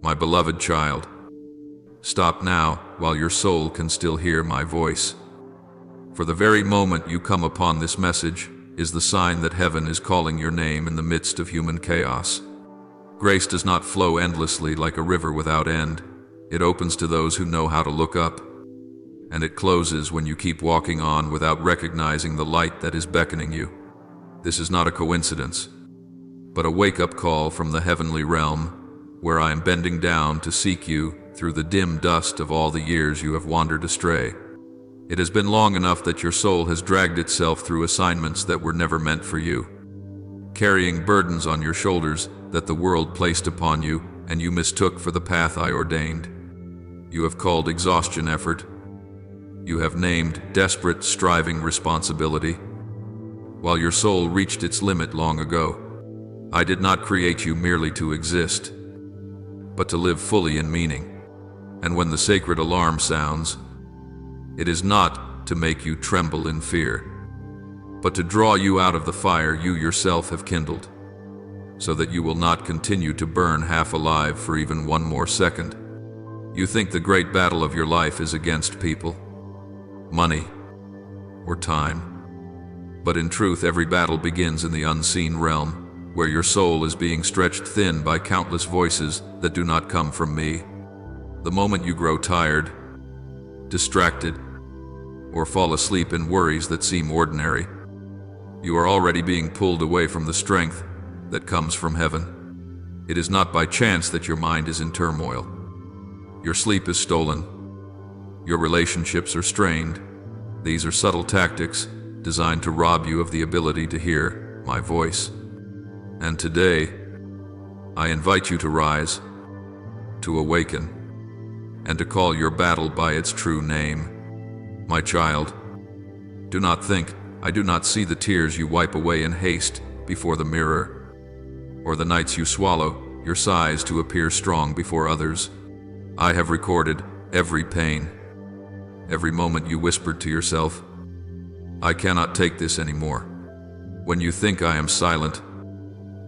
My beloved child, stop now while your soul can still hear my voice. For the very moment you come upon this message is the sign that heaven is calling your name in the midst of human chaos. Grace does not flow endlessly like a river without end. It opens to those who know how to look up, and it closes when you keep walking on without recognizing the light that is beckoning you. This is not a coincidence, but a wake-up call from the heavenly realm, where I am bending down to seek you through the dim dust of all the years you have wandered astray. It has been long enough that your soul has dragged itself through assignments that were never meant for you, carrying burdens on your shoulders that the world placed upon you and you mistook for the path I ordained. You have called exhaustion effort. You have named desperate striving responsibility, while your soul reached its limit long ago. I did not create you merely to exist, but to live fully in meaning. And when the sacred alarm sounds, it is not to make you tremble in fear, but to draw you out of the fire you yourself have kindled, so that you will not continue to burn half alive for even one more second. You think the great battle of your life is against people, money, or time. But in truth, every battle begins in the unseen realm, where your soul is being stretched thin by countless voices that do not come from me. The moment you grow tired, distracted, or fall asleep in worries that seem ordinary, you are already being pulled away from the strength that comes from heaven. It is not by chance that your mind is in turmoil. Your sleep is stolen. Your relationships are strained. These are subtle tactics designed to rob you of the ability to hear my voice. And today, I invite you to rise, to awaken, and to call your battle by its true name. My child, do not think I do not see the tears you wipe away in haste before the mirror, or the nights you swallow your sighs to appear strong before others. I have recorded every pain, every moment you whispered to yourself, "I cannot take this anymore." When you think I am silent,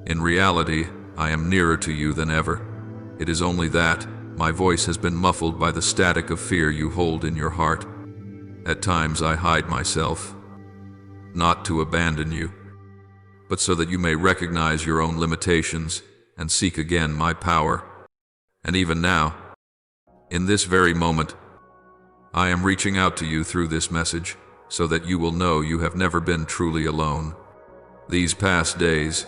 in reality, I am nearer to you than ever. It is only that my voice has been muffled by the static of fear you hold in your heart. At times I hide myself, not to abandon you, but so that you may recognize your own limitations and seek again my power. And even now, in this very moment, I am reaching out to you through this message so that you will know you have never been truly alone. These past days,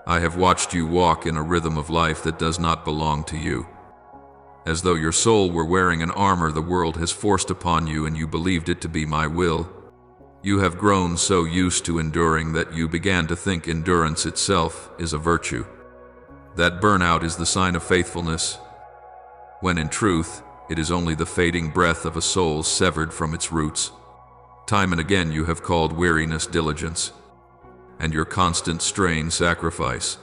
I have watched you walk in a rhythm of life that does not belong to you. As though your soul were wearing an armor the world has forced upon you and you believed it to be my will. You have grown so used to enduring that you began to think endurance itself is a virtue. That burnout is the sign of faithfulness, when in truth, it is only the fading breath of a soul severed from its roots. Time and again you have called weariness diligence, and your constant strain sacrifice.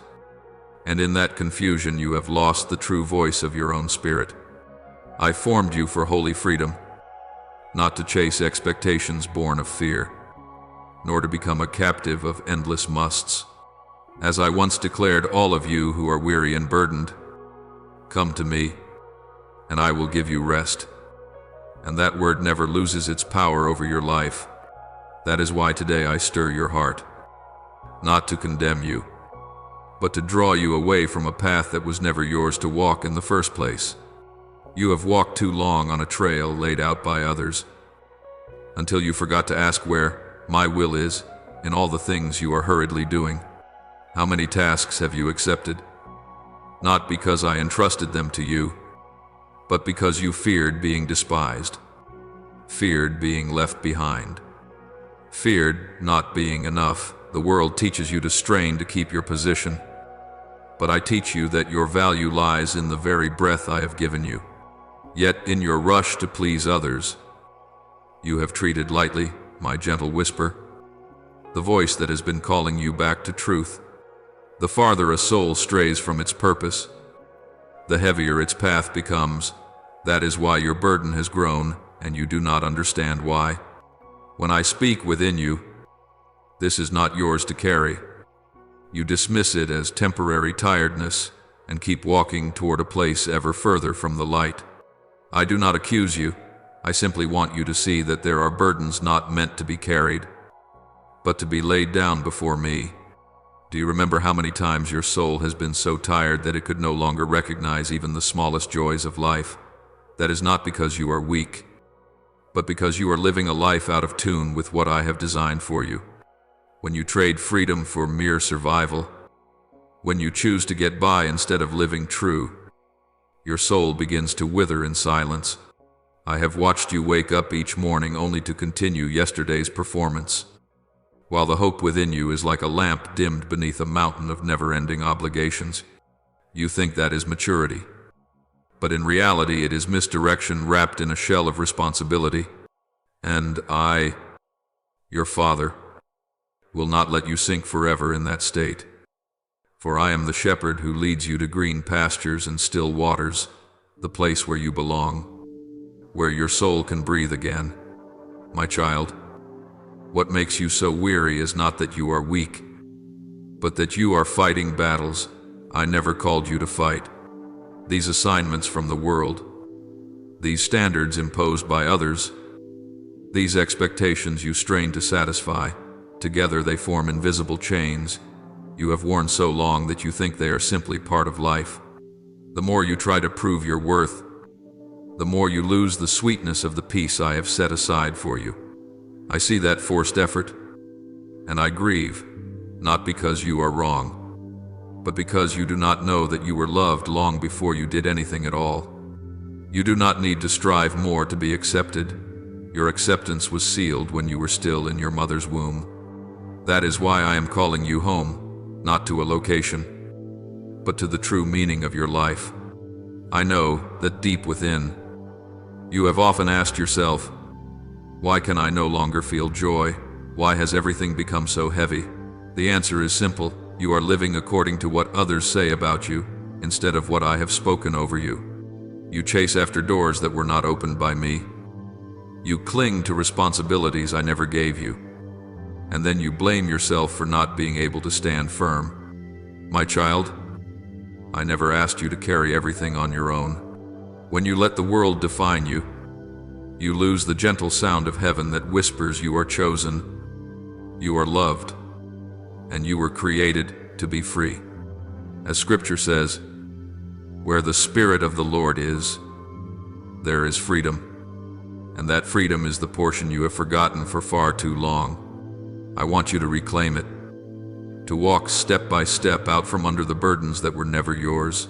And in that confusion you have lost the true voice of your own spirit. I formed you for holy freedom, not to chase expectations born of fear, nor to become a captive of endless musts. As I once declared, all of you who are weary and burdened, come to me, and I will give you rest. And that word never loses its power over your life. That is why today I stir your heart, not to condemn you, but to draw you away from a path that was never yours to walk in the first place. You have walked too long on a trail laid out by others, until you forgot to ask where my will is in all the things you are hurriedly doing. How many tasks have you accepted? Not because I entrusted them to you, but because you feared being despised, feared being left behind, feared not being enough. The world teaches you to strain to keep your position, but I teach you that your value lies in the very breath I have given you. Yet in your rush to please others, you have treated lightly my gentle whisper, the voice that has been calling you back to truth. The farther a soul strays from its purpose, the heavier its path becomes. That is why your burden has grown, and you do not understand why. When I speak within you, this is not yours to carry. You dismiss it as temporary tiredness, and keep walking toward a place ever further from the light. I do not accuse you. I simply want you to see that there are burdens not meant to be carried, but to be laid down before me. Do you remember how many times your soul has been so tired that it could no longer recognize even the smallest joys of life? That is not because you are weak, but because you are living a life out of tune with what I have designed for you. When you trade freedom for mere survival, when you choose to get by instead of living true, your soul begins to wither in silence. I have watched you wake up each morning only to continue yesterday's performance, while the hope within you is like a lamp dimmed beneath a mountain of never-ending obligations. You think that is maturity, but in reality it is misdirection wrapped in a shell of responsibility. And I, your Father, will not let you sink forever in that state. For I am the shepherd who leads you to green pastures and still waters, the place where you belong, where your soul can breathe again. My child, what makes you so weary is not that you are weak, but that you are fighting battles I never called you to fight. These assignments from the world, these standards imposed by others, these expectations you strain to satisfy, together they form invisible chains you have worn so long that you think they are simply part of life. The more you try to prove your worth, the more you lose the sweetness of the peace I have set aside for you. I see that forced effort, and I grieve, not because you are wrong, but because you do not know that you were loved long before you did anything at all. You do not need to strive more to be accepted. Your acceptance was sealed when you were still in your mother's womb. That is why I am calling you home, not to a location, but to the true meaning of your life. I know that deep within, you have often asked yourself, why can I no longer feel joy? Why has everything become so heavy? The answer is simple. You are living according to what others say about you, instead of what I have spoken over you. You chase after doors that were not opened by me. You cling to responsibilities I never gave you. And then you blame yourself for not being able to stand firm. My child, I never asked you to carry everything on your own. When you let the world define you, you lose the gentle sound of heaven that whispers you are chosen, you are loved, and you were created to be free. As Scripture says, where the Spirit of the Lord is, there is freedom. And that freedom is the portion you have forgotten for far too long. I want you to reclaim it, to walk step by step out from under the burdens that were never yours.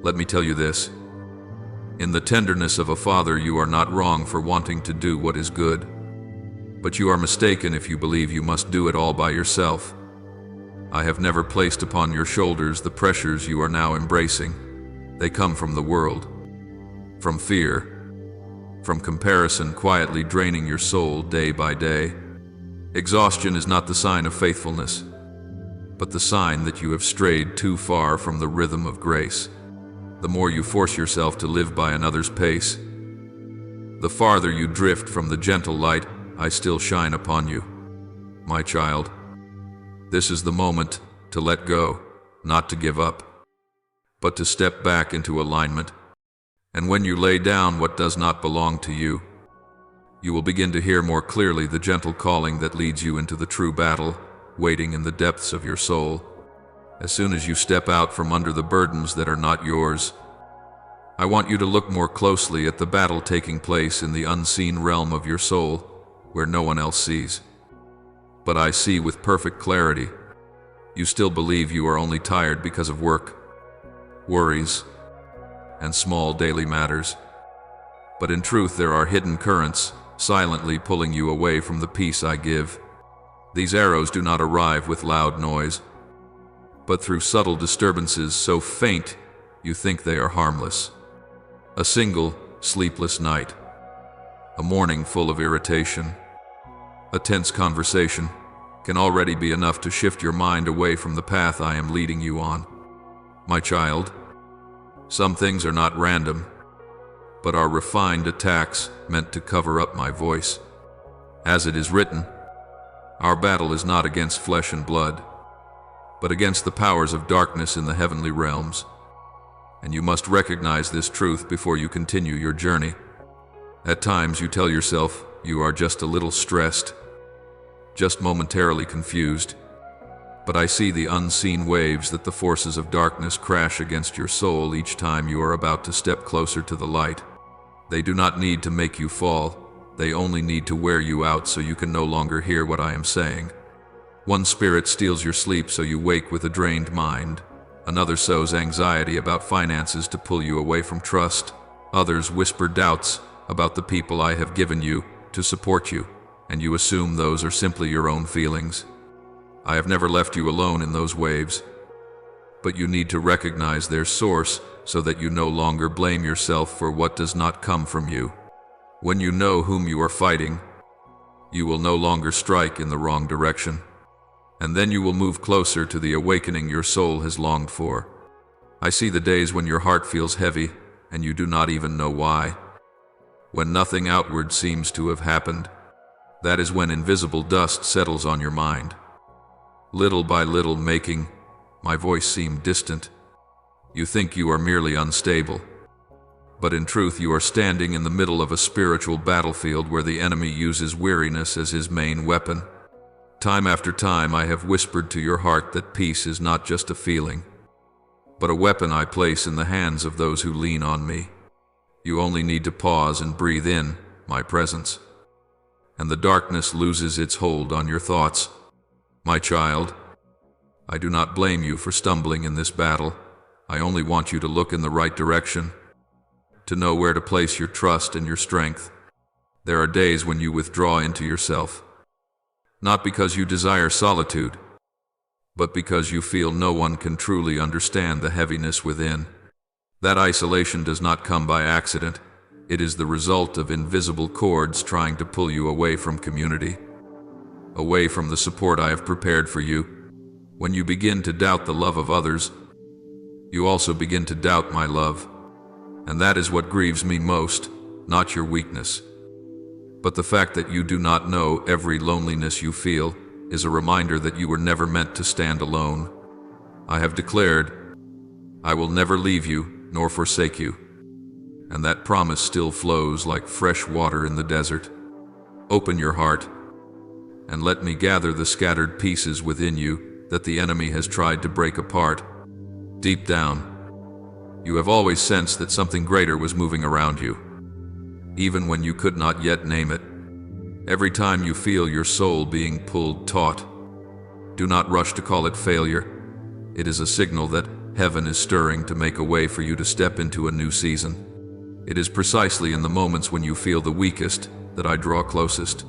Let me tell you this. In the tenderness of a father, you are not wrong for wanting to do what is good, but you are mistaken if you believe you must do it all by yourself. I have never placed upon your shoulders the pressures you are now embracing. They come from the world, from fear, from comparison quietly draining your soul day by day. Exhaustion is not the sign of faithfulness, but the sign that you have strayed too far from the rhythm of grace. The more you force yourself to live by another's pace, the farther you drift from the gentle light I still shine upon you. My child, this is the moment to let go, not to give up, but to step back into alignment. And when you lay down what does not belong to you, you will begin to hear more clearly the gentle calling that leads you into the true battle, waiting in the depths of your soul. As soon as you step out from under the burdens that are not yours, I want you to look more closely at the battle taking place in the unseen realm of your soul, where no one else sees. But I see with perfect clarity. You still believe you are only tired because of work, worries, and small daily matters. But in truth, there are hidden currents, silently pulling you away from the peace I give. These arrows do not arrive with loud noise, but through subtle disturbances so faint you think they are harmless. A single, sleepless night, a morning full of irritation, a tense conversation can already be enough to shift your mind away from the path I am leading you on. My child, some things are not random, but are refined attacks meant to cover up my voice. As it is written, our battle is not against flesh and blood, but against the powers of darkness in the heavenly realms. and you must recognize this truth before you continue your journey. At times you tell yourself you are just a little stressed, just momentarily confused, but I see the unseen waves that the forces of darkness crash against your soul each time you are about to step closer to the light. They do not need to make you fall, they only need to wear you out so you can no longer hear what I am saying. One spirit steals your sleep so you wake with a drained mind. Another sows anxiety about finances to pull you away from trust. Others whisper doubts about the people I have given you to support you, and you assume those are simply your own feelings. I have never left you alone in those waves, but you need to recognize their source so that you no longer blame yourself for what does not come from you. When you know whom you are fighting, you will no longer strike in the wrong direction, and then you will move closer to the awakening your soul has longed for. I see the days when your heart feels heavy and you do not even know why. When nothing outward seems to have happened, that is when invisible dust settles on your mind. Little by little, making my voice seem distant. You think you are merely unstable, but in truth you are standing in the middle of a spiritual battlefield where the enemy uses weariness as his main weapon. Time after time I have whispered to your heart that peace is not just a feeling, but a weapon I place in the hands of those who lean on me. You only need to pause and breathe in my presence, and the darkness loses its hold on your thoughts. My child, I do not blame you for stumbling in this battle. I only want you to look in the right direction, to know where to place your trust and your strength. There are days when you withdraw into yourself, not because you desire solitude, but because you feel no one can truly understand the heaviness within. That isolation does not come by accident. It is the result of invisible cords trying to pull you away from community, away from the support I have prepared for you. When you begin to doubt the love of others, you also begin to doubt my love. And that is what grieves me most, not your weakness, but the fact that you do not know every loneliness you feel is a reminder that you were never meant to stand alone. I have declared, I will never leave you nor forsake you, and that promise still flows like fresh water in the desert. Open your heart, and let me gather the scattered pieces within you that the enemy has tried to break apart. Deep down, you have always sensed that something greater was moving around you, even when you could not yet name it. Every time you feel your soul being pulled taut, do not rush to call it failure. It is a signal that heaven is stirring to make a way for you to step into a new season. It is precisely in the moments when you feel the weakest that I draw closest,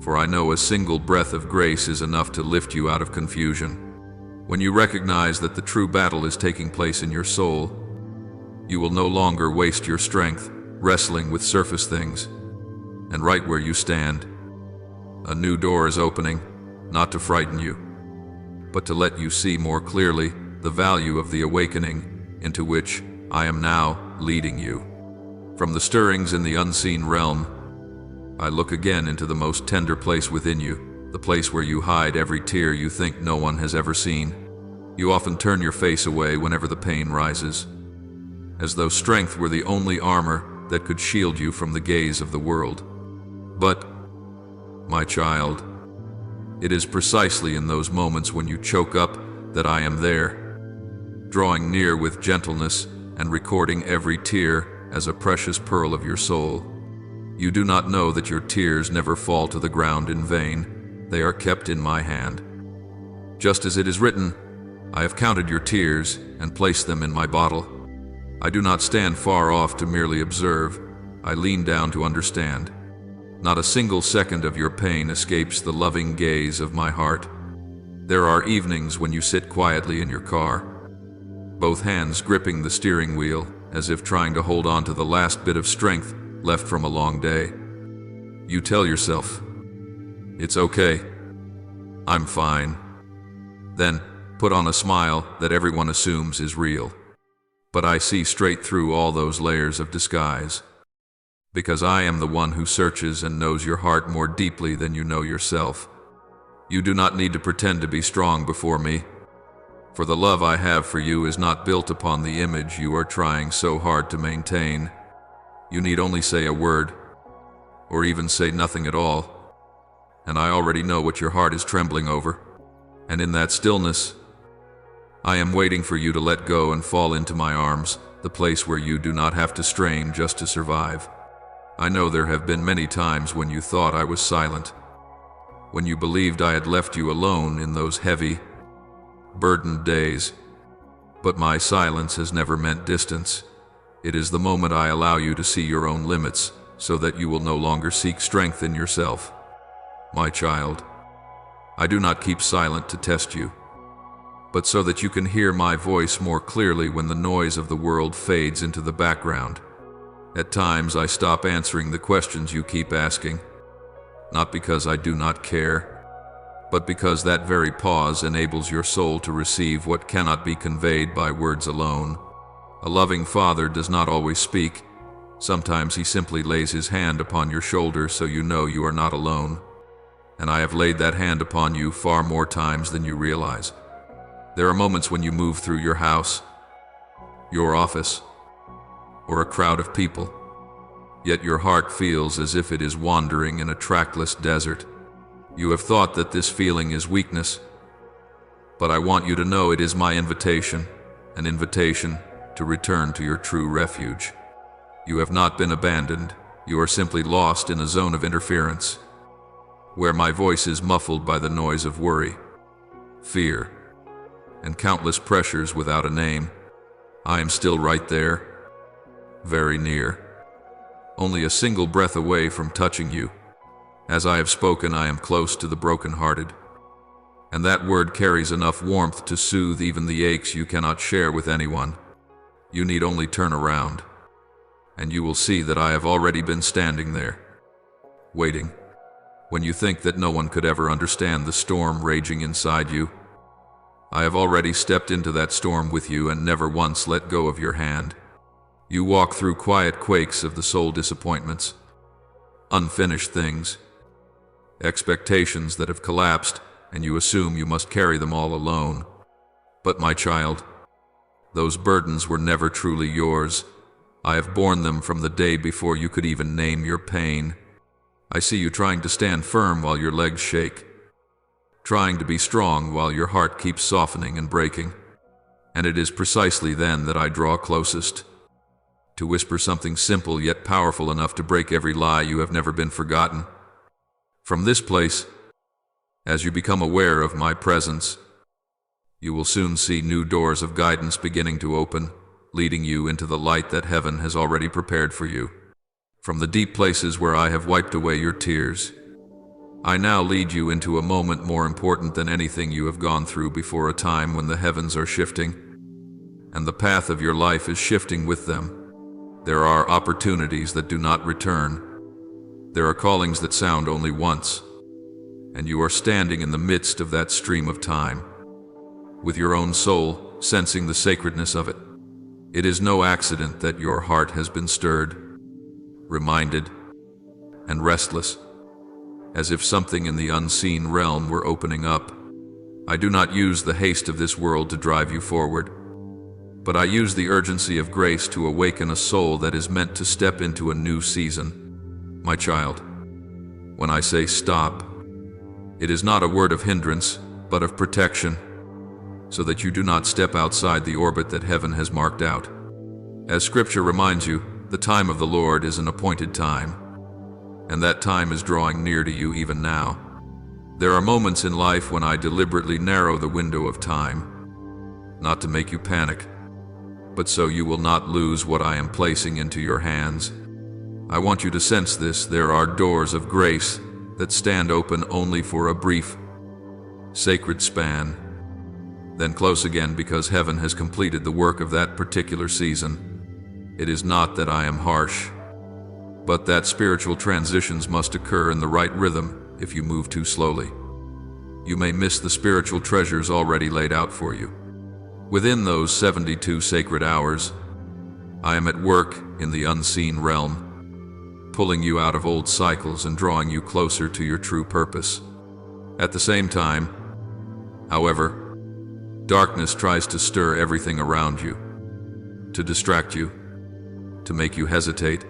for I know a single breath of grace is enough to lift you out of confusion. When you recognize that the true battle is taking place in your soul, you will no longer waste your strength wrestling with surface things. And right where you stand, a new door is opening, not to frighten you, but to let you see more clearly the value of the awakening into which I am now leading you. From the stirrings in the unseen realm, I look again into the most tender place within you, the place where you hide every tear you think no one has ever seen. You often turn your face away whenever the pain rises, as though strength were the only armor that could shield you from the gaze of the world. But, my child, it is precisely in those moments when you choke up that I am there, drawing near with gentleness and recording every tear as a precious pearl of your soul. You do not know that your tears never fall to the ground in vain. They are kept in my hand. Just as it is written, I have counted your tears and placed them in my bottle. I do not stand far off to merely observe. I lean down to understand. Not a single second of your pain escapes the loving gaze of my heart. There are evenings when you sit quietly in your car, both hands gripping the steering wheel as if trying to hold on to the last bit of strength left from a long day. You tell yourself, it's okay, I'm fine. Then put on a smile that everyone assumes is real. But I see straight through all those layers of disguise, because I am the one who searches and knows your heart more deeply than you know yourself. You do not need to pretend to be strong before me, For the love I have for you is not built upon the image you are trying so hard to maintain. You need only say a word, or even say nothing at all, and I already know what your heart is trembling over. And in that stillness, I am waiting for you to let go and fall into my arms, the place where you do not have to strain just to survive. I know there have been many times when you thought I was silent, when you believed I had left you alone in those heavy, burdened days. But my silence has never meant distance. It is the moment I allow you to see your own limits, so that you will no longer seek strength in yourself. My child, I do not keep silent to test you, but so that you can hear my voice more clearly when the noise of the world fades into the background. At times I stop answering the questions you keep asking, not because I do not care, but because that very pause enables your soul to receive what cannot be conveyed by words alone. A loving father does not always speak. Sometimes he simply lays his hand upon your shoulder so you know you are not alone. And I have laid that hand upon you far more times than you realize. There are moments when you move through your house, your office, or a crowd of people, yet your heart feels as if it is wandering in a trackless desert. You have thought that this feeling is weakness, but I want you to know it is my invitation, an invitation to return to your true refuge. You have not been abandoned. You are simply lost in a zone of interference, where my voice is muffled by the noise of worry, fear, and countless pressures without a name. I am still right there, very near, only a single breath away from touching you. As I have spoken, I am close to the brokenhearted, and that word carries enough warmth to soothe even the aches you cannot share with anyone. You need only turn around, and you will see that I have already been standing there, waiting. When you think that no one could ever understand the storm raging inside you, I have already stepped into that storm with you and never once let go of your hand. You walk through quiet quakes of the soul, disappointments, unfinished things, expectations that have collapsed, and you assume you must carry them all alone. But my child, those burdens were never truly yours. I have borne them from the day before you could even name your pain. I see you trying to stand firm while your legs shake, trying to be strong while your heart keeps softening and breaking. And it is precisely then that I draw closest, to whisper something simple yet powerful enough to break every lie you have never been forgotten. From this place, as you become aware of my presence, you will soon see new doors of guidance beginning to open, leading you into the light that heaven has already prepared for you. From the deep places where I have wiped away your tears, I now lead you into a moment more important than anything you have gone through before, a time when the heavens are shifting, and the path of your life is shifting with them. There are opportunities that do not return. There are callings that sound only once, and you are standing in the midst of that stream of time, with your own soul sensing the sacredness of it. It is no accident that your heart has been stirred, reminded, and restless, as if something in the unseen realm were opening up. I do not use the haste of this world to drive you forward, but I use the urgency of grace to awaken a soul that is meant to step into a new season. My child, when I say stop, it is not a word of hindrance, but of protection, so that you do not step outside the orbit that heaven has marked out. As Scripture reminds you, the time of the Lord is an appointed time, and that time is drawing near to you even now. There are moments in life when I deliberately narrow the window of time, not to make you panic, but so you will not lose what I am placing into your hands. I want you to sense this. There are doors of grace that stand open only for a brief, sacred span, then close again because heaven has completed the work of that particular season. It is not that I am harsh, but that spiritual transitions must occur in the right rhythm. If you move too slowly, you may miss the spiritual treasures already laid out for you. Within those 72 sacred hours, I am at work in the unseen realm, pulling you out of old cycles and drawing you closer to your true purpose. At the same time, however, Darkness tries to stir everything around you, to distract you, to make you hesitate,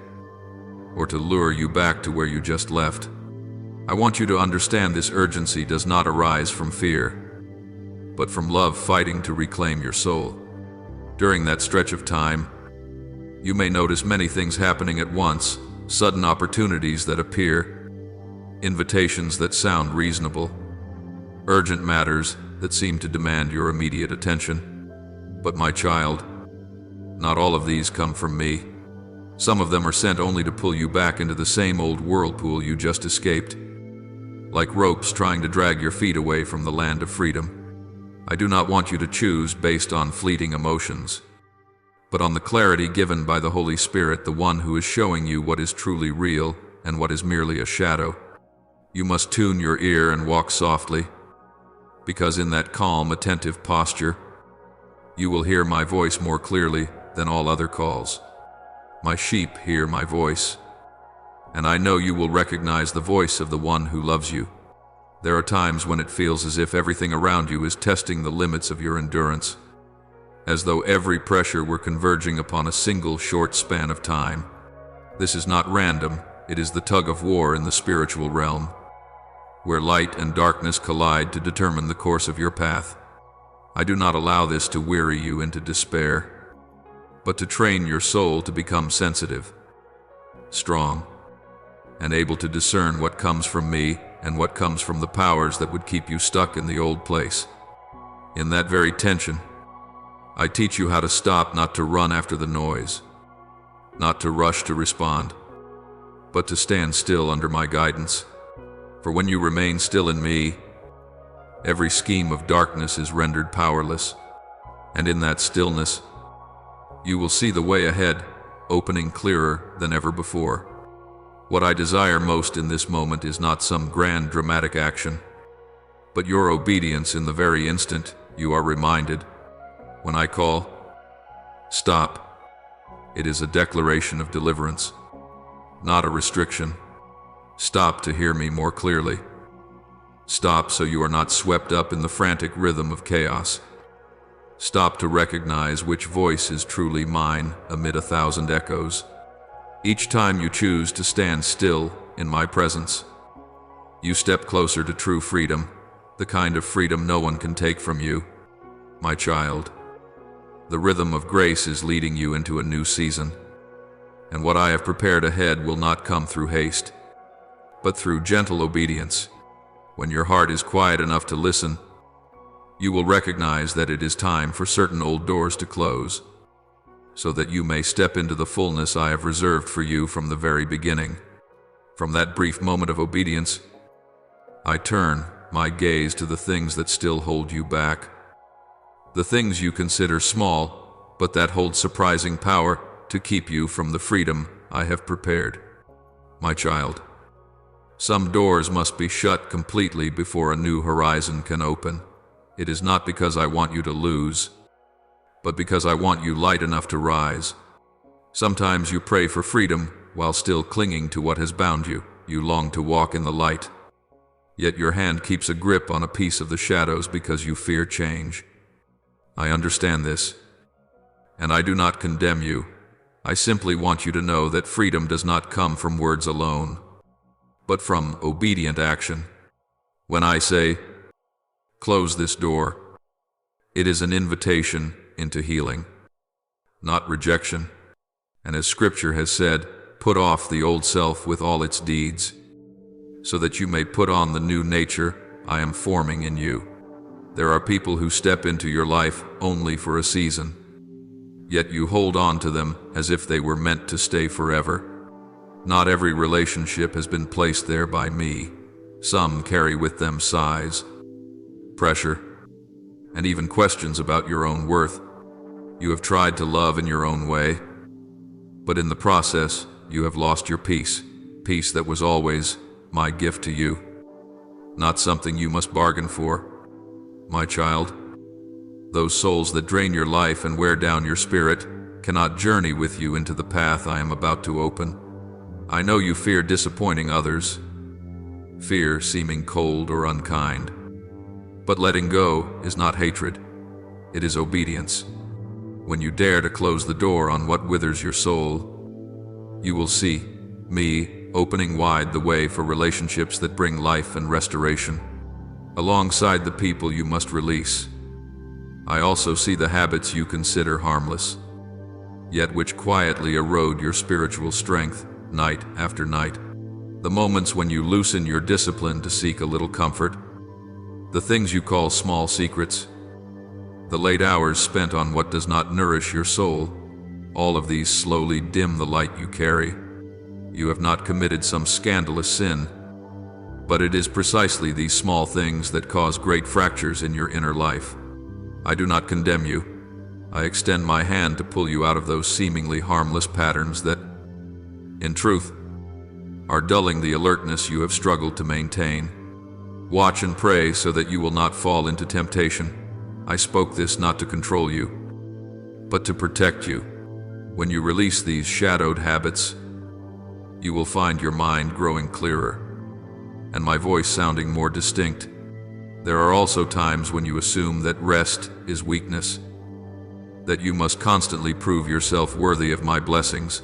or to lure you back to where you just left. I want you to understand this urgency does not arise from fear, but from love fighting to reclaim your soul. During that stretch of time, you may notice many things happening at once, sudden opportunities that appear, invitations that sound reasonable, urgent matters that seem to demand your immediate attention. But my child, not all of these come from me. Some of them are sent only to pull you back into the same old whirlpool you just escaped, like ropes trying to drag your feet away from the land of freedom. I do not want you to choose based on fleeting emotions, but on the clarity given by the Holy Spirit, the one who is showing you what is truly real and what is merely a shadow. You must tune your ear and walk softly, because in that calm, attentive posture, you will hear my voice more clearly than all other calls. My sheep hear my voice, and I know you will recognize the voice of the one who loves you. There are times when it feels as if everything around you is testing the limits of your endurance, as though every pressure were converging upon a single short span of time. This is not random, it is the tug of war in the spiritual realm, where light and darkness collide to determine the course of your path. I do not allow this to weary you into despair, but to train your soul to become sensitive, strong, and able to discern what comes from me and what comes from the powers that would keep you stuck in the old place. In that very tension, I teach you how to stop, not to run after the noise, not to rush to respond, but to stand still under my guidance. For when you remain still in me, every scheme of darkness is rendered powerless, and in that stillness, you will see the way ahead, opening clearer than ever before. What I desire most in this moment is not some grand dramatic action, but your obedience in the very instant you are reminded. When I call, stop, it is a declaration of deliverance, not a restriction. Stop to hear me more clearly. Stop so you are not swept up in the frantic rhythm of chaos. Stop to recognize which voice is truly mine amid 1,000 echoes. Each time you choose to stand still in my presence, you step closer to true freedom, the kind of freedom no one can take from you. My child, the rhythm of grace is leading you into a new season, and what I have prepared ahead will not come through haste, but through gentle obedience. When your heart is quiet enough to listen, you will recognize that it is time for certain old doors to close, so that you may step into the fullness I have reserved for you from the very beginning. From that brief moment of obedience, I turn my gaze to the things that still hold you back, the things you consider small, but that hold surprising power to keep you from the freedom I have prepared. My child, some doors must be shut completely before a new horizon can open. It is not because I want you to lose, but because I want you light enough to rise. Sometimes you pray for freedom while still clinging to what has bound you. You long to walk in the light, yet your hand keeps a grip on a piece of the shadows because you fear change. I understand this, and I do not condemn you. I simply want you to know that freedom does not come from words alone, but from obedient action. When I say, close this door, it is an invitation into healing, not rejection. And as Scripture has said, put off the old self with all its deeds, so that you may put on the new nature I am forming in you. There are people who step into your life only for a season, yet you hold on to them as if they were meant to stay forever. Not every relationship has been placed there by me. Some carry with them sighs, pressure, and even questions about your own worth. You have tried to love in your own way, but in the process, you have lost your peace, peace that was always my gift to you, not something you must bargain for. My child, those souls that drain your life and wear down your spirit cannot journey with you into the path I am about to open. I know you fear disappointing others, fear seeming cold or unkind, but letting go is not hatred. it is obedience. When you dare to close the door on what withers your soul, you will see me opening wide the way for relationships that bring life and restoration, alongside the people you must release. I also see the habits you consider harmless, yet which quietly erode your spiritual strength night after night. The moments when you loosen your discipline to seek a little comfort, the things you call small secrets, the late hours spent on what does not nourish your soul, all of these slowly dim the light you carry. You have not committed some scandalous sin, but it is precisely these small things that cause great fractures in your inner life. I do not condemn you. I extend my hand to pull you out of those seemingly harmless patterns that, in truth, are dulling the alertness you have struggled to maintain. Watch and pray so that you will not fall into temptation. I spoke this not to control you, but to protect you. When you release these shadowed habits, you will find your mind growing clearer, and my voice sounding more distinct. There are also times when you assume that rest is weakness, that you must constantly prove yourself worthy of my blessings.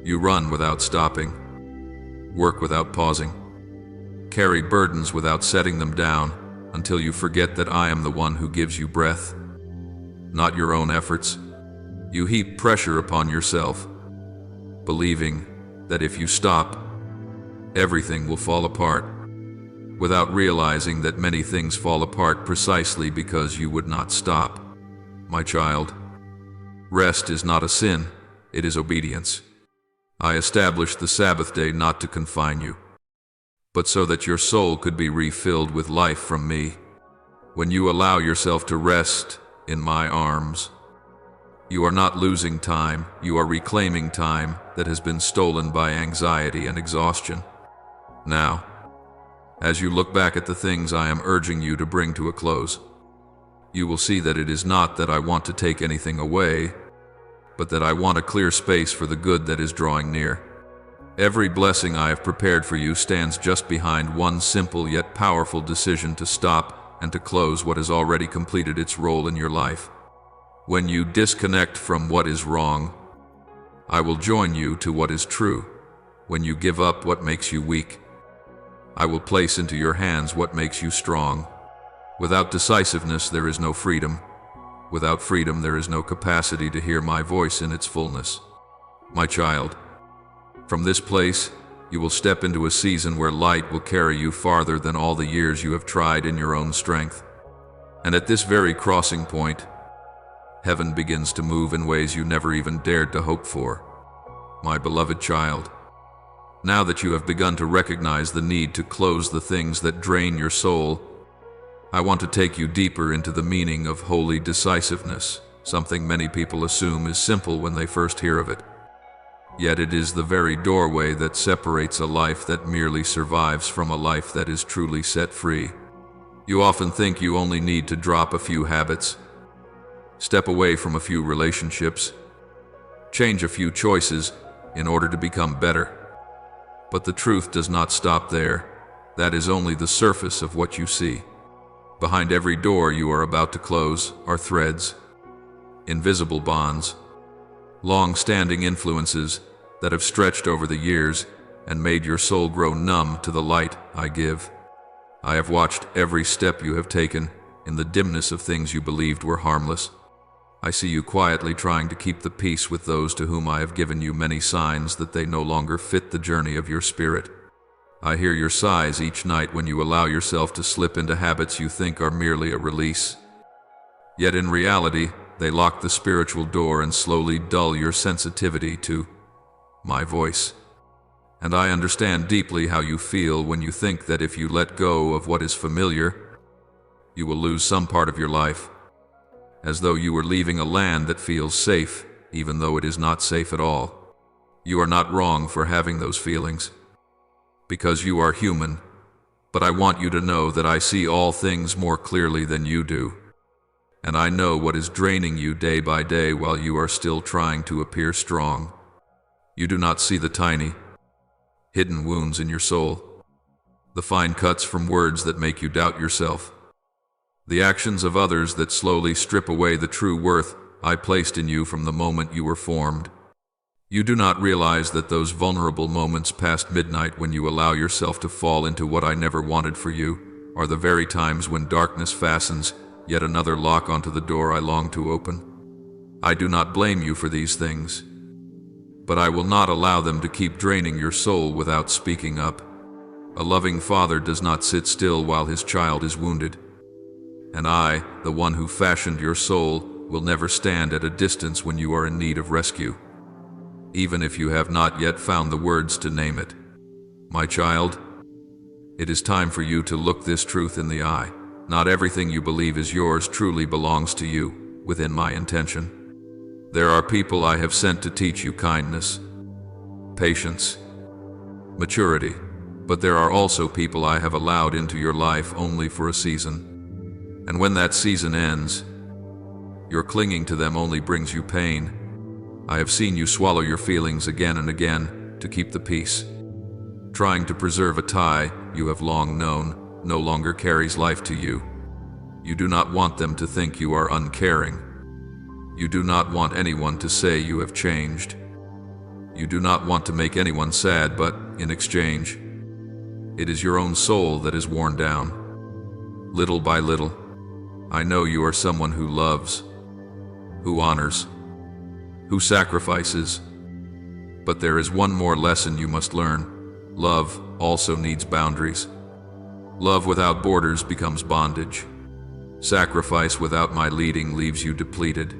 You run without stopping, work without pausing, carry burdens without setting them down, until you forget that I am the one who gives you breath, not your own efforts. You heap pressure upon yourself, believing that if you stop, everything will fall apart, without realizing that many things fall apart precisely because you would not stop. My child, rest is not a sin, it is obedience. I established the Sabbath day not to confine you, but so that your soul could be refilled with life from me. When you allow yourself to rest in my arms, you are not losing time, you are reclaiming time that has been stolen by anxiety and exhaustion. Now, as you look back at the things I am urging you to bring to a close, you will see that it is not that I want to take anything away, but that I want a clear space for the good that is drawing near. Every blessing I have prepared for you stands just behind one simple yet powerful decision to stop and to close what has already completed its role in your life. When you disconnect from what is wrong, I will join you to what is true. When you give up what makes you weak, I will place into your hands what makes you strong. Without decisiveness, there is no freedom. Without freedom, there is no capacity to hear my voice in its fullness. My child, from this place, you will step into a season where light will carry you farther than all the years you have tried in your own strength. And at this very crossing point, heaven begins to move in ways you never even dared to hope for. My beloved child, now that you have begun to recognize the need to close the things that drain your soul, I want to take you deeper into the meaning of holy decisiveness, something many people assume is simple when they first hear of it. Yet it is the very doorway that separates a life that merely survives from a life that is truly set free. You often think you only need to drop a few habits, step away from a few relationships, change a few choices in order to become better. But the truth does not stop there. That is only the surface of what you see. Behind every door you are about to close are threads, invisible bonds, long-standing influences that have stretched over the years and made your soul grow numb to the light I give. I have watched every step you have taken in the dimness of things you believed were harmless. I see you quietly trying to keep the peace with those to whom I have given you many signs that they no longer fit the journey of your spirit. I hear your sighs each night when you allow yourself to slip into habits you think are merely a release. Yet in reality, they lock the spiritual door and slowly dull your sensitivity to my voice. And I understand deeply how you feel when you think that if you let go of what is familiar, you will lose some part of your life, as though you were leaving a land that feels safe, even though it is not safe at all. You are not wrong for having those feelings, because you are human, but I want you to know that I see all things more clearly than you do, and I know what is draining you day by day while you are still trying to appear strong. You do not see the tiny, hidden wounds in your soul, the fine cuts from words that make you doubt yourself, The actions of others that slowly strip away the true worth I placed in you from the moment you were formed. You do not realize that those vulnerable moments past midnight when you allow yourself to fall into what I never wanted for you are the very times when darkness fastens yet another lock onto the door I long to open. I do not blame you for these things, but I will not allow them to keep draining your soul without speaking up. A loving father does not sit still while his child is wounded. And I, the one who fashioned your soul, will never stand at a distance when you are in need of rescue, even if you have not yet found the words to name it. My child, it is time for you to look this truth in the eye. Not everything you believe is yours truly belongs to you, within my intention. There are people I have sent to teach you kindness, patience, maturity, but there are also people I have allowed into your life only for a season. And when that season ends, your clinging to them only brings you pain. I have seen you swallow your feelings again and again to keep the peace, trying to preserve a tie you have long known no longer carries life to you. You do not want them to think you are uncaring. You do not want anyone to say you have changed. You do not want to make anyone sad, but in exchange, it is your own soul that is worn down. Little by little, I know you are someone who loves, who honors, who sacrifices. But there is one more lesson you must learn. Love also needs boundaries. Love without borders becomes bondage. Sacrifice without my leading leaves you depleted.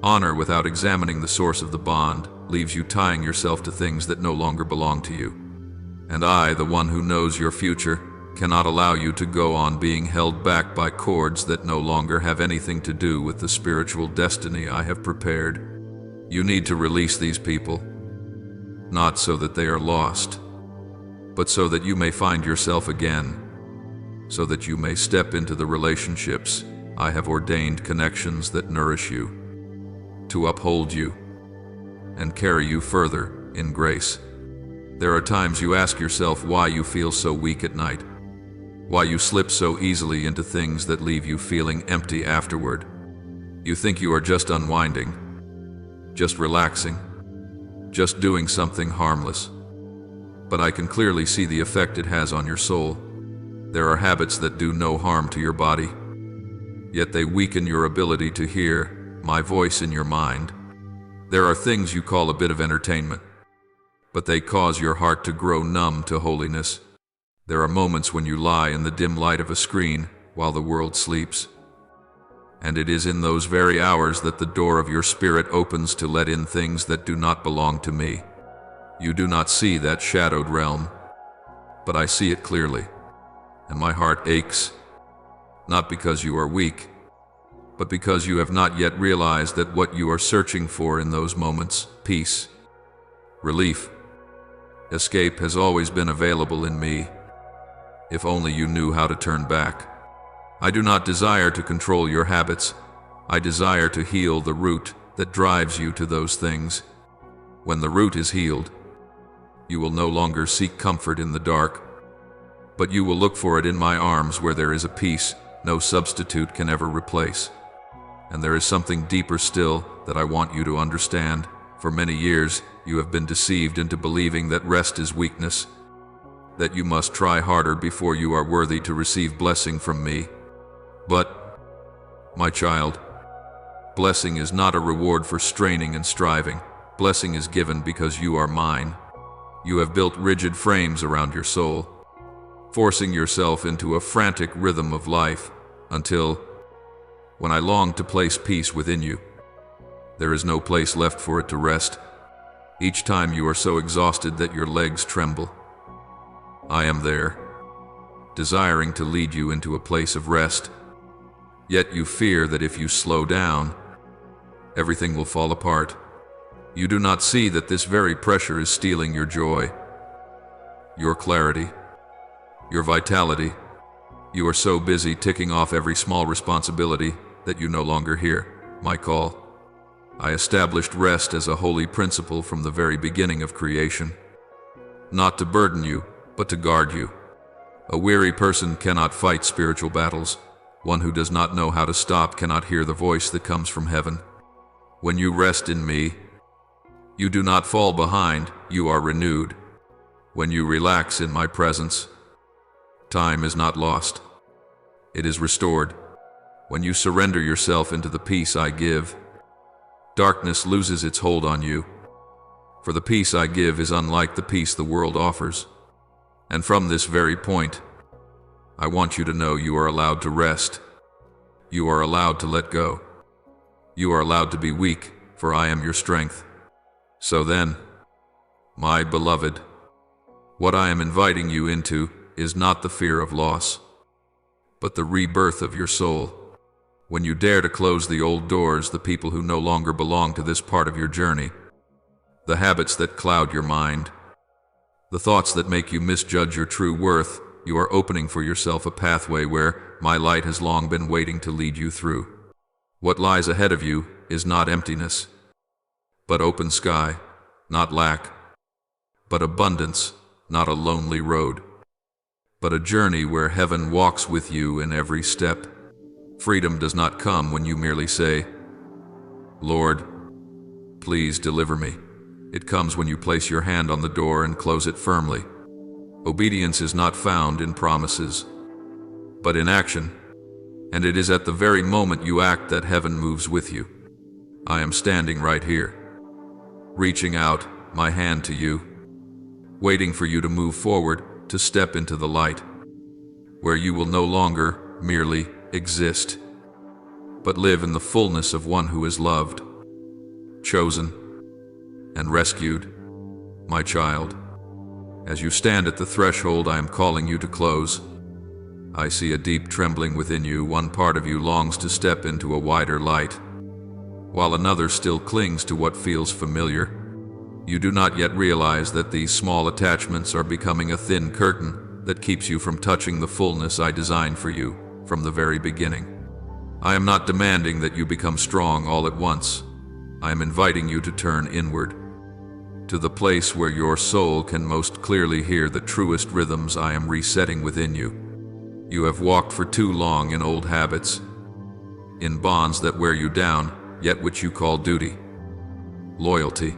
Honor without examining the source of the bond leaves you tying yourself to things that no longer belong to you. And I, the one who knows your future, cannot allow you to go on being held back by cords that no longer have anything to do with the spiritual destiny I have prepared. You need to release these people, not so that they are lost, but so that you may find yourself again, so that you may step into the relationships I have ordained, connections that nourish you, to uphold you, and carry you further in grace. There are times you ask yourself why you feel so weak at night, why you slip so easily into things that leave you feeling empty afterward. You think you are just unwinding, just relaxing, just doing something harmless. But I can clearly see the effect it has on your soul. There are habits that do no harm to your body, yet they weaken your ability to hear my voice in your mind. There are things you call a bit of entertainment, but they cause your heart to grow numb to holiness. There are moments when you lie in the dim light of a screen while the world sleeps. And it is in those very hours that the door of your spirit opens to let in things that do not belong to me. You do not see that shadowed realm, but I see it clearly, and my heart aches, not because you are weak, but because you have not yet realized that what you are searching for in those moments, peace, relief, escape, has always been available in me, if only you knew how to turn back. I do not desire to control your habits. I desire to heal the root that drives you to those things. When the root is healed, you will no longer seek comfort in the dark, but you will look for it in my arms, where there is a peace no substitute can ever replace. And there is something deeper still that I want you to understand. For many years, you have been deceived into believing that rest is weakness, that you must try harder before you are worthy to receive blessing from me. But, my child, blessing is not a reward for straining and striving. Blessing is given because you are mine. You have built rigid frames around your soul, forcing yourself into a frantic rhythm of life, until, when I long to place peace within you, there is no place left for it to rest. Each time you are so exhausted that your legs tremble, I am there, desiring to lead you into a place of rest. Yet you fear that if you slow down, everything will fall apart. You do not see that this very pressure is stealing your joy, your clarity, your vitality. You are so busy ticking off every small responsibility that you no longer hear my call. I established rest as a holy principle from the very beginning of creation, not to burden you, but to guard you. A weary person cannot fight spiritual battles. One who does not know how to stop cannot hear the voice that comes from heaven. When you rest in me, you do not fall behind, you are renewed. When you relax in my presence, time is not lost. It is restored. When you surrender yourself into the peace I give, darkness loses its hold on you. For the peace I give is unlike the peace the world offers. And from this very point, I want you to know you are allowed to rest. You are allowed to let go. You are allowed to be weak, for I am your strength. So then, my beloved, what I am inviting you into is not the fear of loss, but the rebirth of your soul. When you dare to close the old doors, the people who no longer belong to this part of your journey, the habits that cloud your mind, the thoughts that make you misjudge your true worth, you are opening for yourself a pathway where my light has long been waiting to lead you through. What lies ahead of you is not emptiness, but open sky, not lack, but abundance, not a lonely road, but a journey where heaven walks with you in every step. Freedom does not come when you merely say, Lord, please deliver me. It comes when you place your hand on the door and close it firmly. Obedience is not found in promises, but in action, and it is at the very moment you act that heaven moves with you. I am standing right here, reaching out my hand to you, waiting for you to move forward, to step into the light, where you will no longer merely exist, but live in the fullness of one who is loved, chosen, and rescued. My child, as you stand at the threshold I am calling you to close, I see a deep trembling within you. One part of you longs to step into a wider light, while another still clings to what feels familiar. You do not yet realize that these small attachments are becoming a thin curtain that keeps you from touching the fullness I designed for you from the very beginning. I am not demanding that you become strong all at once. I am inviting you to turn inward, to the place where your soul can most clearly hear the truest rhythms I am resetting within you. You have walked for too long in old habits, in bonds that wear you down, yet which you call duty, loyalty,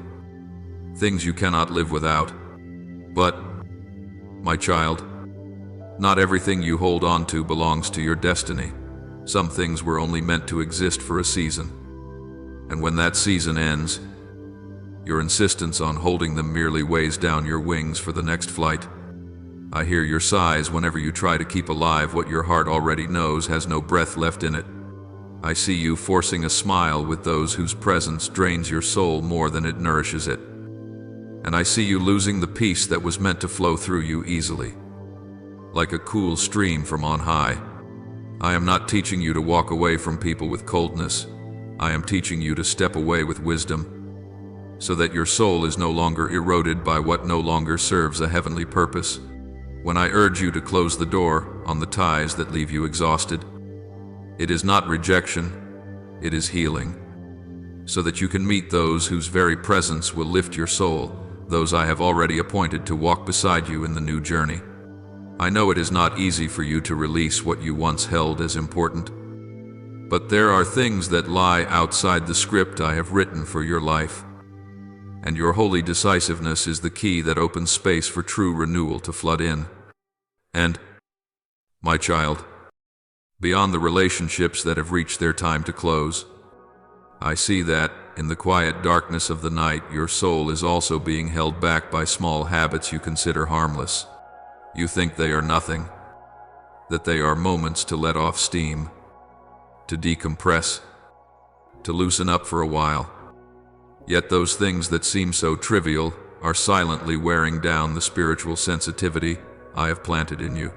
things you cannot live without. But, my child, not everything you hold on to belongs to your destiny. Some things were only meant to exist for a season. And when that season ends, your insistence on holding them merely weighs down your wings for the next flight. I hear your sighs whenever you try to keep alive what your heart already knows has no breath left in it. I see you forcing a smile with those whose presence drains your soul more than it nourishes it. And I see you losing the peace that was meant to flow through you easily, like a cool stream from on high. I am not teaching you to walk away from people with coldness. I am teaching you to step away with wisdom, so that your soul is no longer eroded by what no longer serves a heavenly purpose. When I urge you to close the door on the ties that leave you exhausted, it is not rejection, it is healing, so that you can meet those whose very presence will lift your soul, those I have already appointed to walk beside you in the new journey. I know it is not easy for you to release what you once held as important, but there are things that lie outside the script I have written for your life, and your holy decisiveness is the key that opens space for true renewal to flood in. And, my child, beyond the relationships that have reached their time to close, I see that, in the quiet darkness of the night, your soul is also being held back by small habits you consider harmless. You think they are nothing, that they are moments to let off steam, to decompress, to loosen up for a while. Yet those things that seem so trivial are silently wearing down the spiritual sensitivity I have planted in you.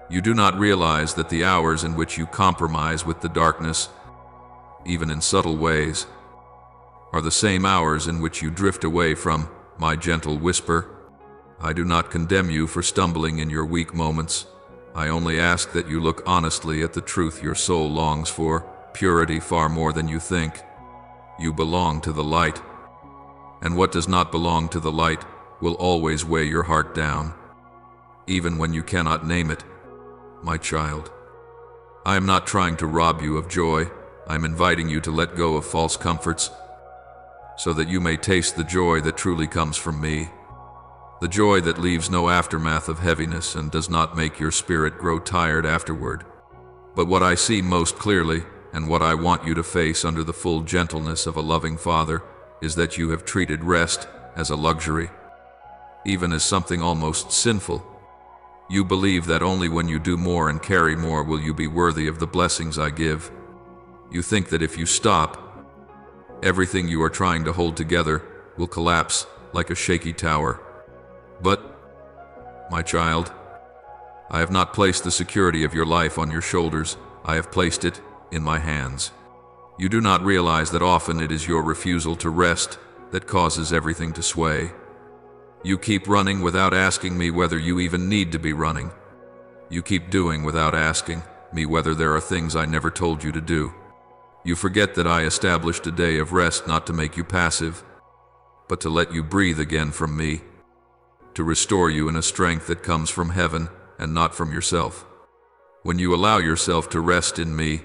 You do not realize that the hours in which you compromise with the darkness, even in subtle ways, are the same hours in which you drift away from my gentle whisper. I do not condemn you for stumbling in your weak moments. I only ask that you look honestly at the truth your soul longs for, purity far more than you think. You belong to the light, and what does not belong to the light will always weigh your heart down, even when you cannot name it, my child. I am not trying to rob you of joy. I am inviting you to let go of false comforts so that you may taste the joy that truly comes from me. The joy that leaves no aftermath of heaviness and does not make your spirit grow tired afterward. But what I see most clearly, and what I want you to face under the full gentleness of a loving Father, is that you have treated rest as a luxury, even as something almost sinful. You believe that only when you do more and carry more will you be worthy of the blessings I give. You think that if you stop, everything you are trying to hold together will collapse like a shaky tower. But, my child, I have not placed the security of your life on your shoulders. I have placed it in my hands. You do not realize that often it is your refusal to rest that causes everything to sway. You keep running without asking me whether you even need to be running. You keep doing without asking me whether there are things I never told you to do. You forget that I established a day of rest not to make you passive, but to let you breathe again from me, to restore you in a strength that comes from heaven and not from yourself. When you allow yourself to rest in me,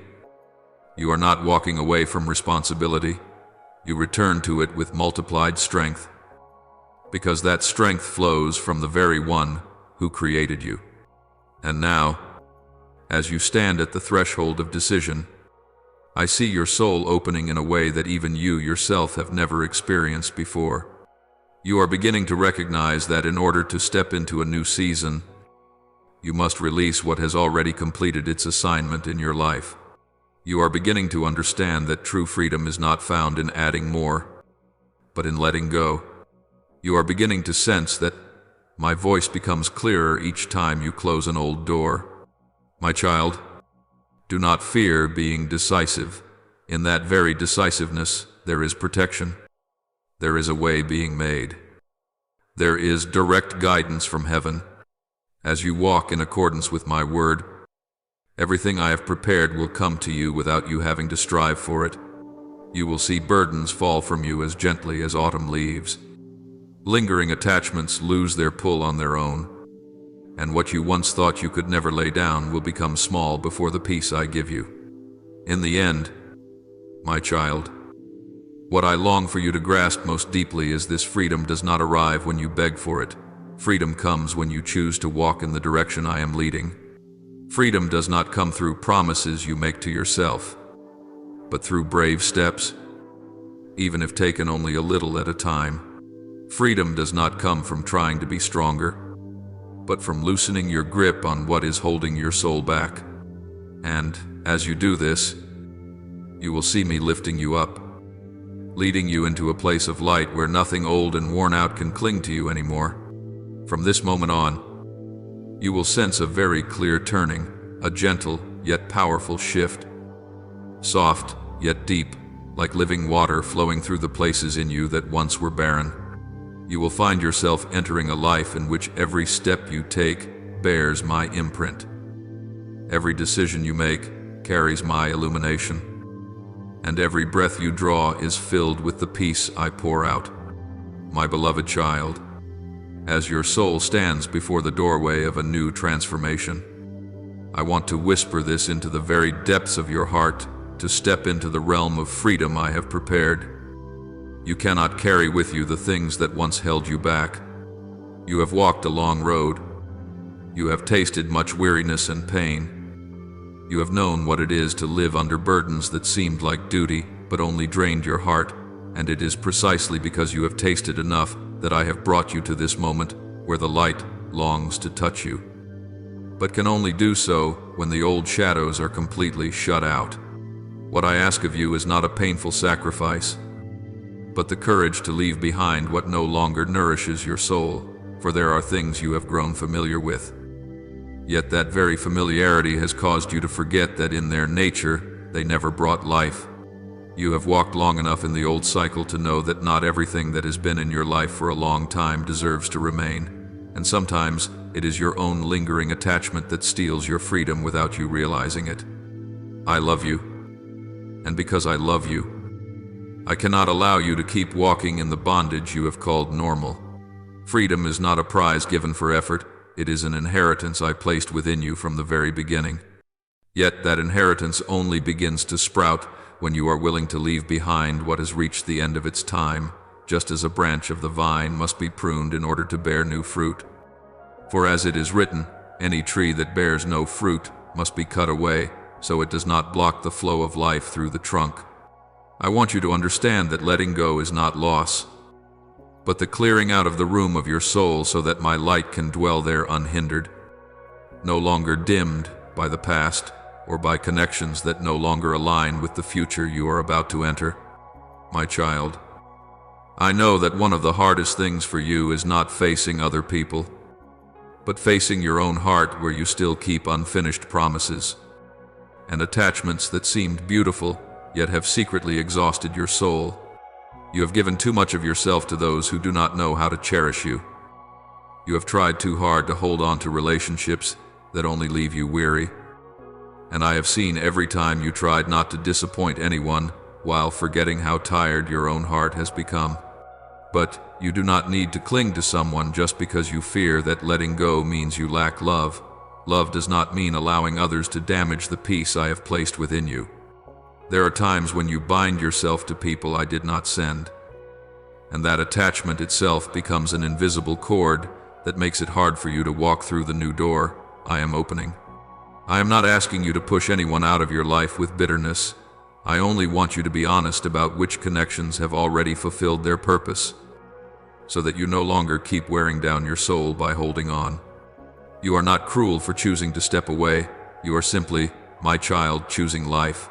you are not walking away from responsibility. You return to it with multiplied strength, because that strength flows from the very one who created you. And now, as you stand at the threshold of decision, I see your soul opening in a way that even you yourself have never experienced before. You are beginning to recognize that in order to step into a new season, you must release what has already completed its assignment in your life. You are beginning to understand that true freedom is not found in adding more, but in letting go. You are beginning to sense that my voice becomes clearer each time you close an old door. My child, do not fear being decisive. In that very decisiveness, there is protection. There is a way being made. There is direct guidance from heaven. As you walk in accordance with my word, everything I have prepared will come to you without you having to strive for it. You will see burdens fall from you as gently as autumn leaves. Lingering attachments lose their pull on their own, and what you once thought you could never lay down will become small before the peace I give you. In the end, my child, what I long for you to grasp most deeply is this: freedom does not arrive when you beg for it. Freedom comes when you choose to walk in the direction I am leading. Freedom does not come through promises you make to yourself, but through brave steps, even if taken only a little at a time. Freedom does not come from trying to be stronger, but from loosening your grip on what is holding your soul back. And as you do this, you will see me lifting you up, leading you into a place of light where nothing old and worn out can cling to you anymore. From this moment on, you will sense a very clear turning, a gentle yet powerful shift, soft yet deep, like living water flowing through the places in you that once were barren. You will find yourself entering a life in which every step you take bears my imprint. Every decision you make carries my illumination, and every breath you draw is filled with the peace I pour out. My beloved child, as your soul stands before the doorway of a new transformation, I want to whisper this into the very depths of your heart: to step into the realm of freedom I have prepared. You cannot carry with you the things that once held you back. You have walked a long road. You have tasted much weariness and pain. You have known what it is to live under burdens that seemed like duty, but only drained your heart, and it is precisely because you have tasted enough that I have brought you to this moment where the light longs to touch you, but can only do so when the old shadows are completely shut out. What I ask of you is not a painful sacrifice, but the courage to leave behind what no longer nourishes your soul, for there are things you have grown familiar with. Yet that very familiarity has caused you to forget that in their nature they never brought life. You have walked long enough in the old cycle to know that not everything that has been in your life for a long time deserves to remain, and sometimes it is your own lingering attachment that steals your freedom without you realizing it. I love you, and because I love you, I cannot allow you to keep walking in the bondage you have called normal. Freedom is not a prize given for effort. It is an inheritance I placed within you from the very beginning. Yet that inheritance only begins to sprout when you are willing to leave behind what has reached the end of its time, just as a branch of the vine must be pruned in order to bear new fruit. For as it is written, any tree that bears no fruit must be cut away, so it does not block the flow of life through the trunk. I want you to understand that letting go is not loss, but the clearing out of the room of your soul so that my light can dwell there unhindered, no longer dimmed by the past or by connections that no longer align with the future you are about to enter. My child, I know that one of the hardest things for you is not facing other people, but facing your own heart where you still keep unfinished promises and attachments that seemed beautiful yet have secretly exhausted your soul. You have given too much of yourself to those who do not know how to cherish you. You have tried too hard to hold on to relationships that only leave you weary. And I have seen every time you tried not to disappoint anyone while forgetting how tired your own heart has become. But you do not need to cling to someone just because you fear that letting go means you lack love. Love does not mean allowing others to damage the peace I have placed within you. There are times when you bind yourself to people I did not send, and that attachment itself becomes an invisible cord that makes it hard for you to walk through the new door I am opening. I am not asking you to push anyone out of your life with bitterness. I only want you to be honest about which connections have already fulfilled their purpose, so that you no longer keep wearing down your soul by holding on. You are not cruel for choosing to step away. You are simply, my child, choosing life.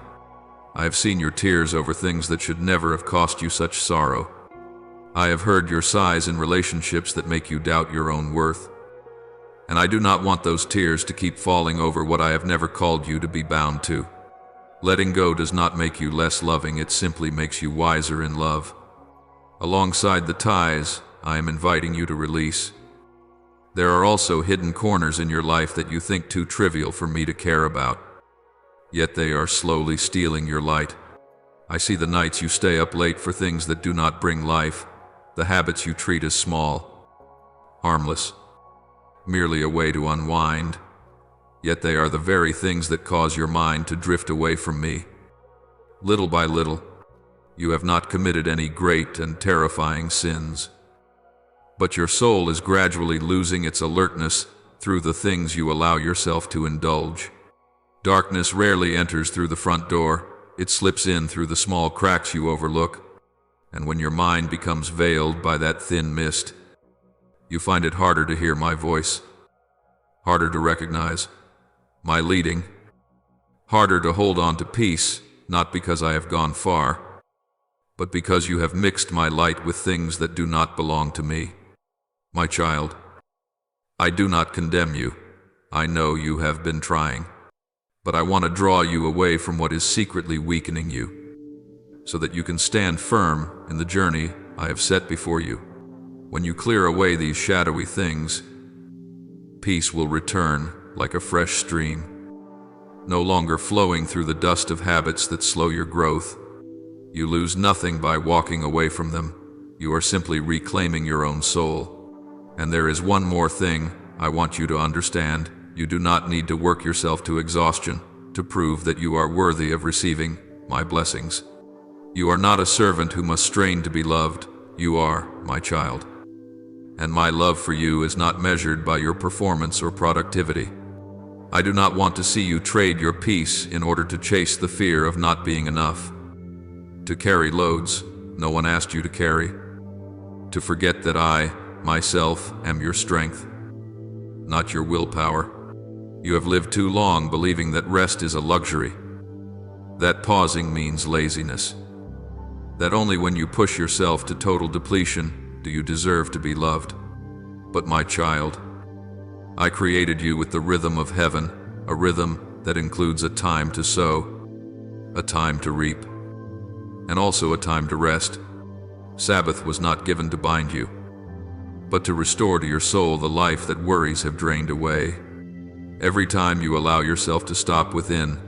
I have seen your tears over things that should never have cost you such sorrow. I have heard your sighs in relationships that make you doubt your own worth. And I do not want those tears to keep falling over what I have never called you to be bound to. Letting go does not make you less loving, it simply makes you wiser in love. Alongside the ties I am inviting you to release, there are also hidden corners in your life that you think too trivial for me to care about. Yet they are slowly stealing your light. I see the nights you stay up late for things that do not bring life, the habits you treat as small, harmless, merely a way to unwind. Yet they are the very things that cause your mind to drift away from me. Little by little, you have not committed any great and terrifying sins, but your soul is gradually losing its alertness through the things you allow yourself to indulge. Darkness rarely enters through the front door, it slips in through the small cracks you overlook, and when your mind becomes veiled by that thin mist, you find it harder to hear my voice, harder to recognize my leading, harder to hold on to peace, not because I have gone far, but because you have mixed my light with things that do not belong to me. My child, I do not condemn you. I know you have been trying. But I want to draw you away from what is secretly weakening you, so that you can stand firm in the journey I have set before you. When you clear away these shadowy things, peace will return like a fresh stream, no longer flowing through the dust of habits that slow your growth. You lose nothing by walking away from them. You are simply reclaiming your own soul. And there is one more thing I want you to understand. You do not need to work yourself to exhaustion to prove that you are worthy of receiving my blessings. You are not a servant who must strain to be loved. You are my child. And my love for you is not measured by your performance or productivity. I do not want to see you trade your peace in order to chase the fear of not being enough, to carry loads no one asked you to carry, to forget that I, myself, am your strength, not your willpower. You have lived too long believing that rest is a luxury, that pausing means laziness, that only when you push yourself to total depletion do you deserve to be loved. But my child, I created you with the rhythm of heaven, a rhythm that includes a time to sow, a time to reap, and also a time to rest. Sabbath was not given to bind you, but to restore to your soul the life that worries have drained away. Every time you allow yourself to stop within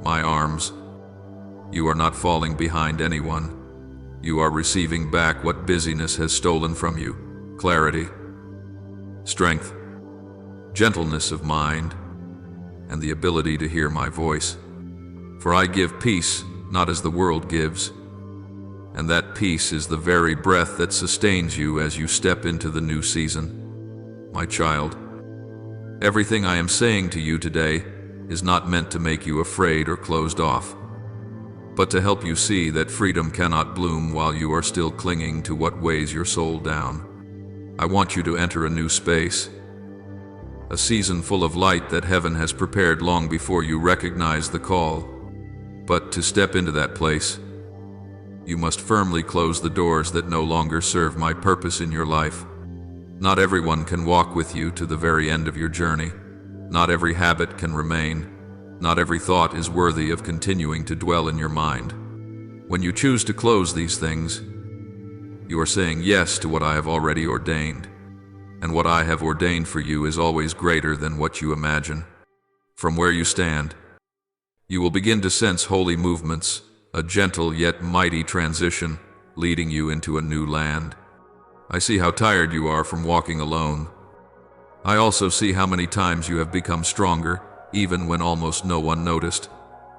my arms, you are not falling behind anyone. You are receiving back what busyness has stolen from you: clarity, strength, gentleness of mind, and the ability to hear my voice. For I give peace, not as the world gives. And that peace is the very breath that sustains you as you step into the new season. My child, everything I am saying to you today is not meant to make you afraid or closed off, but to help you see that freedom cannot bloom while you are still clinging to what weighs your soul down. I want you to enter a new space, a season full of light that heaven has prepared long before you recognize the call. But to step into that place, you must firmly close the doors that no longer serve my purpose in your life. Not everyone can walk with you to the very end of your journey. Not every habit can remain. Not every thought is worthy of continuing to dwell in your mind. When you choose to close these things, you are saying yes to what I have already ordained. And what I have ordained for you is always greater than what you imagine. From where you stand, you will begin to sense holy movements, a gentle yet mighty transition, leading you into a new land. I see how tired you are from walking alone. I also see how many times you have become stronger, even when almost no one noticed.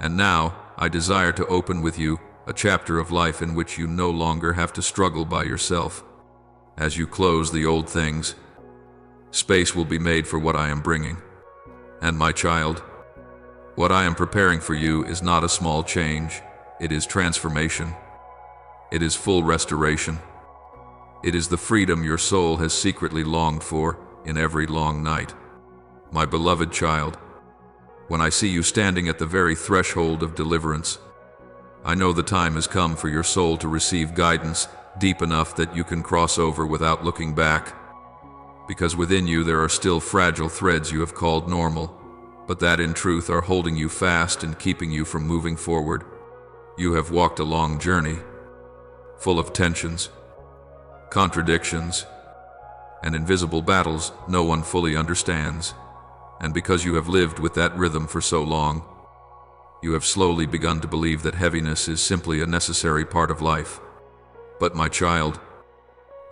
And now, I desire to open with you a chapter of life in which you no longer have to struggle by yourself. As you close the old things, space will be made for what I am bringing. And my child, what I am preparing for you is not a small change. It is transformation. It is full restoration. It is the freedom your soul has secretly longed for in every long night. My beloved child, when I see you standing at the very threshold of deliverance, I know the time has come for your soul to receive guidance deep enough that you can cross over without looking back. Because within you there are still fragile threads you have called normal, but that in truth are holding you fast and keeping you from moving forward. You have walked a long journey, full of tensions, contradictions, and invisible battles no one fully understands. And because you have lived with that rhythm for so long, you have slowly begun to believe that heaviness is simply a necessary part of life. But my child,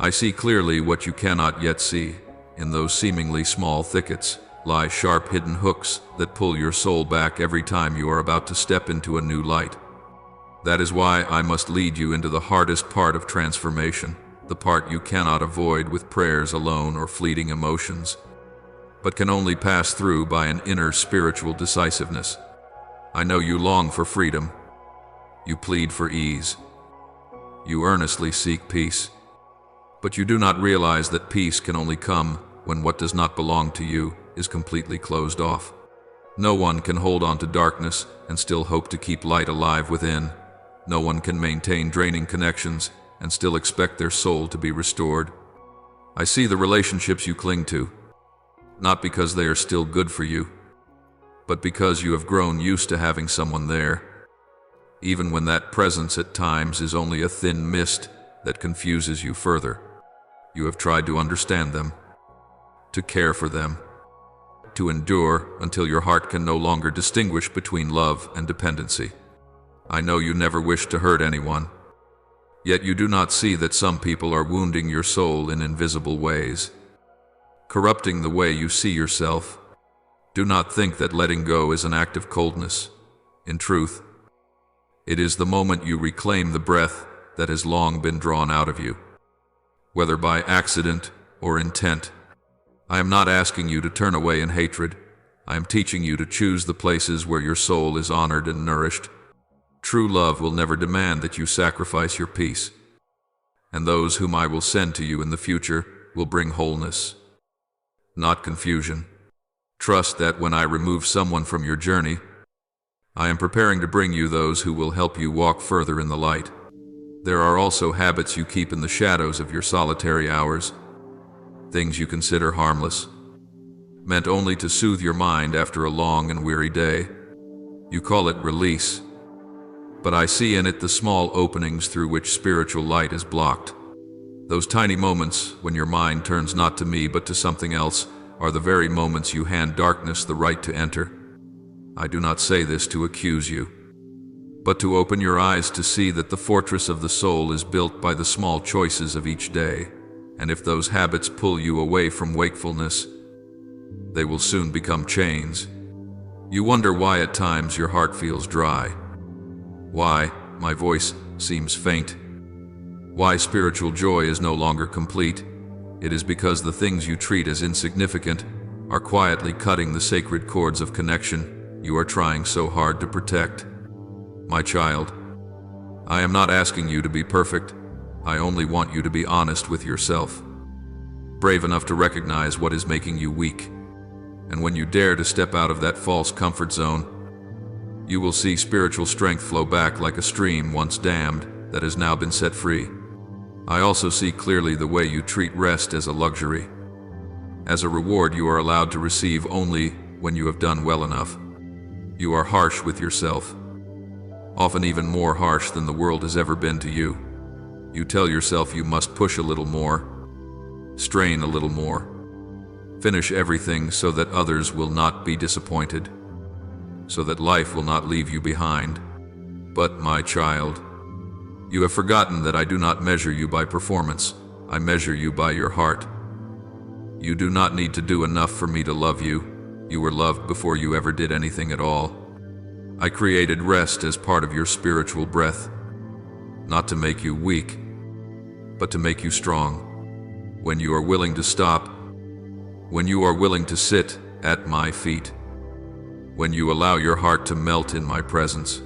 I see clearly what you cannot yet see. In those seemingly small thickets lie sharp hidden hooks that pull your soul back every time you are about to step into a new light. That is why I must lead you into the hardest part of transformation, the part you cannot avoid with prayers alone or fleeting emotions, but can only pass through by an inner spiritual decisiveness. I know you long for freedom. You plead for ease. You earnestly seek peace. But you do not realize that peace can only come when what does not belong to you is completely closed off. No one can hold on to darkness and still hope to keep light alive within. No one can maintain draining connections and still expect their soul to be restored. I see the relationships you cling to, not because they are still good for you, but because you have grown used to having someone there, even when that presence at times is only a thin mist that confuses you further. You have tried to understand them, to care for them, to endure until your heart can no longer distinguish between love and dependency. I know you never wished to hurt anyone, yet you do not see that some people are wounding your soul in invisible ways, corrupting the way you see yourself. Do not think that letting go is an act of coldness. In truth, it is the moment you reclaim the breath that has long been drawn out of you, whether by accident or intent. I am not asking you to turn away in hatred. I am teaching you to choose the places where your soul is honored and nourished. True love will never demand that you sacrifice your peace, and those whom I will send to you in the future will bring wholeness, not confusion. Trust that when I remove someone from your journey, I am preparing to bring you those who will help you walk further in the light. There are also habits you keep in the shadows of your solitary hours, things you consider harmless, meant only to soothe your mind after a long and weary day. You call it release, but I see in it the small openings through which spiritual light is blocked. Those tiny moments when your mind turns not to me but to something else are the very moments you hand darkness the right to enter. I do not say this to accuse you, but to open your eyes to see that the fortress of the soul is built by the small choices of each day, and if those habits pull you away from wakefulness, they will soon become chains. You wonder why at times your heart feels dry. Why my voice seems faint. Why spiritual joy is no longer complete. It is because the things you treat as insignificant are quietly cutting the sacred cords of connection you are trying so hard to protect. My child, I am not asking you to be perfect. I only want you to be honest with yourself. Brave enough to recognize what is making you weak. And when you dare to step out of that false comfort zone, you will see spiritual strength flow back like a stream once dammed that has now been set free. I also see clearly the way you treat rest as a luxury. As a reward you are allowed to receive only when you have done well enough. You are harsh with yourself, often even more harsh than the world has ever been to you. You tell yourself you must push a little more, strain a little more, finish everything so that others will not be disappointed, so that life will not leave you behind. But, my child, you have forgotten that I do not measure you by performance. I measure you by your heart. You do not need to do enough for me to love you. You were loved before you ever did anything at all. I created rest as part of your spiritual breath, not to make you weak, but to make you strong. When you are willing to stop, when you are willing to sit at my feet, when you allow your heart to melt in my presence,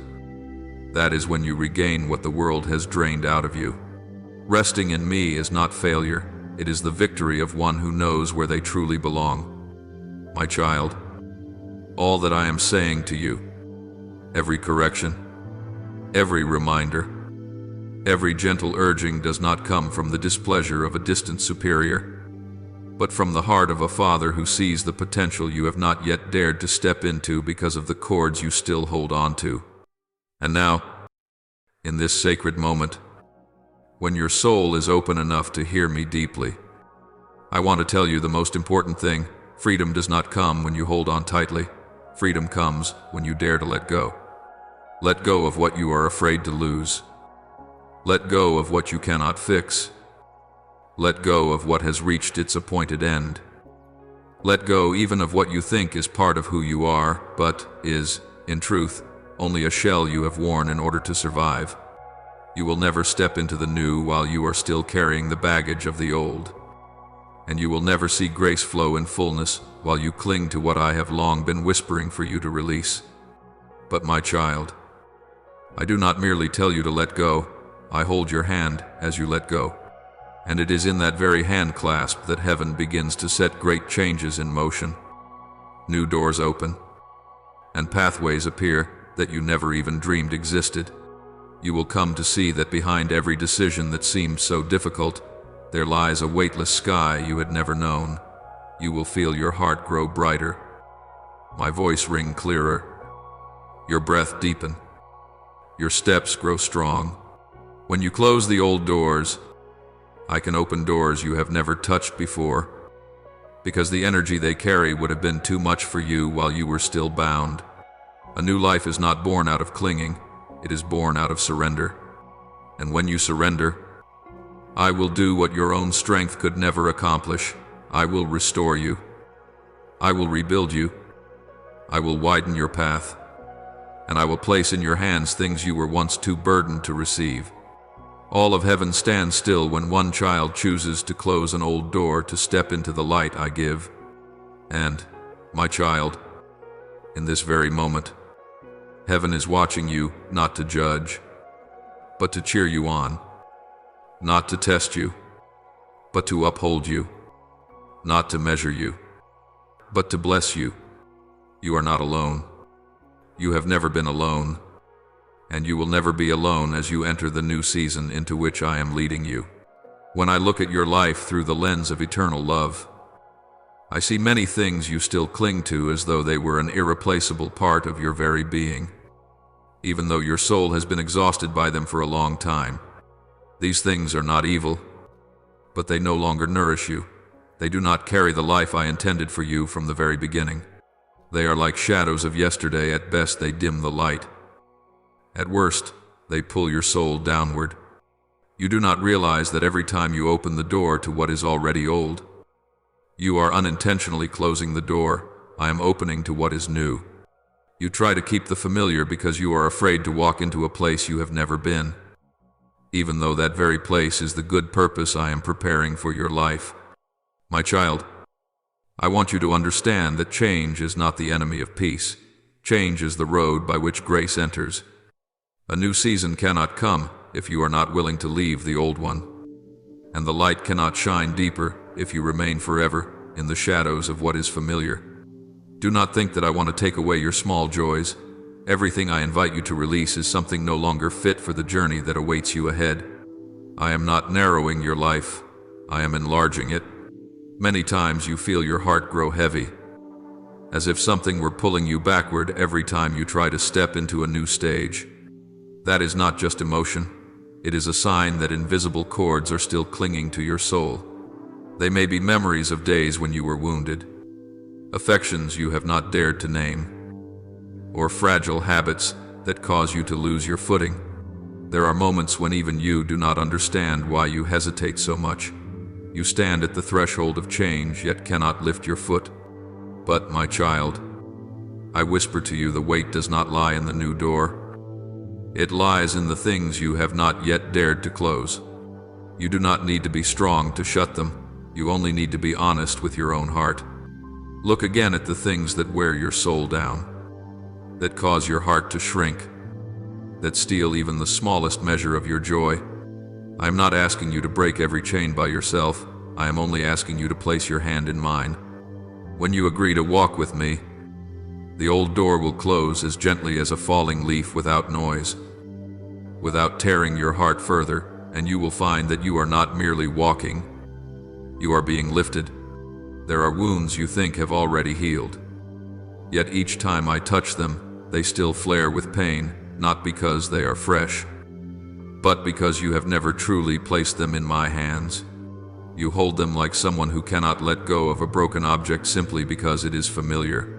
that is when you regain what the world has drained out of you. Resting in me is not failure. It is the victory of one who knows where they truly belong. My child, all that I am saying to you, every correction, every reminder, every gentle urging does not come from the displeasure of a distant superior, but from the heart of a father who sees the potential you have not yet dared to step into because of the cords you still hold on to. And now, in this sacred moment, when your soul is open enough to hear me deeply, I want to tell you the most important thing. Freedom does not come when you hold on tightly. Freedom comes when you dare to let go. Let go of what you are afraid to lose. Let go of what you cannot fix. Let go of what has reached its appointed end. Let go even of what you think is part of who you are, but is, in truth, only a shell you have worn in order to survive. You will never step into the new while you are still carrying the baggage of the old. And you will never see grace flow in fullness while you cling to what I have long been whispering for you to release. But my child, I do not merely tell you to let go. I hold your hand as you let go. And it is in that very hand clasp that heaven begins to set great changes in motion. New doors open, and pathways appear that you never even dreamed existed. You will come to see that behind every decision that seemed so difficult, there lies a weightless sky you had never known. You will feel your heart grow brighter, my voice ring clearer, your breath deepen, your steps grow strong. When you close the old doors, I can open doors you have never touched before, because the energy they carry would have been too much for you while you were still bound. A new life is not born out of clinging. It is born out of surrender. And when you surrender, I will do what your own strength could never accomplish. I will restore you. I will rebuild you. I will widen your path. And I will place in your hands things you were once too burdened to receive. All of heaven stands still when one child chooses to close an old door to step into the light I give. And, my child, in this very moment, heaven is watching you, not to judge, but to cheer you on, not to test you, but to uphold you, not to measure you, but to bless you. You are not alone. You have never been alone, and you will never be alone as you enter the new season into which I am leading you. When I look at your life through the lens of eternal love, I see many things you still cling to as though they were an irreplaceable part of your very being, even though your soul has been exhausted by them for a long time. These things are not evil, but they no longer nourish you. They do not carry the life I intended for you from the very beginning. They are like shadows of yesterday. At best, they dim the light. At worst, they pull your soul downward. You do not realize that every time you open the door to what is already old, you are unintentionally closing the door I am opening to what is new. You try to keep the familiar because you are afraid to walk into a place you have never been, even though that very place is the good purpose I am preparing for your life. My child, I want you to understand that change is not the enemy of peace. Change is the road by which grace enters. A new season cannot come if you are not willing to leave the old one, and the light cannot shine deeper if you remain forever in the shadows of what is familiar. Do not think that I want to take away your small joys. Everything I invite you to release is something no longer fit for the journey that awaits you ahead. I am not narrowing your life, I am enlarging it. Many times you feel your heart grow heavy, as if something were pulling you backward every time you try to step into a new stage. That is not just emotion, it is a sign that invisible cords are still clinging to your soul. They may be memories of days when you were wounded, affections you have not dared to name, or fragile habits that cause you to lose your footing. There are moments when even you do not understand why you hesitate so much. You stand at the threshold of change, yet cannot lift your foot. But, my child, I whisper to you, the weight does not lie in the new door. It lies in the things you have not yet dared to close. You do not need to be strong to shut them. You only need to be honest with your own heart. Look again at the things that wear your soul down, that cause your heart to shrink, that steal even the smallest measure of your joy. I am not asking you to break every chain by yourself. I am only asking you to place your hand in mine. When you agree to walk with me, the old door will close as gently as a falling leaf, without noise, without tearing your heart further, and you will find that you are not merely walking. You are being lifted. There are wounds you think have already healed. Yet each time I touch them, they still flare with pain, not because they are fresh, but because you have never truly placed them in my hands. You hold them like someone who cannot let go of a broken object simply because it is familiar.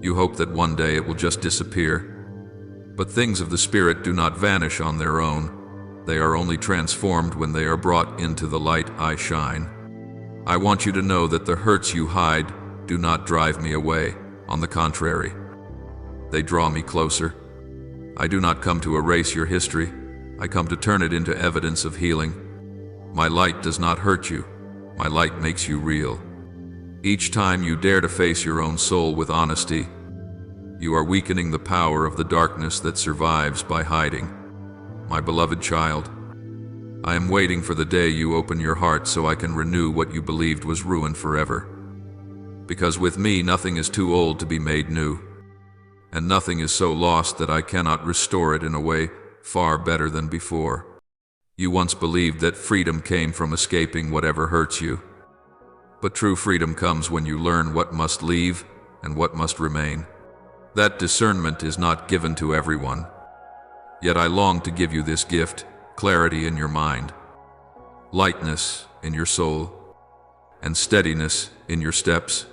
You hope that one day it will just disappear. But things of the spirit do not vanish on their own. They are only transformed when they are brought into the light I shine. I want you to know that the hurts you hide do not drive me away. On the contrary, they draw me closer. I do not come to erase your history. I come to turn it into evidence of healing. My light does not hurt you. My light makes you real. Each time you dare to face your own soul with honesty, you are weakening the power of the darkness that survives by hiding. My beloved child, I am waiting for the day you open your heart so I can renew what you believed was ruined forever. Because with me, nothing is too old to be made new, and nothing is so lost that I cannot restore it in a way far better than before. You once believed that freedom came from escaping whatever hurts you. But true freedom comes when you learn what must leave and what must remain. That discernment is not given to everyone. Yet I long to give you this gift: clarity in your mind, lightness in your soul, and steadiness in your steps.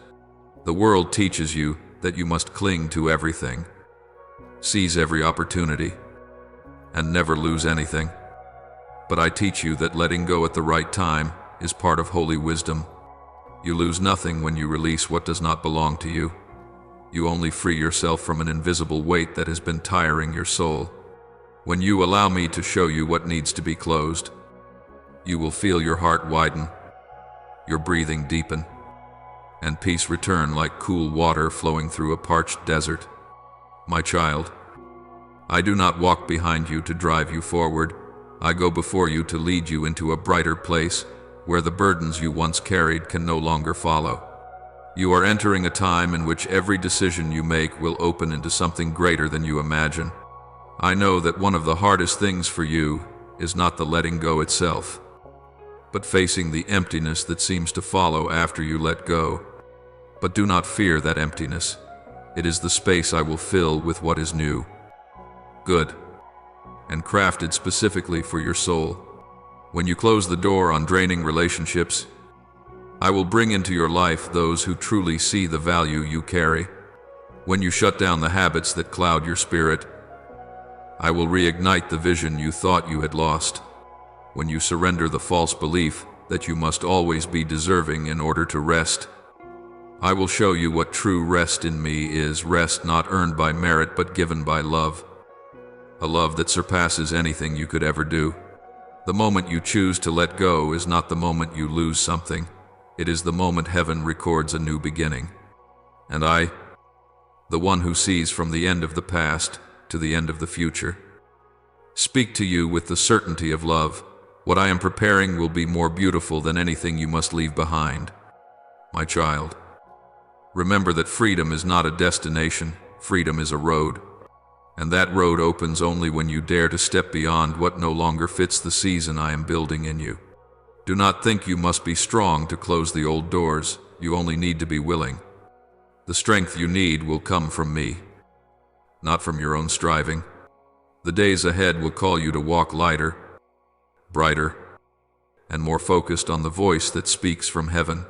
The world teaches you that you must cling to everything, seize every opportunity, and never lose anything. But I teach you that letting go at the right time is part of holy wisdom. You lose nothing when you release what does not belong to you. You only free yourself from an invisible weight that has been tiring your soul. When you allow me to show you what needs to be closed, you will feel your heart widen, your breathing deepen, and peace return like cool water flowing through a parched desert. My child, I do not walk behind you to drive you forward. I go before you to lead you into a brighter place where the burdens you once carried can no longer follow. You are entering a time in which every decision you make will open into something greater than you imagine. I know that one of the hardest things for you is not the letting go itself, but facing the emptiness that seems to follow after you let go. But do not fear that emptiness. It is the space I will fill with what is new, good, and crafted specifically for your soul. When you close the door on draining relationships, I will bring into your life those who truly see the value you carry. When you shut down the habits that cloud your spirit, I will reignite the vision you thought you had lost. When you surrender the false belief that you must always be deserving in order to rest, I will show you what true rest in me is, rest not earned by merit but given by love. A love that surpasses anything you could ever do. The moment you choose to let go is not the moment you lose something. It is the moment heaven records a new beginning. And I, the one who sees from the end of the past to the end of the future, speak to you with the certainty of love. What I am preparing will be more beautiful than anything you must leave behind. My child, remember that freedom is not a destination, freedom is a road. And that road opens only when you dare to step beyond what no longer fits the season I am building in you. Do not think you must be strong to close the old doors. You only need to be willing. The strength you need will come from me, not from your own striving. The days ahead will call you to walk lighter, brighter, and more focused on the voice that speaks from heaven.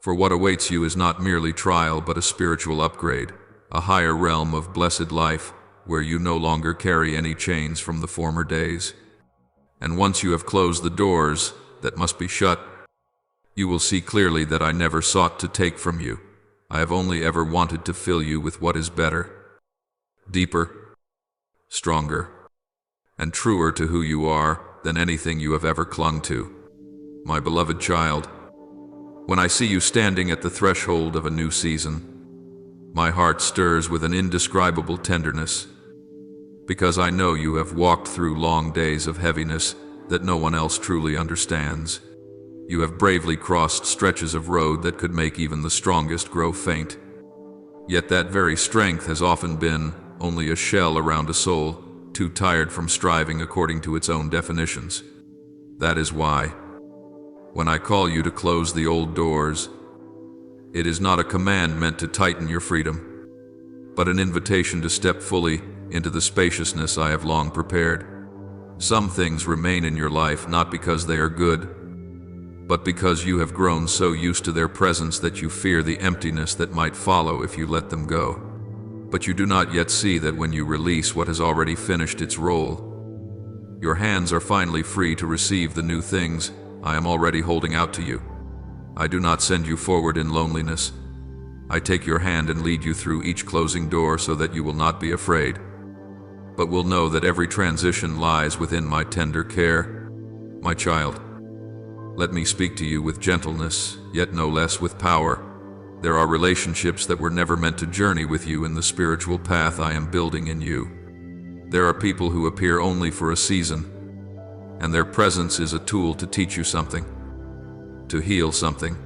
For what awaits you is not merely trial but a spiritual upgrade, a higher realm of blessed life, where you no longer carry any chains from the former days. And once you have closed the doors that must be shut, you will see clearly that I never sought to take from you. I have only ever wanted to fill you with what is better, deeper, stronger, and truer to who you are than anything you have ever clung to. My beloved child, when I see you standing at the threshold of a new season, my heart stirs with an indescribable tenderness, because I know you have walked through long days of heaviness that no one else truly understands. You have bravely crossed stretches of road that could make even the strongest grow faint. Yet that very strength has often been only a shell around a soul, too tired from striving according to its own definitions. That is why, when I call you to close the old doors, it is not a command meant to tighten your freedom, but an invitation to step fully into the spaciousness I have long prepared. Some things remain in your life not because they are good, but because you have grown so used to their presence that you fear the emptiness that might follow if you let them go. But you do not yet see that when you release what has already finished its role, your hands are finally free to receive the new things I am already holding out to you. I do not send you forward in loneliness. I take your hand and lead you through each closing door so that you will not be afraid, but will know that every transition lies within my tender care. My child, let me speak to you with gentleness, yet no less with power. There are relationships that were never meant to journey with you in the spiritual path I am building in you. There are people who appear only for a season, and their presence is a tool to teach you something, to heal something,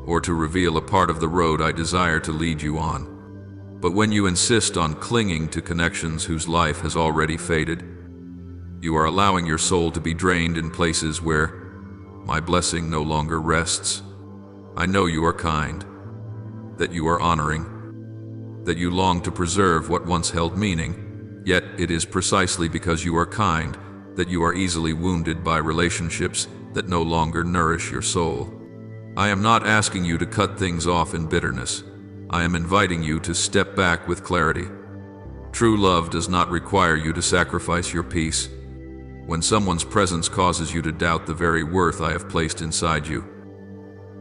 or to reveal a part of the road I desire to lead you on. But when you insist on clinging to connections whose life has already faded, you are allowing your soul to be drained in places where my blessing no longer rests. I know you are kind, that you are honoring, that you long to preserve what once held meaning, yet it is precisely because you are kind that you are easily wounded by relationships that no longer nourish your soul. I am not asking you to cut things off in bitterness. I am inviting you to step back with clarity. True love does not require you to sacrifice your peace. When someone's presence causes you to doubt the very worth I have placed inside you,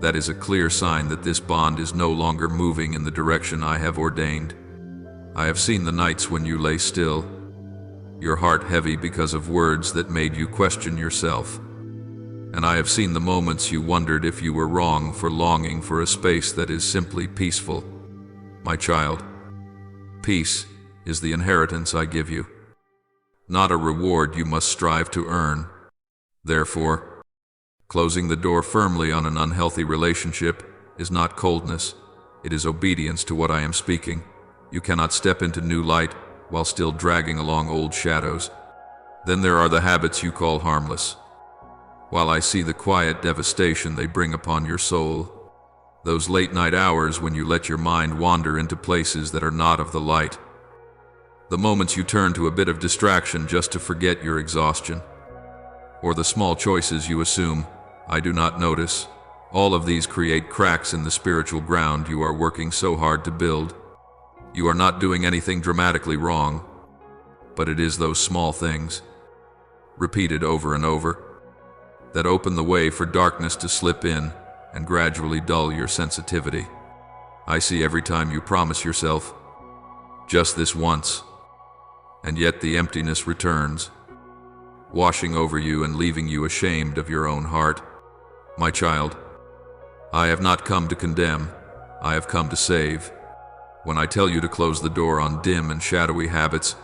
that is a clear sign that this bond is no longer moving in the direction I have ordained. I have seen the nights when you lay still, your heart heavy because of words that made you question yourself. And I have seen the moments you wondered if you were wrong for longing for a space that is simply peaceful. My child, peace is the inheritance I give you, not a reward you must strive to earn. Therefore, closing the door firmly on an unhealthy relationship is not coldness, it is obedience to what I am speaking. You cannot step into new light while still dragging along old shadows. Then there are the habits you call harmless, while I see the quiet devastation they bring upon your soul. Those late night hours when you let your mind wander into places that are not of the light. The moments you turn to a bit of distraction just to forget your exhaustion. Or the small choices you assume I do not notice. All of these create cracks in the spiritual ground you are working so hard to build. You are not doing anything dramatically wrong, but it is those small things, repeated over and over, that open the way for darkness to slip in and gradually dull your sensitivity. I see every time you promise yourself, just this once, and yet the emptiness returns, washing over you and leaving you ashamed of your own heart. My child, I have not come to condemn, I have come to save. When I tell you to close the door on dim and shadowy habits,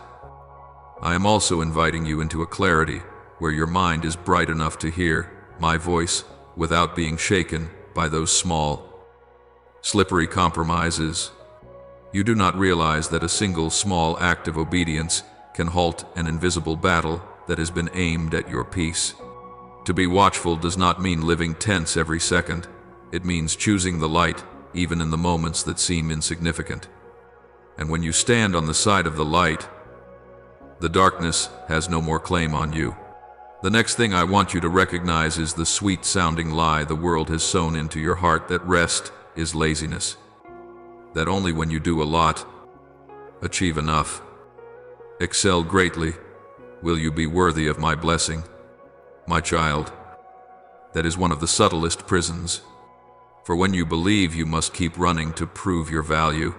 I am also inviting you into a clarity where your mind is bright enough to hear my voice without being shaken by those small, slippery compromises. You do not realize that a single small act of obedience can halt an invisible battle that has been aimed at your peace. To be watchful does not mean living tense every second. It means choosing the light even in the moments that seem insignificant. And when you stand on the side of the light, the darkness has no more claim on you. The next thing I want you to recognize is the sweet-sounding lie the world has sown into your heart that rest is laziness. That only when you do a lot, achieve enough, excel greatly, will you be worthy of my blessing. My child, that is one of the subtlest prisons. For when you believe you must keep running to prove your value,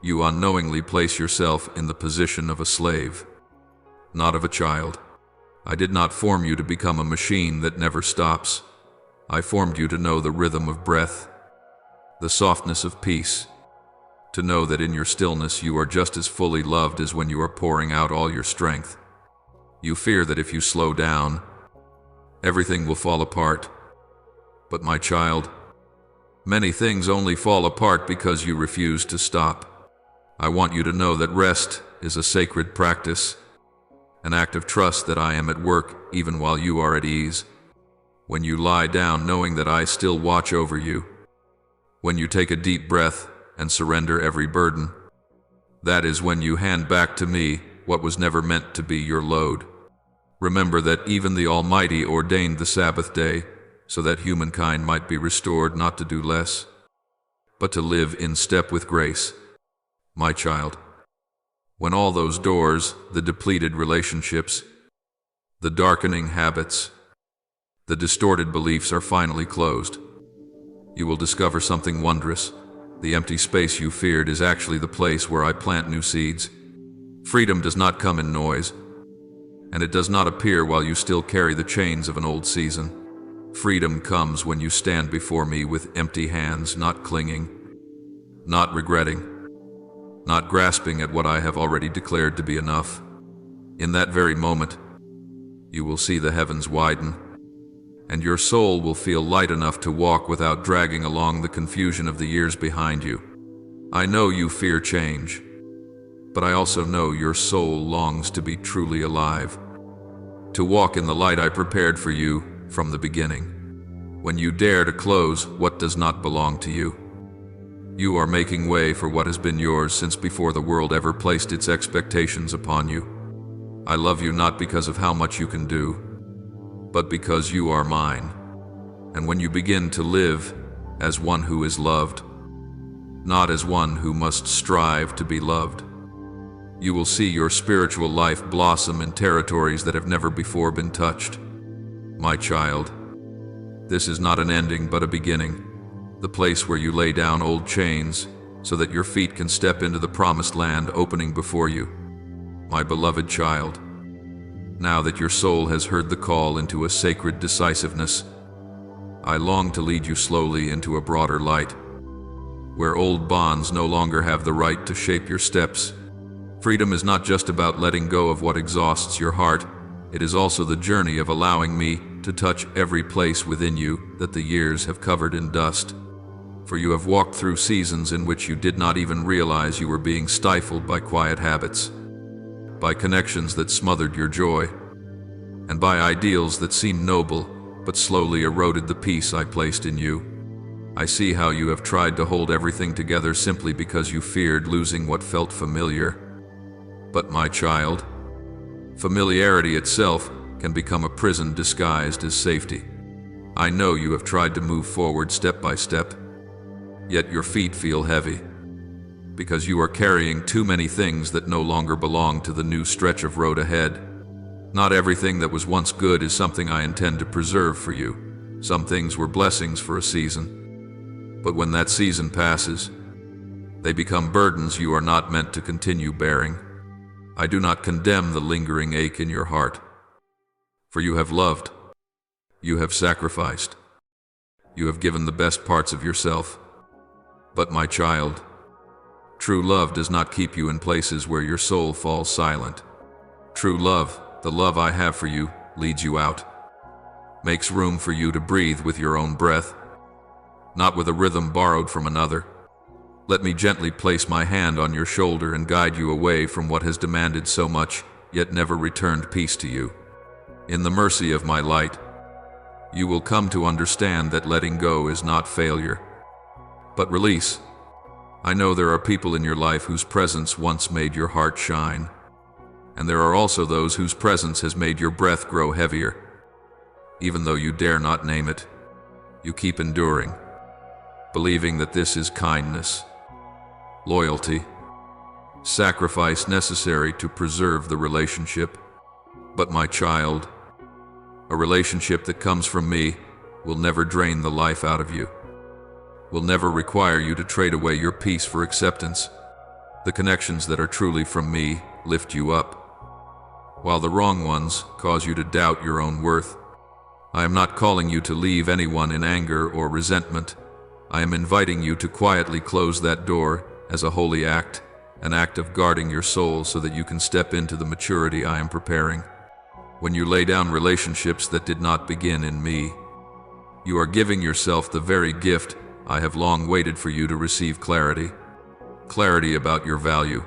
you unknowingly place yourself in the position of a slave, not of a child. I did not form you to become a machine that never stops. I formed you to know the rhythm of breath, the softness of peace, to know that in your stillness you are just as fully loved as when you are pouring out all your strength. You fear that if you slow down, everything will fall apart. But my child, many things only fall apart because you refuse to stop. I want you to know that rest is a sacred practice, an act of trust that I am at work even while you are at ease. When you lie down knowing that I still watch over you, when you take a deep breath and surrender every burden, that is when you hand back to me what was never meant to be your load. Remember that even the Almighty ordained the Sabbath day so that humankind might be restored not to do less, but to live in step with grace. My child, when all those doors, the depleted relationships, the darkening habits, the distorted beliefs are finally closed, you will discover something wondrous. The empty space you feared is actually the place where I plant new seeds. Freedom does not come in noise, and it does not appear while you still carry the chains of an old season. Freedom comes when you stand before me with empty hands, not clinging, not regretting, not grasping at what I have already declared to be enough. In that very moment, you will see the heavens widen, and your soul will feel light enough to walk without dragging along the confusion of the years behind you. I know you fear change, but I also know your soul longs to be truly alive, to walk in the light I prepared for you from the beginning. When you dare to close what does not belong to you, you are making way for what has been yours since before the world ever placed its expectations upon you. I love you not because of how much you can do, but because you are mine. And when you begin to live as one who is loved, not as one who must strive to be loved, you will see your spiritual life blossom in territories that have never before been touched. My child, this is not an ending but a beginning, the place where you lay down old chains so that your feet can step into the promised land opening before you. My beloved child, now that your soul has heard the call into a sacred decisiveness, I long to lead you slowly into a broader light, where old bonds no longer have the right to shape your steps. Freedom is not just about letting go of what exhausts your heart, it is also the journey of allowing me to touch every place within you that the years have covered in dust. For you have walked through seasons in which you did not even realize you were being stifled by quiet habits, by connections that smothered your joy, and by ideals that seemed noble but slowly eroded the peace I placed in you. I see how you have tried to hold everything together simply because you feared losing what felt familiar. But my child, familiarity itself can become a prison disguised as safety. I know you have tried to move forward step by step, yet your feet feel heavy, because you are carrying too many things that no longer belong to the new stretch of road ahead. Not everything that was once good is something I intend to preserve for you. Some things were blessings for a season, but when that season passes, They become burdens you are not meant to continue bearing. I do not condemn the lingering ache in your heart. For you have loved. You have sacrificed. You have given the best parts of yourself. But my child, true love does not keep you in places where your soul falls silent. True love, the love I have for you, leads you out. Makes room for you to breathe with your own breath, not with a rhythm borrowed from another. Let me gently place my hand on your shoulder and guide you away from what has demanded so much, yet never returned peace to you. In the mercy of my light, you will come to understand that letting go is not failure, but release. I know there are people in your life whose presence once made your heart shine, and there are also those whose presence has made your breath grow heavier. Even though you dare not name it, you keep enduring, believing that this is kindness, loyalty, sacrifice necessary to preserve the relationship. But my child, a relationship that comes from me will never drain the life out of you, will never require you to trade away your peace for acceptance. The connections that are truly from me lift you up, while the wrong ones cause you to doubt your own worth. I am not calling you to leave anyone in anger or resentment. I am inviting you to quietly close that door as a holy act, an act of guarding your soul so that you can step into the maturity I am preparing. When you lay down relationships that did not begin in me, you are giving yourself the very gift I have long waited for you to receive: clarity. Clarity about your value,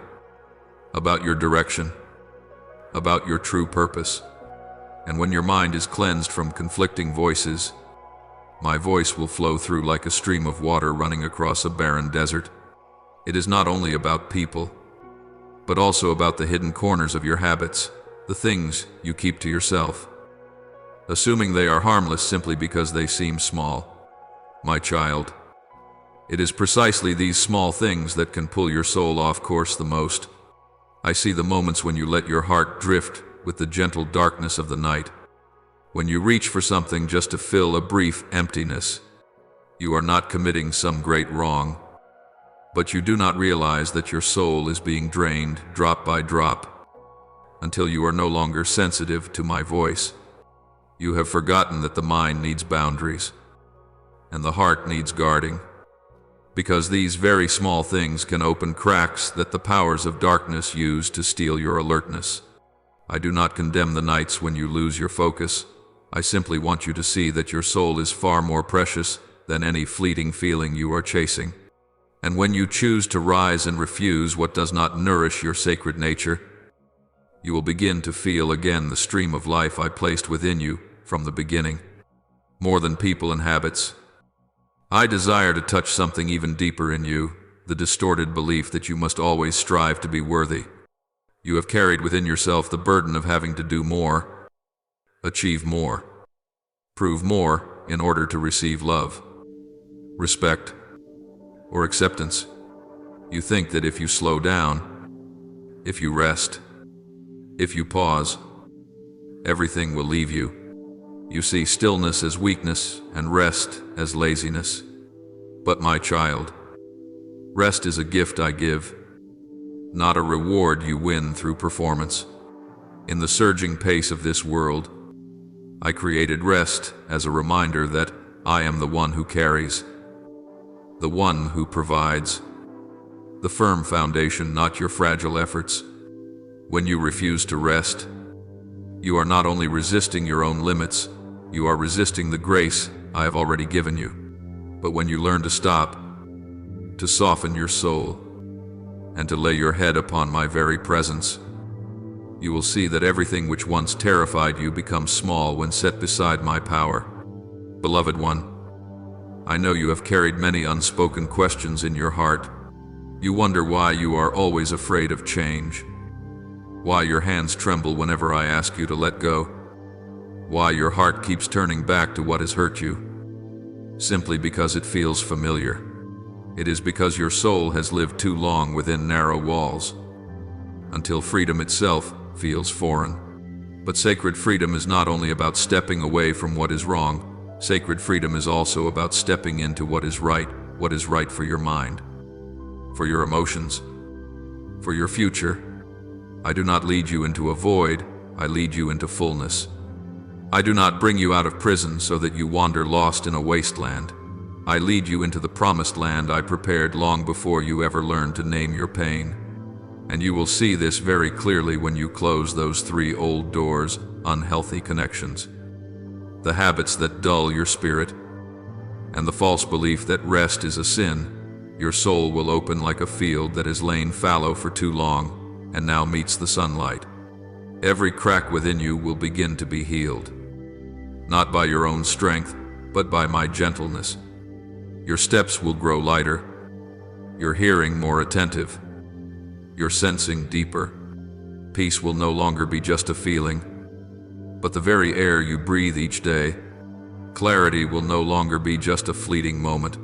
about your direction, about your true purpose. And when your mind is cleansed from conflicting voices, my voice will flow through like a stream of water running across a barren desert. It is not only about people, but also about the hidden corners of your habits, the things you keep to yourself, assuming they are harmless simply because they seem small. My child, it is precisely these small things that can pull your soul off course the most. I see the moments when you let your heart drift with the gentle darkness of the night, when you reach for something just to fill a brief emptiness. You are not committing some great wrong, but you do not realize that your soul is being drained drop by drop until you are no longer sensitive to my voice. You have forgotten that the mind needs boundaries and the heart needs guarding, because these very small things can open cracks that the powers of darkness use to steal your alertness. I do not condemn the nights when you lose your focus. I simply want you to see that your soul is far more precious than any fleeting feeling you are chasing. And when you choose to rise and refuse what does not nourish your sacred nature, you will begin to feel again the stream of life I placed within you from the beginning. More than people and habits, I desire to touch something even deeper in you, the distorted belief that you must always strive to be worthy. You have carried within yourself the burden of having to do more, achieve more, prove more in order to receive love, respect, or acceptance. You think that if you slow down, if you rest, if you pause, everything will leave you. You see stillness as weakness and rest as laziness. But my child, rest is a gift I give, not a reward you win through performance. In the surging pace of this world, I created rest as a reminder that I am the one who carries, the one who provides, the firm foundation, not your fragile efforts. When you refuse to rest, you are not only resisting your own limits, you are resisting the grace I have already given you. But when you learn to stop, to soften your soul, and to lay your head upon my very presence, you will see that everything which once terrified you becomes small when set beside my power. Beloved one, I know you have carried many unspoken questions in your heart. You wonder why you are always afraid of change, why your hands tremble whenever I ask you to let go, why your heart keeps turning back to what has hurt you, simply because it feels familiar. It is because your soul has lived too long within narrow walls, until freedom itself feels foreign. But sacred freedom is not only about stepping away from what is wrong. Sacred freedom is also about stepping into what is right for your mind. for your emotions, for your future. I do not lead you into a void, I lead you into fullness. I do not bring you out of prison so that you wander lost in a wasteland. I lead you into the promised land I prepared long before you ever learned to name your pain. And you will see this very clearly when you close those 3 old doors, unhealthy connections. The habits that dull your spirit, and the false belief that rest is a sin. Your soul will open like a field that has lain fallow for too long, and now meets the sunlight. Every crack within you will begin to be healed. Not by your own strength, but by my gentleness. Your steps will grow lighter, your hearing more attentive, your sensing deeper. Peace will no longer be just a feeling, but the very air you breathe each day. Clarity will no longer be just a fleeting moment,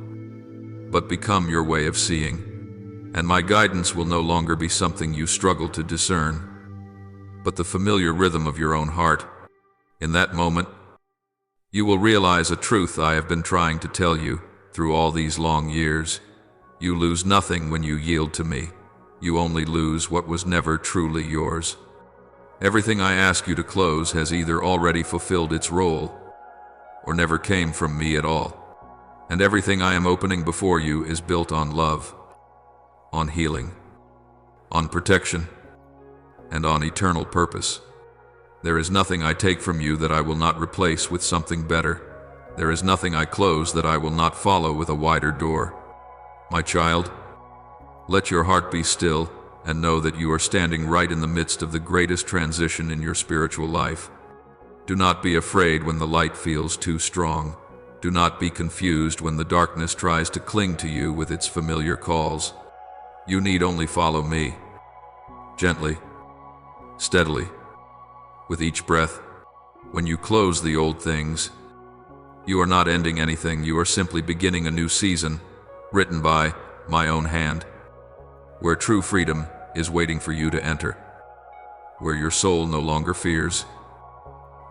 but become your way of seeing. And my guidance will no longer be something you struggle to discern, but the familiar rhythm of your own heart. In that moment, you will realize a truth I have been trying to tell you through all these long years. You lose nothing when you yield to me. You only lose what was never truly yours. Everything I ask you to close has either already fulfilled its role or never came from me at all. And everything I am opening before you is built on love, on healing, on protection, and on eternal purpose. There is nothing I take from you that I will not replace with something better. There is nothing I close that I will not follow with a wider door. My child, let your heart be still and know that you are standing right in the midst of the greatest transition in your spiritual life. Do not be afraid when the light feels too strong. Do not be confused when the darkness tries to cling to you with its familiar calls. You need only follow me, gently, steadily, with each breath. When you close the old things, you are not ending anything, you are simply beginning a new season, written by my own hand, where true freedom is waiting for you to enter, where your soul no longer fears,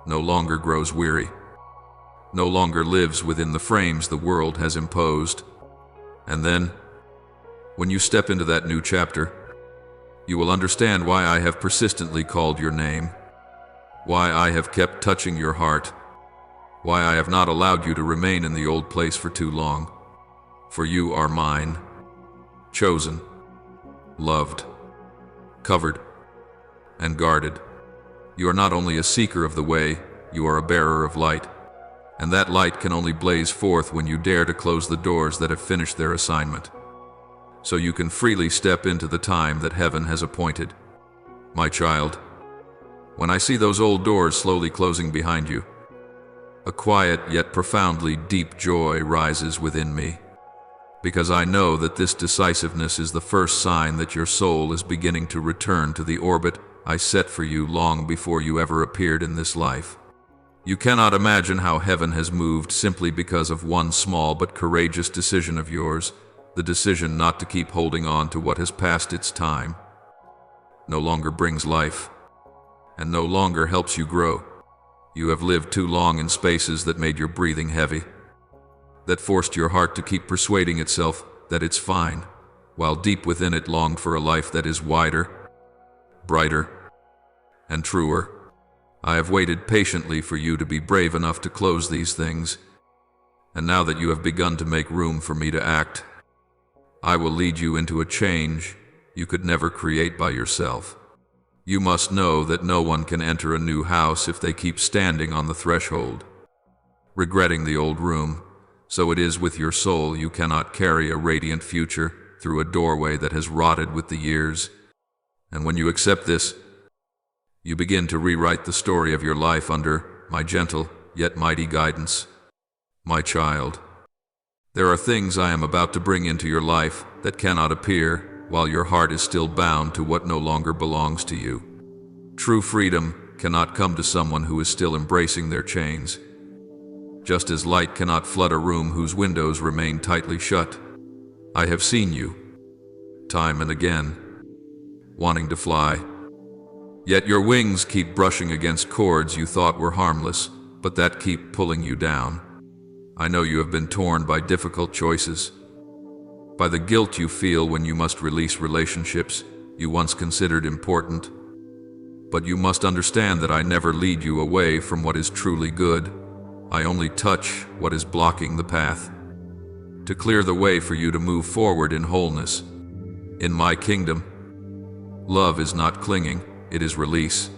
no longer grows weary, no longer lives within the frames the world has imposed. And then, when you step into that new chapter, you will understand why I have persistently called your name, why I have kept touching your heart, why I have not allowed you to remain in the old place for too long. For you are mine, chosen, loved, covered, and guarded. You are not only a seeker of the way, you are a bearer of light. And that light can only blaze forth when you dare to close the doors that have finished their assignment, so you can freely step into the time that heaven has appointed. My child, when I see those old doors slowly closing behind you, a quiet yet profoundly deep joy rises within me, because I know that this decisiveness is the first sign that your soul is beginning to return to the orbit I set for you long before you ever appeared in this life. You cannot imagine how heaven has moved simply because of one small but courageous decision of yours, the decision not to keep holding on to what has passed its time, no longer brings life, and no longer helps you grow. You have lived too long in spaces that made your breathing heavy, that forced your heart to keep persuading itself that it's fine, while deep within it longed for a life that is wider, brighter, and truer. I have waited patiently for you to be brave enough to close these things, and now that you have begun to make room for me to act, I will lead you into a change you could never create by yourself. You must know that no one can enter a new house if they keep standing on the threshold, regretting the old room. So it is with your soul. You cannot carry a radiant future through a doorway that has rotted with the years. And when you accept this, you begin to rewrite the story of your life under my gentle yet mighty guidance. My child, there are things I am about to bring into your life that cannot appear while your heart is still bound to what no longer belongs to you. True freedom cannot come to someone who is still embracing their chains, just as light cannot flood a room whose windows remain tightly shut. I have seen you, time and again, wanting to fly. Yet your wings keep brushing against cords you thought were harmless, but that keep pulling you down. I know you have been torn by difficult choices, by the guilt you feel when you must release relationships you once considered important. But you must understand that I never lead you away from what is truly good. I only touch what is blocking the path, to clear the way for you to move forward in wholeness. In my kingdom, love is not clinging, it is release.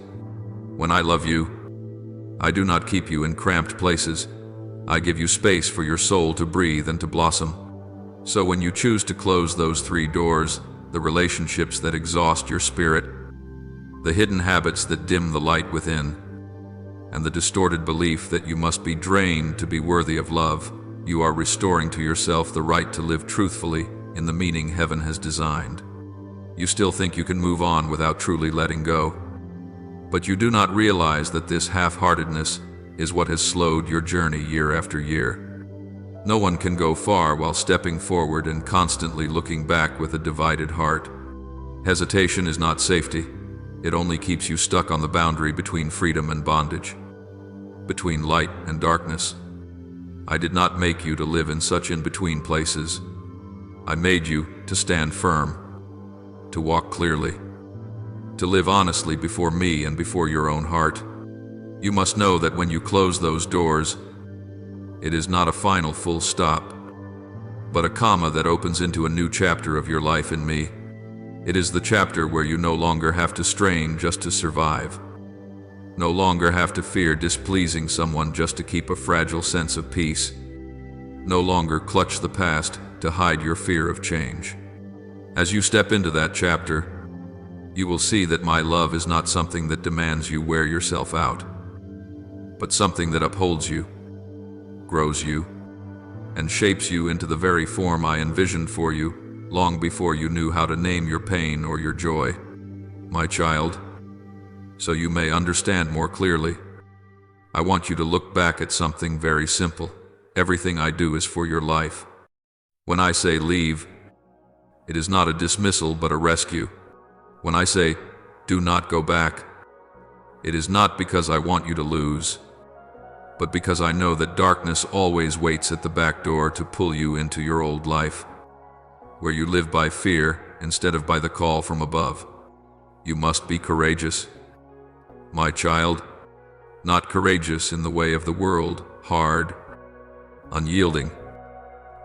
When I love you, I do not keep you in cramped places. I give you space for your soul to breathe and to blossom. So when you choose to close those 3 doors, the relationships that exhaust your spirit, the hidden habits that dim the light within, and the distorted belief that you must be drained to be worthy of love, you are restoring to yourself the right to live truthfully in the meaning heaven has designed. You still think you can move on without truly letting go, but you do not realize that this half-heartedness is what has slowed your journey year after year. No one can go far while stepping forward and constantly looking back with a divided heart. Hesitation is not safety. It only keeps you stuck on the boundary between freedom and bondage, between light and darkness. I did not make you to live in such in-between places. I made you to stand firm, to walk clearly, to live honestly before me and before your own heart. You must know that when you close those doors, it is not a final full stop, but a comma that opens into a new chapter of your life in me. It is the chapter where you no longer have to strain just to survive, no longer have to fear displeasing someone just to keep a fragile sense of peace, no longer clutch the past to hide your fear of change. As you step into that chapter, you will see that my love is not something that demands you wear yourself out, but something that upholds you, grows you, and shapes you into the very form I envisioned for you long before you knew how to name your pain or your joy. My child, so you may understand more clearly, I want you to look back at something very simple. Everything I do is for your life. When I say leave, it is not a dismissal but a rescue. When I say do not go back, it is not because I want you to lose, but because I know that darkness always waits at the back door to pull you into your old life, where you live by fear instead of by the call from above. You must be courageous, my child, not courageous in the way of the world, hard, unyielding,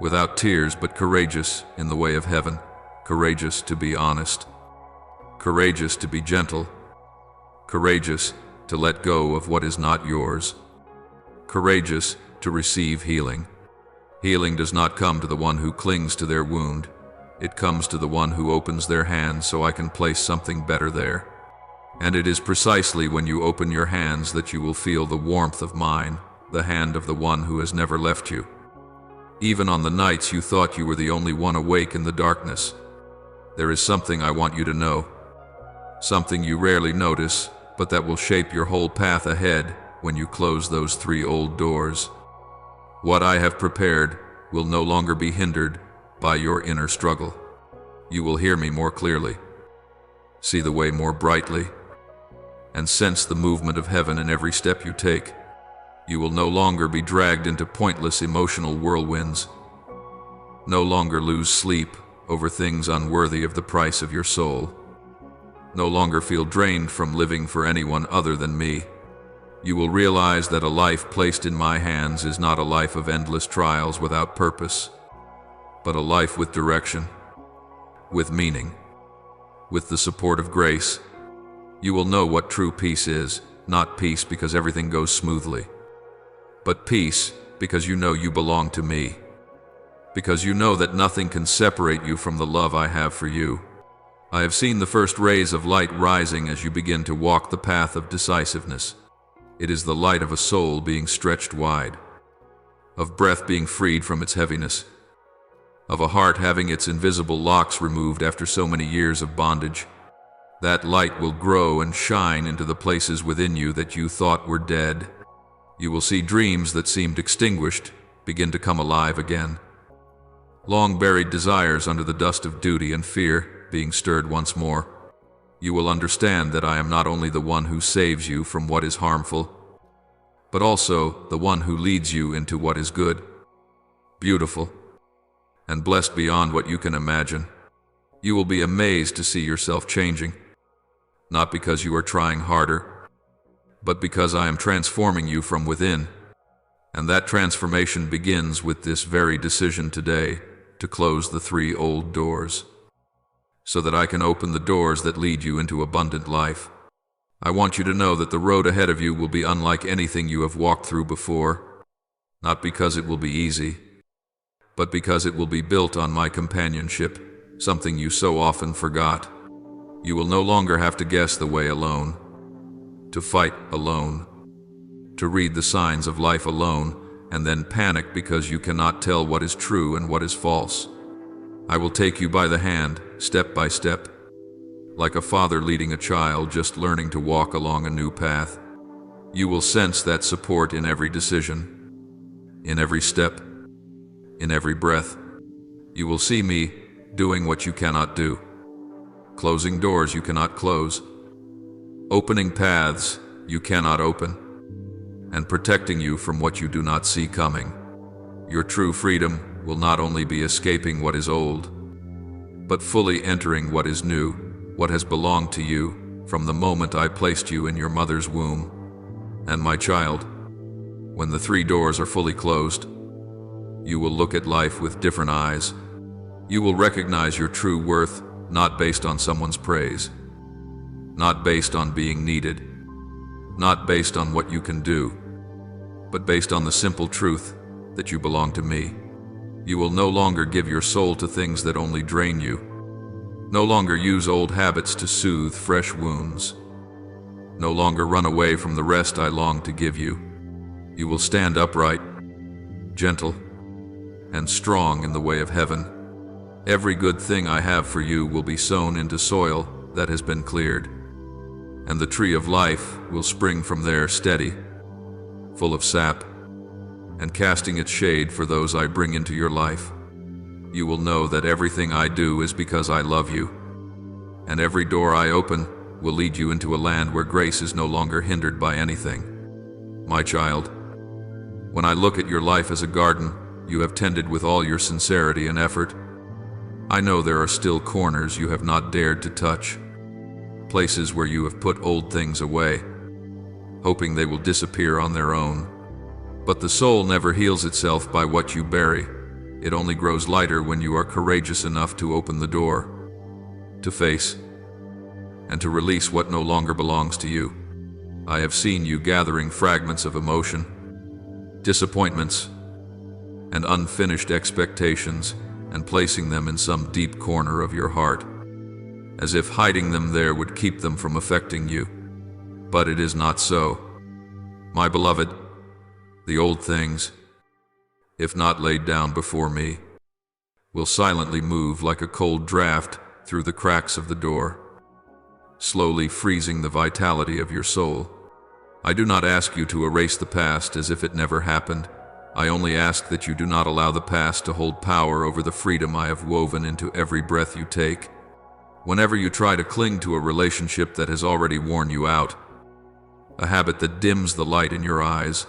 without tears, but courageous in the way of heaven, courageous to be honest, courageous to be gentle, courageous to let go of what is not yours, courageous to receive healing. Healing does not come to the one who clings to their wound. It comes to the one who opens their hands so I can place something better there. And it is precisely when you open your hands that you will feel the warmth of mine, the hand of the one who has never left you. Even on the nights you thought you were the only one awake in the darkness, there is something I want you to know. Something you rarely notice, but that will shape your whole path ahead when you close those 3 old doors. What I have prepared will no longer be hindered by your inner struggle. You will hear me more clearly, see the way more brightly, and sense the movement of heaven in every step you take. You will no longer be dragged into pointless emotional whirlwinds, no longer lose sleep over things unworthy of the price of your soul, no longer feel drained from living for anyone other than me. You will realize that a life placed in my hands is not a life of endless trials without purpose, but a life with direction, with meaning, with the support of grace. You will know what true peace is, not peace because everything goes smoothly, but peace because you know you belong to me, because you know that nothing can separate you from the love I have for you. I have seen the first rays of light rising as you begin to walk the path of decisiveness. It is the light of a soul being stretched wide, of breath being freed from its heaviness, of a heart having its invisible locks removed after so many years of bondage. That light will grow and shine into the places within you that you thought were dead. You will see dreams that seemed extinguished begin to come alive again. Long buried desires under the dust of duty and fear being stirred once more. You will understand that I am not only the one who saves you from what is harmful, but also the one who leads you into what is good, beautiful, and blessed beyond what you can imagine. You will be amazed to see yourself changing, not because you are trying harder, but because I am transforming you from within. And that transformation begins with this very decision today to close the 3 old doors, so that I can open the doors that lead you into abundant life. I want you to know that the road ahead of you will be unlike anything you have walked through before, not because it will be easy, but because it will be built on my companionship, something you so often forgot. You will no longer have to guess the way alone, to fight alone, to read the signs of life alone, and then panic because you cannot tell what is true and what is false. I will take you by the hand, step by step, like a father leading a child just learning to walk along a new path. You will sense that support in every decision, in every step, in every breath. You will see me doing what you cannot do, closing doors you cannot close, opening paths you cannot open, and protecting you from what you do not see coming. Your true freedom will not only be escaping what is old, but fully entering what is new, what has belonged to you from the moment I placed you in your mother's womb. And my child, when the 3 doors are fully closed, you will look at life with different eyes. You will recognize your true worth, not based on someone's praise, not based on being needed, not based on what you can do, but based on the simple truth that you belong to me. You will no longer give your soul to things that only drain you, no longer use old habits to soothe fresh wounds, no longer run away from the rest I long to give you. You will stand upright, gentle, and strong in the way of heaven. Every good thing I have for you will be sown into soil that has been cleared, and the tree of life will spring from there steady, full of sap, and casting its shade for those I bring into your life. You will know that everything I do is because I love you, and every door I open will lead you into a land where grace is no longer hindered by anything. My child, when I look at your life as a garden you have tended with all your sincerity and effort, I know there are still corners you have not dared to touch, places where you have put old things away, hoping they will disappear on their own. But the soul never heals itself by what you bury. It only grows lighter when you are courageous enough to open the door, to face, and to release what no longer belongs to you. I have seen you gathering fragments of emotion, disappointments, and unfinished expectations, and placing them in some deep corner of your heart, as if hiding them there would keep them from affecting you. But it is not so. My beloved, the old things, if not laid down before me, will silently move like a cold draft through the cracks of the door, slowly freezing the vitality of your soul. I do not ask you to erase the past as if it never happened. I only ask that you do not allow the past to hold power over the freedom I have woven into every breath you take. Whenever you try to cling to a relationship that has already worn you out, a habit that dims the light in your eyes,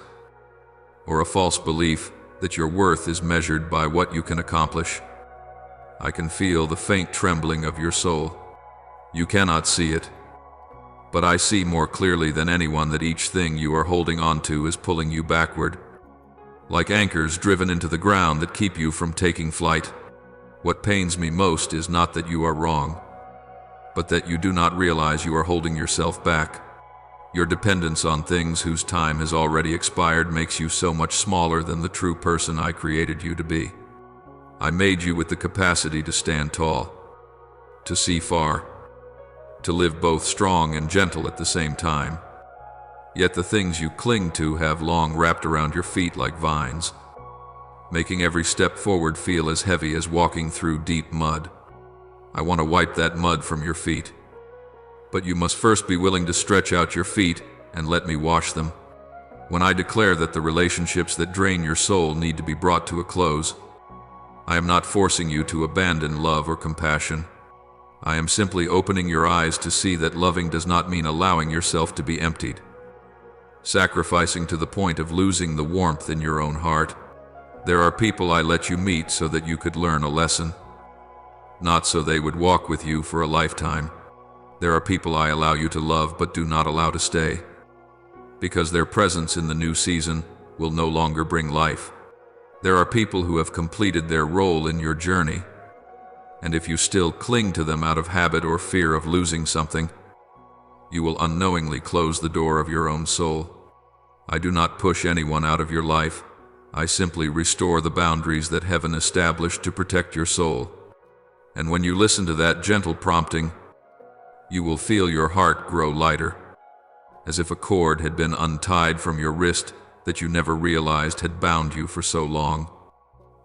or a false belief that your worth is measured by what you can accomplish, I can feel the faint trembling of your soul. You cannot see it, but I see more clearly than anyone that each thing you are holding on to is pulling you backward, like anchors driven into the ground that keep you from taking flight. What pains me most is not that you are wrong, but that you do not realize you are holding yourself back. Your dependence on things whose time has already expired makes you so much smaller than the true person I created you to be. I made you with the capacity to stand tall, to see far, to live both strong and gentle at the same time. Yet the things you cling to have long wrapped around your feet like vines, making every step forward feel as heavy as walking through deep mud. I want to wipe that mud from your feet, but you must first be willing to stretch out your feet and let me wash them. When I declare that the relationships that drain your soul need to be brought to a close, I am not forcing you to abandon love or compassion. I am simply opening your eyes to see that loving does not mean allowing yourself to be emptied, sacrificing to the point of losing the warmth in your own heart. There are people I let you meet so that you could learn a lesson, not so they would walk with you for a lifetime. There are people I allow you to love but do not allow to stay, because their presence in the new season will no longer bring life. There are people who have completed their role in your journey, and if you still cling to them out of habit or fear of losing something, you will unknowingly close the door of your own soul. I do not push anyone out of your life. I simply restore the boundaries that heaven established to protect your soul. And when you listen to that gentle prompting, you will feel your heart grow lighter, as if a cord had been untied from your wrist that you never realized had bound you for so long.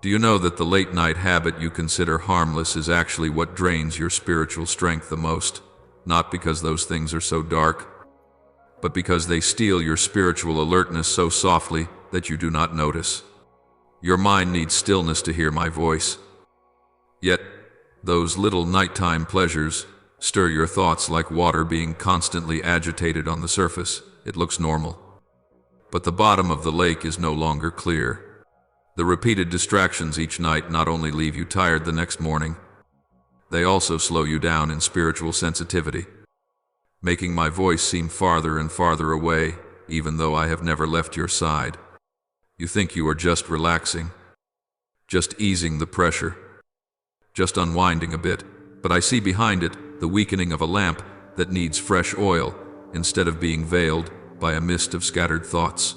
Do you know that the late-night habit you consider harmless is actually what drains your spiritual strength the most? Not because those things are so dark, but because they steal your spiritual alertness so softly that you do not notice. Your mind needs stillness to hear my voice. Yet, those little nighttime pleasures stir your thoughts like water being constantly agitated on the surface. It looks normal, but the bottom of the lake is no longer clear. The repeated distractions each night not only leave you tired the next morning, they also slow you down in spiritual sensitivity, making my voice seem farther and farther away, even though I have never left your side. You think you are just relaxing, just easing the pressure, just unwinding a bit, but I see behind it the weakening of a lamp that needs fresh oil instead of being veiled by a mist of scattered thoughts.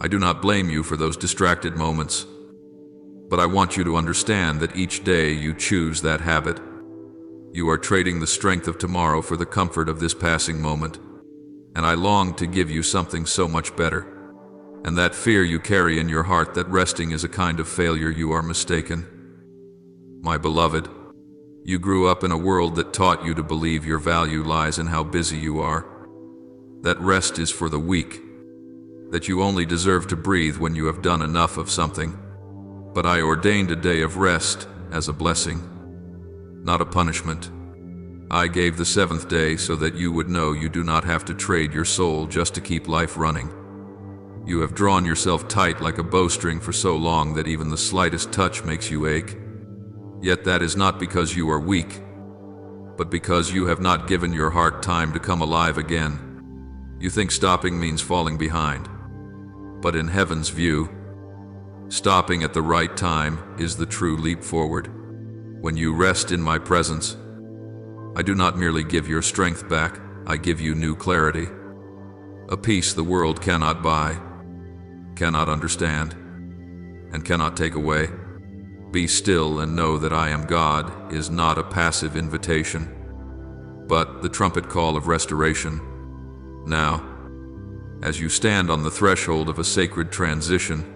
I do not blame you for those distracted moments, but I want you to understand that each day you choose that habit, you are trading the strength of tomorrow for the comfort of this passing moment, and I long to give you something so much better. And that fear you carry in your heart that resting is a kind of failure, you are mistaken. My beloved, you grew up in a world that taught you to believe your value lies in how busy you are, that rest is for the weak, that you only deserve to breathe when you have done enough of something. But I ordained a day of rest as a blessing, not a punishment. I gave the seventh day so that you would know you do not have to trade your soul just to keep life running. You have drawn yourself tight like a bowstring for so long that even the slightest touch makes you ache. Yet that is not because you are weak, but because you have not given your heart time to come alive again. You think stopping means falling behind, but in heaven's view, stopping at the right time is the true leap forward. When you rest in my presence, I do not merely give your strength back, I give you new clarity, a peace the world cannot buy, cannot understand, and cannot take away. Be still and know that I am God is not a passive invitation, but the trumpet call of restoration. Now, as you stand on the threshold of a sacred transition,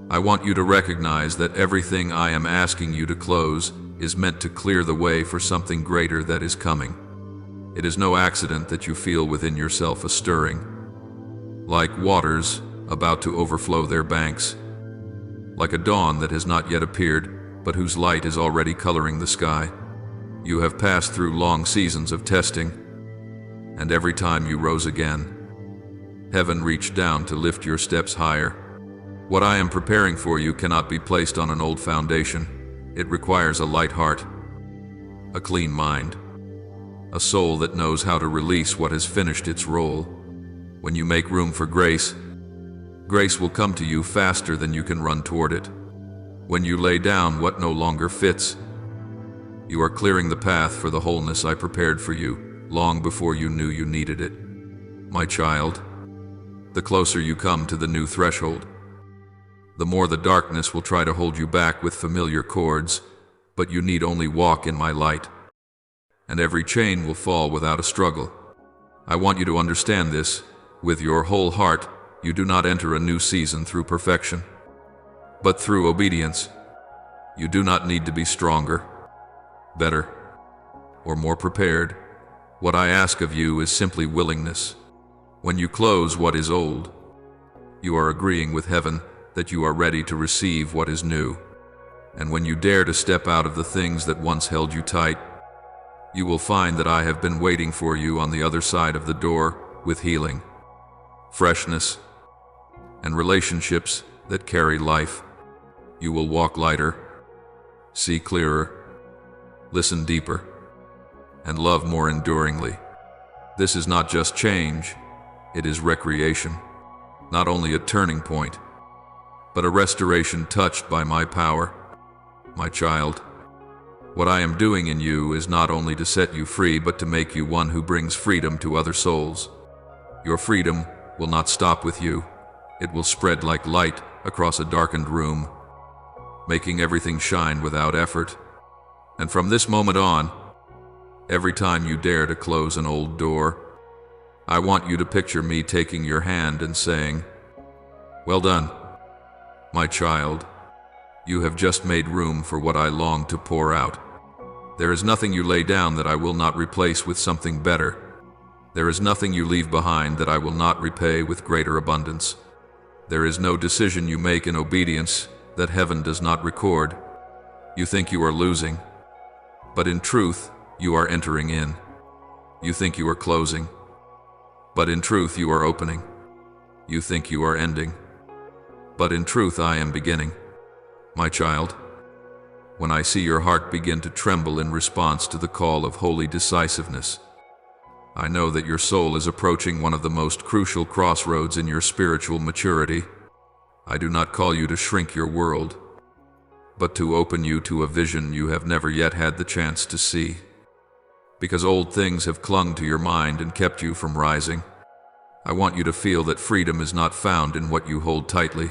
I want you to recognize that everything I am asking you to close is meant to clear the way for something greater that is coming. It is no accident that you feel within yourself a stirring, like waters about to overflow their banks, like a dawn that has not yet appeared, but whose light is already coloring the sky. You have passed through long seasons of testing, and every time you rose again, heaven reached down to lift your steps higher. What I am preparing for you cannot be placed on an old foundation. It requires a light heart, a clean mind, a soul that knows how to release what has finished its role. When you make room for grace, grace will come to you faster than you can run toward it. When you lay down what no longer fits, you are clearing the path for the wholeness I prepared for you long before you knew you needed it. My child, the closer you come to the new threshold, the more the darkness will try to hold you back with familiar cords, but you need only walk in my light, and every chain will fall without a struggle. I want you to understand this. With your whole heart, you do not enter a new season through perfection, but through obedience. You do not need to be stronger, better, or more prepared. What I ask of you is simply willingness. When you close what is old, you are agreeing with heaven that you are ready to receive what is new. And when you dare to step out of the things that once held you tight, you will find that I have been waiting for you on the other side of the door with healing, freshness, and relationships that carry life. You will walk lighter, see clearer, listen deeper, and love more enduringly. This is not just change, it is recreation. Not only a turning point, but a restoration touched by my power. My child, what I am doing in you is not only to set you free, but to make you one who brings freedom to other souls. Your freedom will not stop with you. It will spread like light across a darkened room, making everything shine without effort. And from this moment on, every time you dare to close an old door, I want you to picture me taking your hand and saying, "Well done, my child. You have just made room for what I long to pour out. There is nothing you lay down that I will not replace with something better. There is nothing you leave behind that I will not repay with greater abundance. There is no decision you make in obedience that heaven does not record. You think you are losing, but in truth, you are entering in. You think you are closing, but in truth, you are opening. You think you are ending, but in truth, I am beginning. My child, when I see your heart begin to tremble in response to the call of holy decisiveness, I know that your soul is approaching one of the most crucial crossroads in your spiritual maturity. I do not call you to shrink your world, but to open you to a vision you have never yet had the chance to see. Because old things have clung to your mind and kept you from rising, I want you to feel that freedom is not found in what you hold tightly,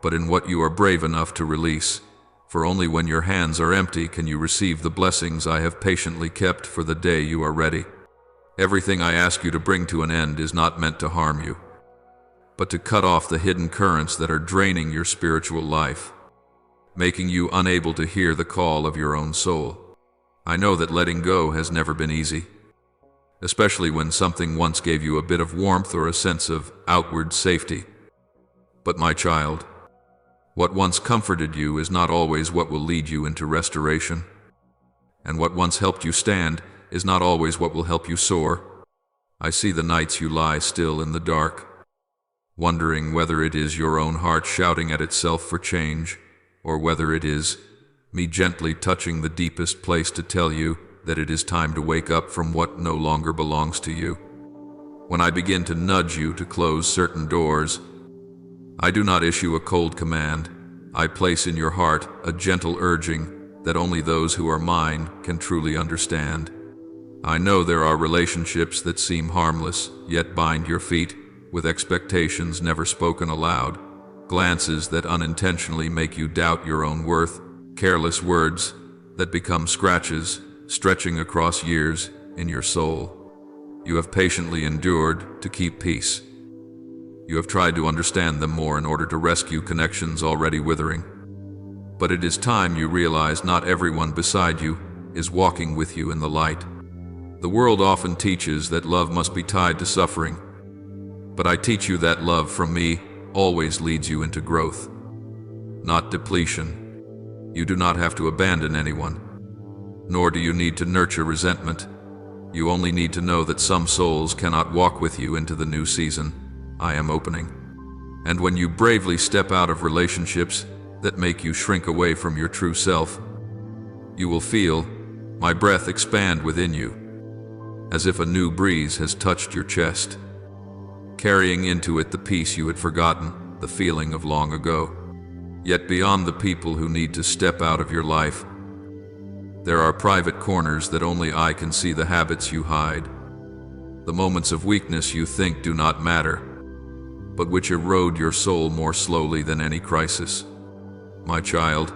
but in what you are brave enough to release. For only when your hands are empty can you receive the blessings I have patiently kept for the day you are ready. Everything I ask you to bring to an end is not meant to harm you, but to cut off the hidden currents that are draining your spiritual life, making you unable to hear the call of your own soul. I know that letting go has never been easy, especially when something once gave you a bit of warmth or a sense of outward safety. But my child, what once comforted you is not always what will lead you into restoration, and what once helped you stand is not always what will help you soar. I see the nights you lie still in the dark, wondering whether it is your own heart shouting at itself for change, or whether it is me gently touching the deepest place to tell you that it is time to wake up from what no longer belongs to you. When I begin to nudge you to close certain doors, I do not issue a cold command. I place in your heart a gentle urging that only those who are mine can truly understand. I know there are relationships that seem harmless, yet bind your feet with expectations never spoken aloud, glances that unintentionally make you doubt your own worth, careless words that become scratches, stretching across years in your soul. You have patiently endured to keep peace. You have tried to understand them more in order to rescue connections already withering. But it is time you realize not everyone beside you is walking with you in the light. The world often teaches that love must be tied to suffering, but I teach you that love from me always leads you into growth, not depletion. You do not have to abandon anyone, nor do you need to nurture resentment. You only need to know that some souls cannot walk with you into the new season I am opening. And when you bravely step out of relationships that make you shrink away from your true self, you will feel my breath expand within you, as if a new breeze has touched your chest, carrying into it the peace you had forgotten, the feeling of long ago. Yet beyond the people who need to step out of your life, there are private corners that only I can see, the habits you hide, the moments of weakness you think do not matter, but which erode your soul more slowly than any crisis. My child,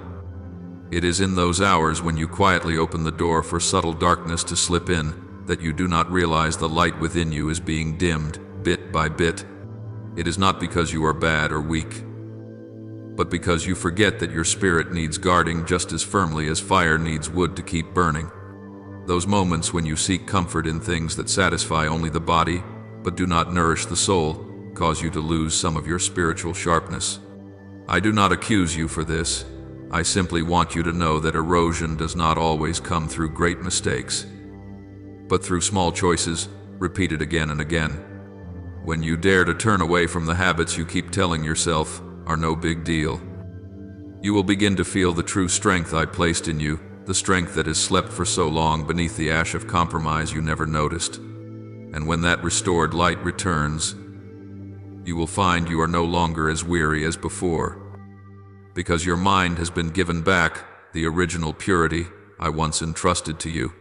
it is in those hours when you quietly open the door for subtle darkness to slip in that you do not realize the light within you is being dimmed bit by bit. It is not because you are bad or weak, but because you forget that your spirit needs guarding just as firmly as fire needs wood to keep burning. Those moments when you seek comfort in things that satisfy only the body, but do not nourish the soul, cause you to lose some of your spiritual sharpness. I do not accuse you for this. I simply want you to know that erosion does not always come through great mistakes, but through small choices, repeated again and again. When you dare to turn away from the habits you keep telling yourself are no big deal, You will begin to feel the true strength I placed in you, the strength that has slept for so long beneath the ash of compromise you never noticed. And when that restored light returns, you will find you are no longer as weary as before, because your mind has been given back the original purity I once entrusted to you.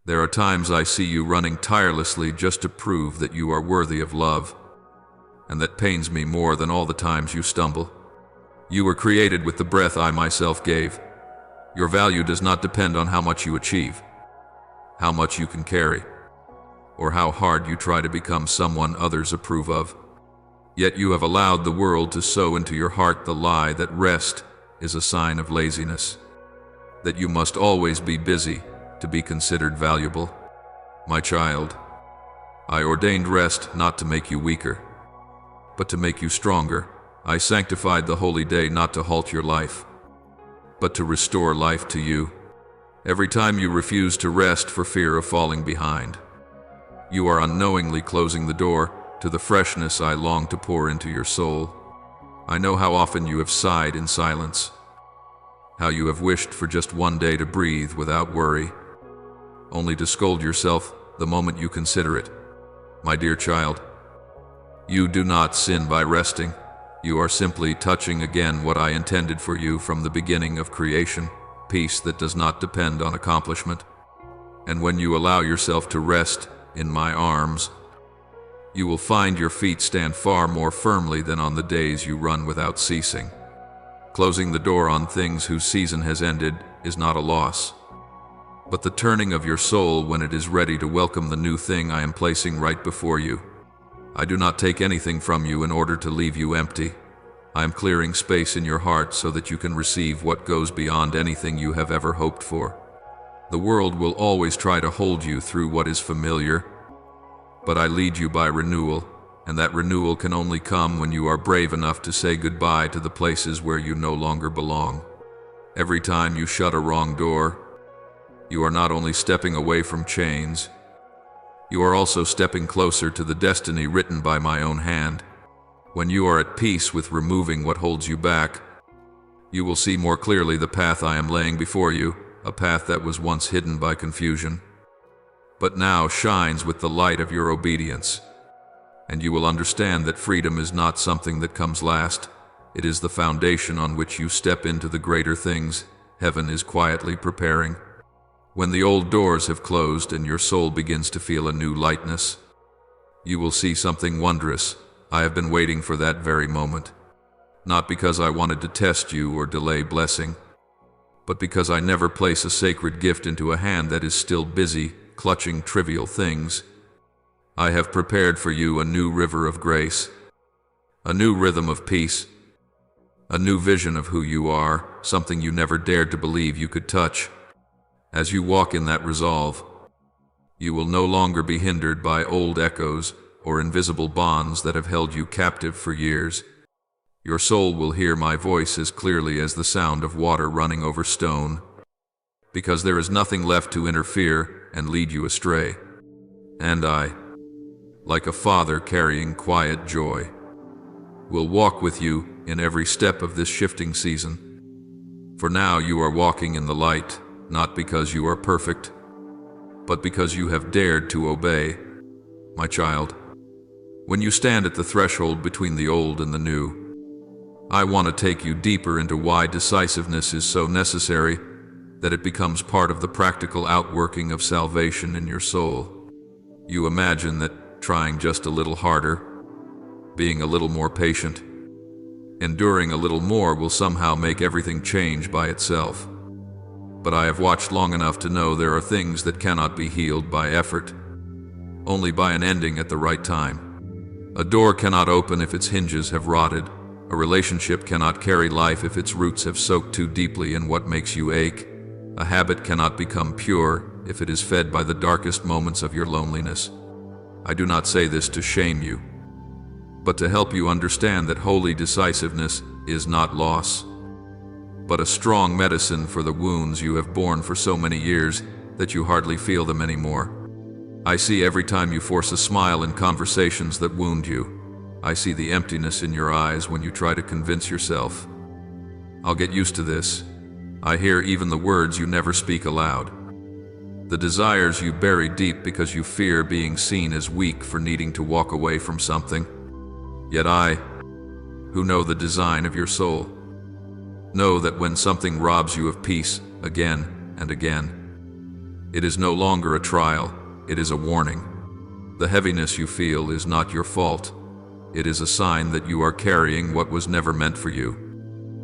There are times I see you running tirelessly just to prove that you are worthy of love, and that pains me more than all the times you stumble. You were created with the breath I myself gave. Your value does not depend on how much you achieve, how much you can carry, or how hard you try to become someone others approve of. Yet you have allowed the world to sow into your heart the lie that rest is a sign of laziness, that you must always be busy to be considered valuable. My child, I ordained rest not to make you weaker, but to make you stronger. I sanctified the holy day not to halt your life, but to restore life to you. Every time you refuse to rest for fear of falling behind, you are unknowingly closing the door to the freshness I long to pour into your soul. I know how often you have sighed in silence, how you have wished for just one day to breathe without worry, only to scold yourself the moment you consider it. My dear child, you do not sin by resting. You are simply touching again what I intended for you from the beginning of creation, peace that does not depend on accomplishment. And when you allow yourself to rest in my arms, you will find your feet stand far more firmly than on the days you run without ceasing. Closing the door on things whose season has ended is not a loss, but the turning of your soul when it is ready to welcome the new thing I am placing right before you. I do not take anything from you in order to leave you empty. I am clearing space in your heart so that you can receive what goes beyond anything you have ever hoped for. The world will always try to hold you through what is familiar, but I lead you by renewal, and that renewal can only come when you are brave enough to say goodbye to the places where you no longer belong. Every time you shut a wrong door, you are not only stepping away from chains, you are also stepping closer to the destiny written by my own hand. When you are at peace with removing what holds you back, you will see more clearly the path I am laying before you, a path that was once hidden by confusion, but now shines with the light of your obedience. And you will understand that freedom is not something that comes last. It is the foundation on which you step into the greater things heaven is quietly preparing. When the old doors have closed and your soul begins to feel a new lightness, you will see something wondrous. I have been waiting for that very moment, not because I wanted to test you or delay blessing, but because I never place a sacred gift into a hand that is still busy clutching trivial things. I have prepared for you a new river of grace, a new rhythm of peace, a new vision of who you are, something you never dared to believe you could touch. As you walk in that resolve, you will no longer be hindered by old echoes or invisible bonds that have held you captive for years. Your soul will hear my voice as clearly as the sound of water running over stone, because there is nothing left to interfere and lead you astray. And I, like a father carrying quiet joy, will walk with you in every step of this shifting season. For now you are walking in the light, not because you are perfect, but because you have dared to obey. My child, when you stand at the threshold between the old and the new, I want to take you deeper into why decisiveness is so necessary that it becomes part of the practical outworking of salvation in your soul. You imagine that trying just a little harder, being a little more patient, enduring a little more will somehow make everything change by itself. But I have watched long enough to know there are things that cannot be healed by effort, only by an ending at the right time. A door cannot open if its hinges have rotted. A relationship cannot carry life if its roots have soaked too deeply in what makes you ache. A habit cannot become pure if it is fed by the darkest moments of your loneliness. I do not say this to shame you, but to help you understand that holy decisiveness is not loss, but a strong medicine for the wounds you have borne for so many years that you hardly feel them anymore. I see every time you force a smile in conversations that wound you. I see the emptiness in your eyes when you try to convince yourself I'll get used to this. I hear even the words you never speak aloud. The desires you bury deep because you fear being seen as weak for needing to walk away from something. Yet I, who know the design of your soul, know that when something robs you of peace again and again, it is no longer a trial, it is a warning. The heaviness you feel is not your fault. It is a sign that you are carrying what was never meant for you.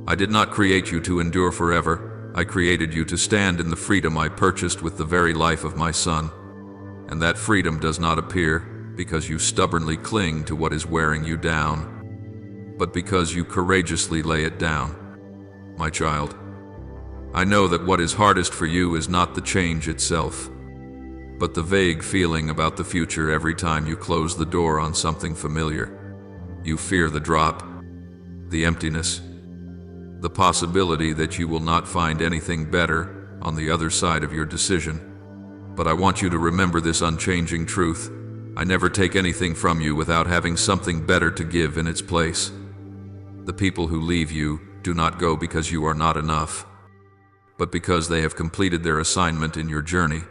I did not create you to endure forever. I created you to stand in the freedom I purchased with the very life of my son. And that freedom does not appear because you stubbornly cling to what is wearing you down, but because you courageously lay it down. My child, I know that what is hardest for you is not the change itself, but the vague feeling about the future every time you close the door on something familiar. You fear the drop, the emptiness, the possibility that you will not find anything better on the other side of your decision. But I want you to remember this unchanging truth. I never take anything from you without having something better to give in its place. The people who leave you do not go because you are not enough, but because they have completed their assignment in your journey.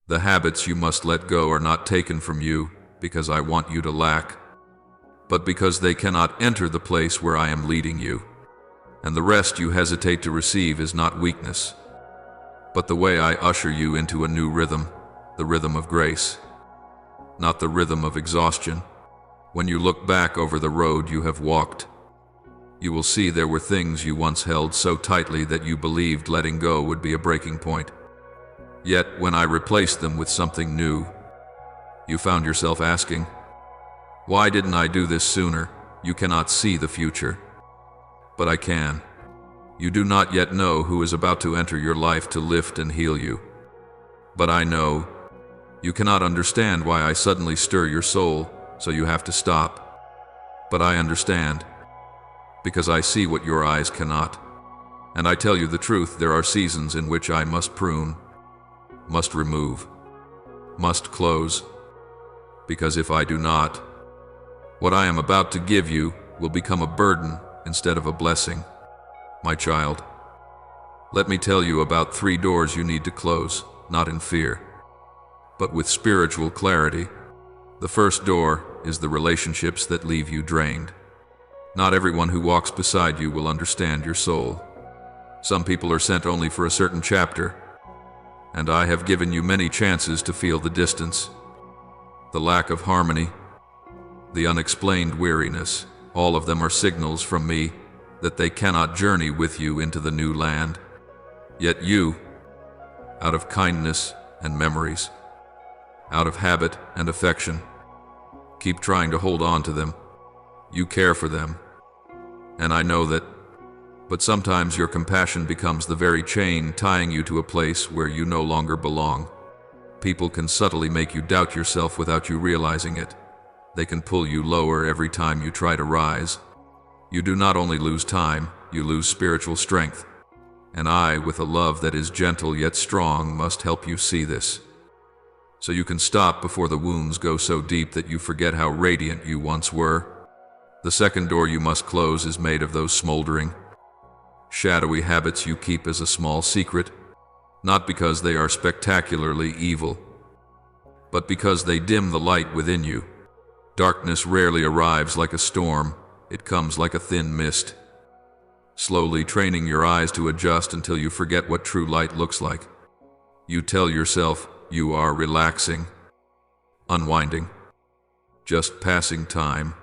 The habits you must let go are not taken from you because I want you to lack, but because they cannot enter the place where I am leading you. And the rest you hesitate to receive is not weakness, but the way I usher you into a new rhythm, the rhythm of grace, not the rhythm of exhaustion. When you look back over the road you have walked, you will see there were things you once held so tightly that you believed letting go would be a breaking point. Yet, when I replaced them with something new, you found yourself asking, "Why didn't I do this sooner?" You cannot see the future, but I can. You do not yet know who is about to enter your life to lift and heal you. But I know. You cannot understand why I suddenly stir your soul, so you have to stop. But I understand, because I see what your eyes cannot. And I tell you the truth, there are seasons in which I must prune, must remove, must close. Because if I do not, what I am about to give you will become a burden instead of a blessing. My child, let me tell you about 3 doors you need to close, not in fear, but with spiritual clarity. The first door is the relationships that leave you drained. Not everyone who walks beside you will understand your soul. Some people are sent only for a certain chapter, and I have given you many chances to feel the distance, the lack of harmony, the unexplained weariness. All of them are signals from me that they cannot journey with you into the new land. Yet you, out of kindness and memories, out of habit and affection, keep trying to hold on to them. You care for them, and I know that, but sometimes your compassion becomes the very chain tying you to a place where you no longer belong. People can subtly make you doubt yourself without you realizing it. They can pull you lower every time you try to rise. You do not only lose time, you lose spiritual strength. And I, with a love that is gentle yet strong, must help you see this, so you can stop before the wounds go so deep that you forget how radiant you once were. The second door you must close is made of those smoldering, shadowy habits you keep as a small secret, not because they are spectacularly evil, but because they dim the light within you. Darkness rarely arrives like a storm, it comes like a thin mist, slowly training your eyes to adjust until you forget what true light looks like. You tell yourself you are relaxing, unwinding, just passing time.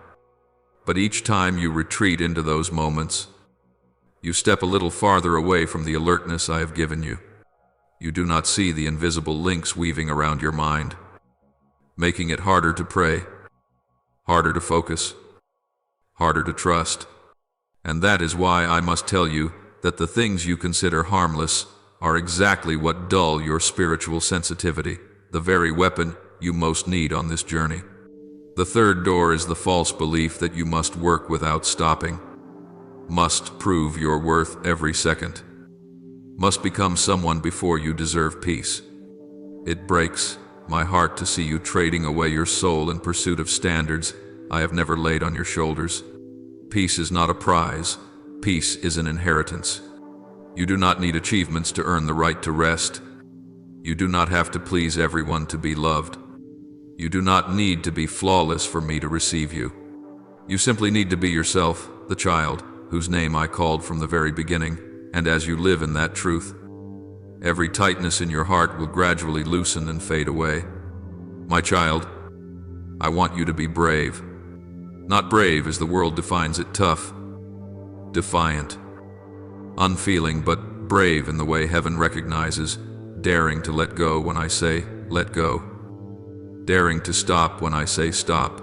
But each time you retreat into those moments, you step a little farther away from the alertness I have given you. You do not see the invisible links weaving around your mind, making it harder to pray, harder to focus, harder to trust. And that is why I must tell you that the things you consider harmless are exactly what dull your spiritual sensitivity, the very weapon you most need on this journey. The third door is the false belief that you must work without stopping, must prove your worth every second, must become someone before you deserve peace. It breaks my heart to see you trading away your soul in pursuit of standards I have never laid on your shoulders. Peace is not a prize. Peace is an inheritance. You do not need achievements to earn the right to rest. You do not have to please everyone to be loved. You do not need to be flawless for me to receive you. You simply need to be yourself, the child, whose name I called from the very beginning, and as you live in that truth, every tightness in your heart will gradually loosen and fade away. My child, I want you to be brave. Not brave as the world defines it, tough, defiant, unfeeling, but brave in the way heaven recognizes, daring to let go when I say, let go. Daring to stop when I say stop.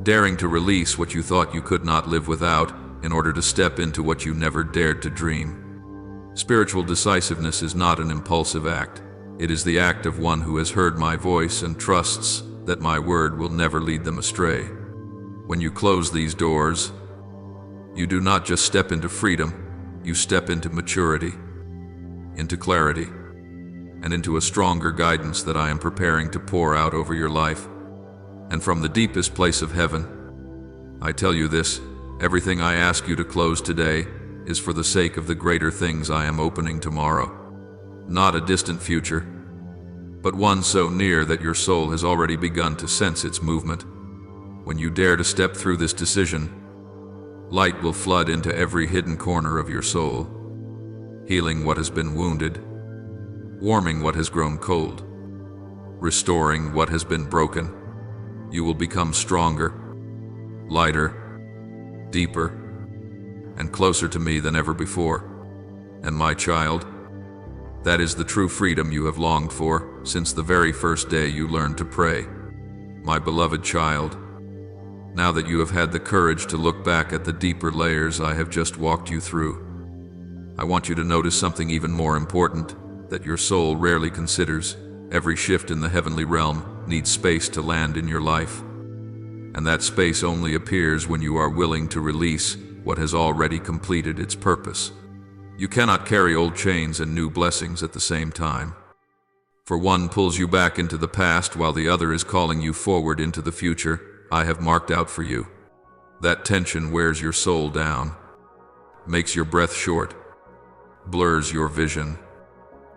Daring to release what you thought you could not live without in order to step into what you never dared to dream. Spiritual decisiveness is not an impulsive act. It is the act of one who has heard my voice and trusts that my word will never lead them astray. When you close these doors, you do not just step into freedom, you step into maturity, into clarity, and into a stronger guidance that I am preparing to pour out over your life. And from the deepest place of heaven, I tell you this, everything I ask you to close today is for the sake of the greater things I am opening tomorrow. Not a distant future, but one so near that your soul has already begun to sense its movement. When you dare to step through this decision, light will flood into every hidden corner of your soul, healing what has been wounded, warming what has grown cold, restoring what has been broken. You will become stronger, lighter, deeper, and closer to me than ever before. And my child, that is the true freedom you have longed for since the very first day you learned to pray. My beloved child, now that you have had the courage to look back at the deeper layers I have just walked you through, I want you to notice something even more important that your soul rarely considers. Every shift in the heavenly realm needs space to land in your life. And that space only appears when you are willing to release what has already completed its purpose. You cannot carry old chains and new blessings at the same time. For one pulls you back into the past while the other is calling you forward into the future I have marked out for you. That tension wears your soul down, makes your breath short, blurs your vision,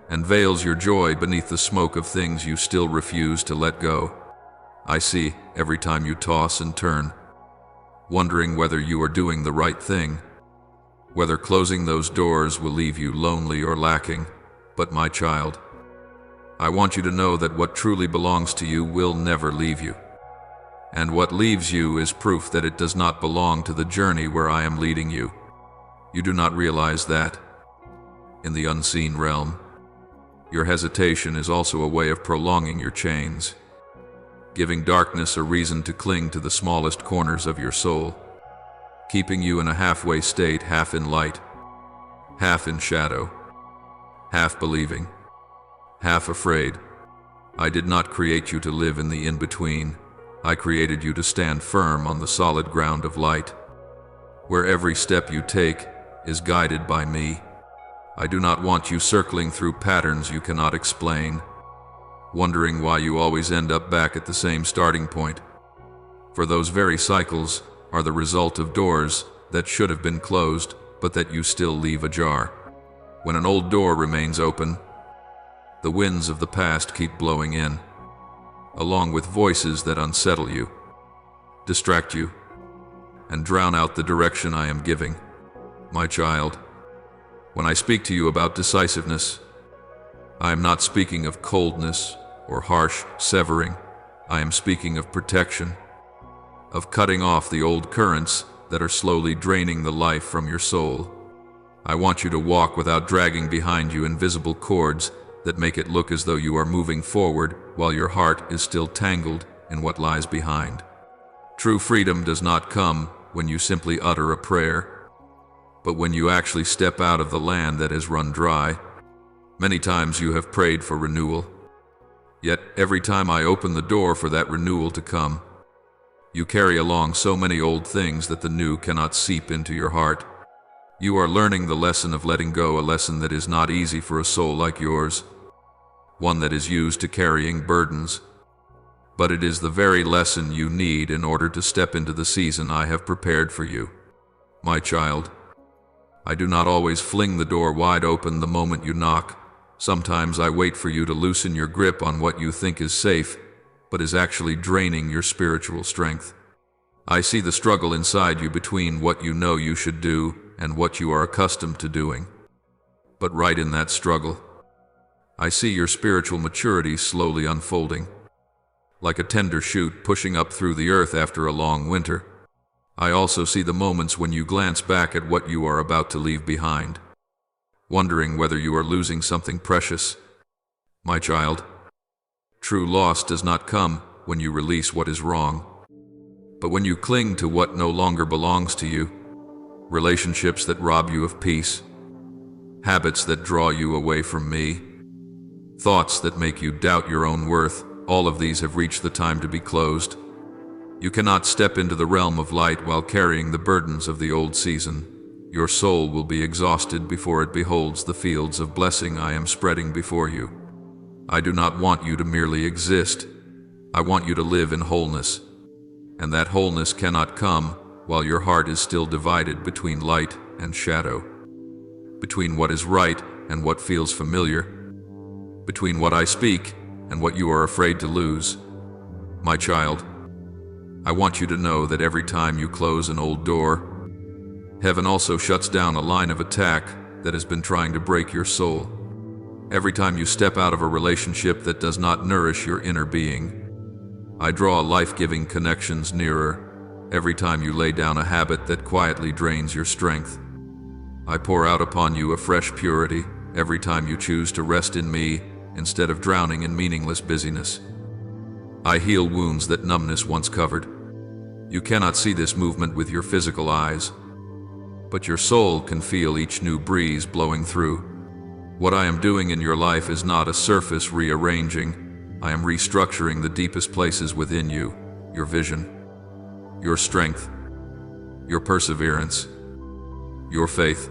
and veils your joy beneath the smoke of things you still refuse to let go. I see every time you toss and turn, wondering whether you are doing the right thing, whether closing those doors will leave you lonely or lacking. But my child, I want you to know that what truly belongs to you will never leave you. And what leaves you is proof that it does not belong to the journey where I am leading you. You do not realize that, in the unseen realm, your hesitation is also a way of prolonging your chains, giving darkness a reason to cling to the smallest corners of your soul, keeping you in a halfway state, half in light, half in shadow, half believing, half afraid. I did not create you to live in the in-between. I created you to stand firm on the solid ground of light, where every step you take is guided by me. I do not want you circling through patterns you cannot explain, wondering why you always end up back at the same starting point. For those very cycles are the result of doors that should have been closed, but that you still leave ajar. When an old door remains open, the winds of the past keep blowing in, along with voices that unsettle you, distract you, and drown out the direction I am giving. My child, when I speak to you about decisiveness, I am not speaking of coldness or harsh severing. I am speaking of protection, of cutting off the old currents that are slowly draining the life from your soul. I want you to walk without dragging behind you invisible cords that make it look as though you are moving forward while your heart is still tangled in what lies behind. True freedom does not come when you simply utter a prayer, but when you actually step out of the land that has run dry. Many times you have prayed for renewal, yet every time I open the door for that renewal to come, you carry along so many old things that the new cannot seep into your heart. You are learning the lesson of letting go, a lesson that is not easy for a soul like yours, one that is used to carrying burdens. But it is the very lesson you need in order to step into the season I have prepared for you. My child, I do not always fling the door wide open the moment you knock. Sometimes I wait for you to loosen your grip on what you think is safe, but is actually draining your spiritual strength. I see the struggle inside you between what you know you should do and what you are accustomed to doing. But right in that struggle, I see your spiritual maturity slowly unfolding. Like a tender shoot pushing up through the earth after a long winter. I also see the moments when you glance back at what you are about to leave behind, wondering whether you are losing something precious. My child, true loss does not come when you release what is wrong, but when you cling to what no longer belongs to you. Relationships that rob you of peace, habits that draw you away from me, thoughts that make you doubt your own worth, all of these have reached the time to be closed. You cannot step into the realm of light while carrying the burdens of the old season. Your soul will be exhausted before it beholds the fields of blessing I am spreading before you. I do not want you to merely exist. I want you to live in wholeness. And that wholeness cannot come while your heart is still divided between light and shadow, between what is right and what feels familiar, between what I speak and what you are afraid to lose. My child, I want you to know that every time you close an old door, heaven also shuts down a line of attack that has been trying to break your soul. Every time you step out of a relationship that does not nourish your inner being, I draw life-giving connections nearer. Every time you lay down a habit that quietly drains your strength, I pour out upon you a fresh purity. Every time you choose to rest in me instead of drowning in meaningless busyness, I heal wounds that numbness once covered. You cannot see this movement with your physical eyes, but your soul can feel each new breeze blowing through. What I am doing in your life is not a surface rearranging. I am restructuring the deepest places within you, your vision, your strength, your perseverance, your faith,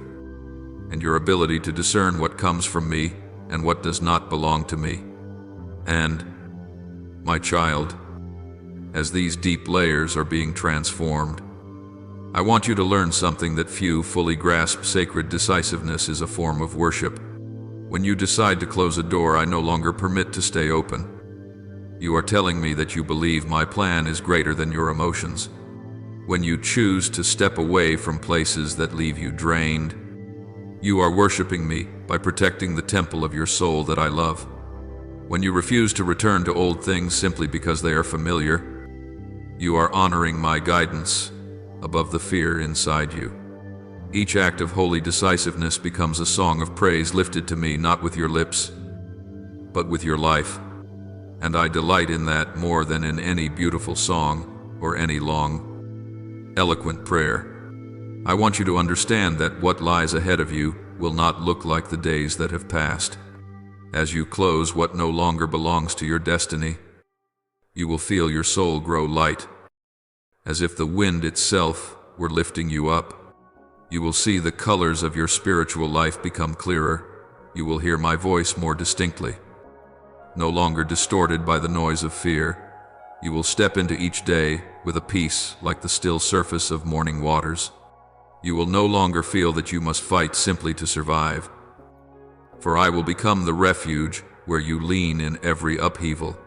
and your ability to discern what comes from me and what does not belong to me. And, my child, as these deep layers are being transformed, I want you to learn something that few fully grasp. Sacred decisiveness is a form of worship. When you decide to close a door I no longer permit to stay open, you are telling me that you believe my plan is greater than your emotions. When you choose to step away from places that leave you drained, you are worshiping me by protecting the temple of your soul that I love. When you refuse to return to old things simply because they are familiar, you are honoring my guidance above the fear inside you. Each act of holy decisiveness becomes a song of praise lifted to me not with your lips, but with your life. And I delight in that more than in any beautiful song or any long, eloquent prayer. I want you to understand that what lies ahead of you will not look like the days that have passed. As you close what no longer belongs to your destiny, you will feel your soul grow light, as if the wind itself were lifting you up. You will see the colors of your spiritual life become clearer. You will hear my voice more distinctly, no longer distorted by the noise of fear. You will step into each day with a peace like the still surface of morning waters. You will no longer feel that you must fight simply to survive, for I will become the refuge where you lean in every upheaval.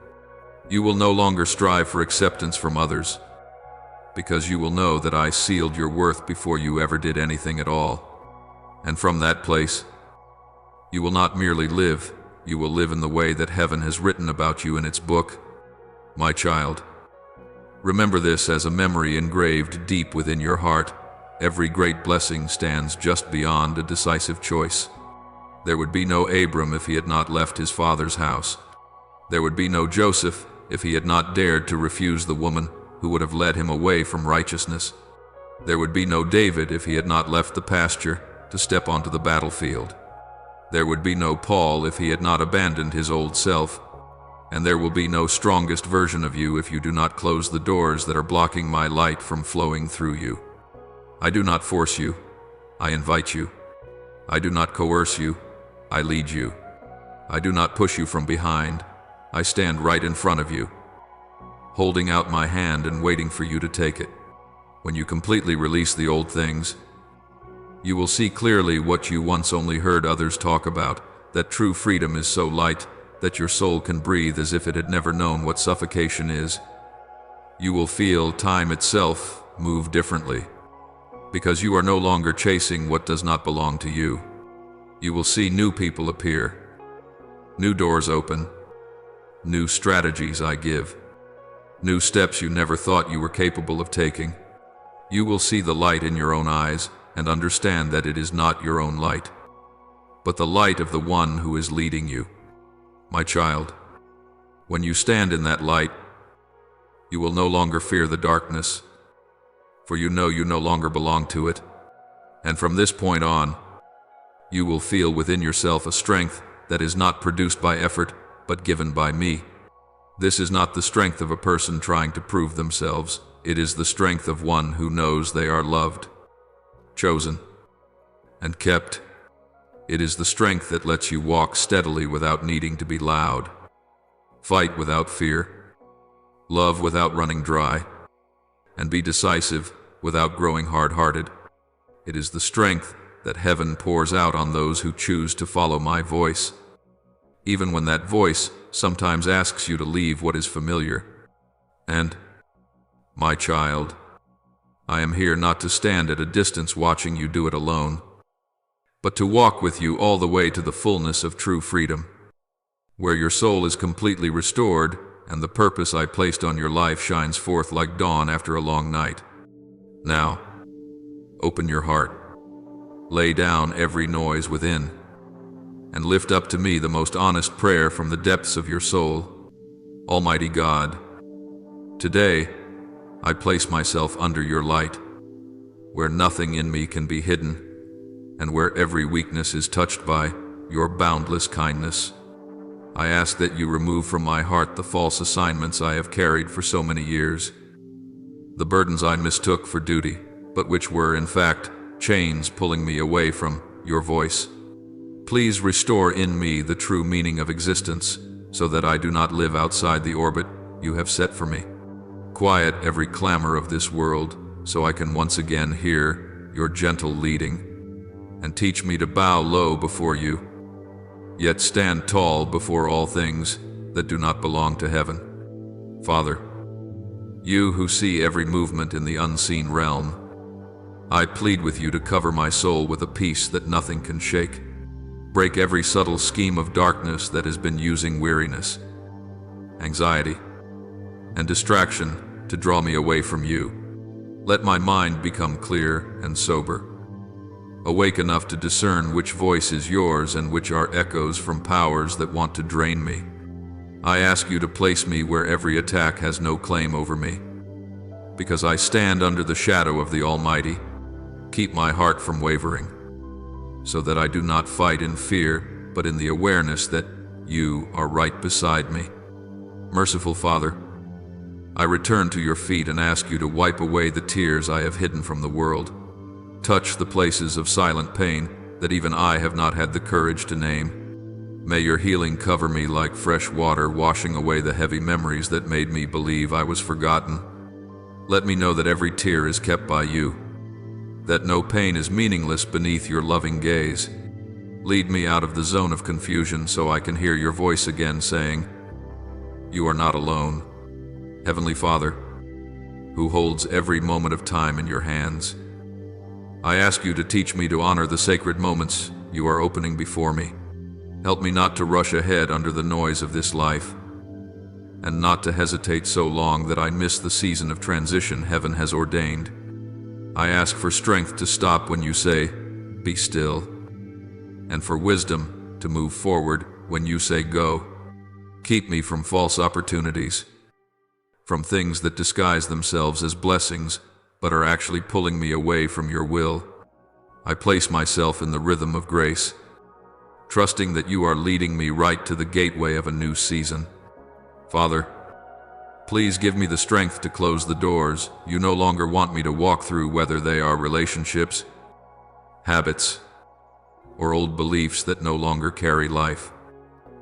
You will no longer strive for acceptance from others, because you will know that I sealed your worth before you ever did anything at all. And from that place, you will not merely live, you will live in the way that heaven has written about you in its book. My child, remember this as a memory engraved deep within your heart. Every great blessing stands just beyond a decisive choice. There would be no Abram if he had not left his father's house. There would be no Joseph if he had not dared to refuse the woman who would have led him away from righteousness. There would be no David if he had not left the pasture to step onto the battlefield. There would be no Paul if he had not abandoned his old self. And there will be no strongest version of you if you do not close the doors that are blocking my light from flowing through you. I do not force you, I invite you. I do not coerce you, I lead you. I do not push you from behind, I stand right in front of you, holding out my hand and waiting for you to take it. When you completely release the old things, You will see clearly what you once only heard others talk about, that true freedom is so light that your soul can breathe as if it had never known what suffocation is. You will feel time itself move differently, because you are no longer chasing what does not belong to you. You will see new people appear, new doors open, new strategies I give, new steps you never thought you were capable of taking. You will see the light in your own eyes and understand that it is not your own light, but the light of the one who is leading you. My child, when you stand in that light, you will no longer fear the darkness, for you know you no longer belong to it. And from this point on, you will feel within yourself a strength that is not produced by effort, but given by me. This is not the strength of a person trying to prove themselves. It is the strength of one who knows they are loved, chosen, and kept. It is the strength that lets you walk steadily without needing to be loud, fight without fear, love without running dry, and be decisive without growing hard-hearted. It is the strength that heaven pours out on those who choose to follow my voice, even when that voice sometimes asks you to leave what is familiar. And, my child, I am here not to stand at a distance watching you do it alone, but to walk with you all the way to the fullness of true freedom, where your soul is completely restored and the purpose I placed on your life shines forth like dawn after a long night. Now, open your heart, lay down every noise within, and lift up to me the most honest prayer from the depths of your soul. Almighty God, today I place myself under your light, where nothing in me can be hidden, and where every weakness is touched by your boundless kindness. I ask that you remove from my heart the false assignments I have carried for so many years, the burdens I mistook for duty, but which were, in fact, chains pulling me away from your voice. Please restore in me the true meaning of existence, so that I do not live outside the orbit you have set for me. Quiet every clamor of this world, so I can once again hear your gentle leading, and teach me to bow low before you, yet stand tall before all things that do not belong to heaven. Father, you who see every movement in the unseen realm, I plead with you to cover my soul with a peace that nothing can shake. Break every subtle scheme of darkness that has been using weariness, anxiety, and distraction to draw me away from you. Let my mind become clear and sober, awake enough to discern which voice is yours and which are echoes from powers that want to drain me. I ask you to place me where every attack has no claim over me, because I stand under the shadow of the Almighty. Keep my heart from wavering, so that I do not fight in fear, but in the awareness that you are right beside me. Merciful Father, I return to your feet and ask you to wipe away the tears I have hidden from the world. Touch the places of silent pain that even I have not had the courage to name. May your healing cover me like fresh water, washing away the heavy memories that made me believe I was forgotten. Let me know that every tear is kept by you, that no pain is meaningless beneath your loving gaze. Lead me out of the zone of confusion so I can hear your voice again saying, "You are not alone." Heavenly Father, who holds every moment of time in your hands, I ask you to teach me to honor the sacred moments you are opening before me. Help me not to rush ahead under the noise of this life, and not to hesitate so long that I miss the season of transition heaven has ordained. I ask for strength to stop when you say, "Be still," and for wisdom to move forward when you say, "Go." Keep me from false opportunities, from things that disguise themselves as blessings but are actually pulling me away from your will. I place myself in the rhythm of grace, trusting that you are leading me right to the gateway of a new season. Father, please give me the strength to close the doors you no longer want me to walk through, whether they are relationships, habits, or old beliefs that no longer carry life.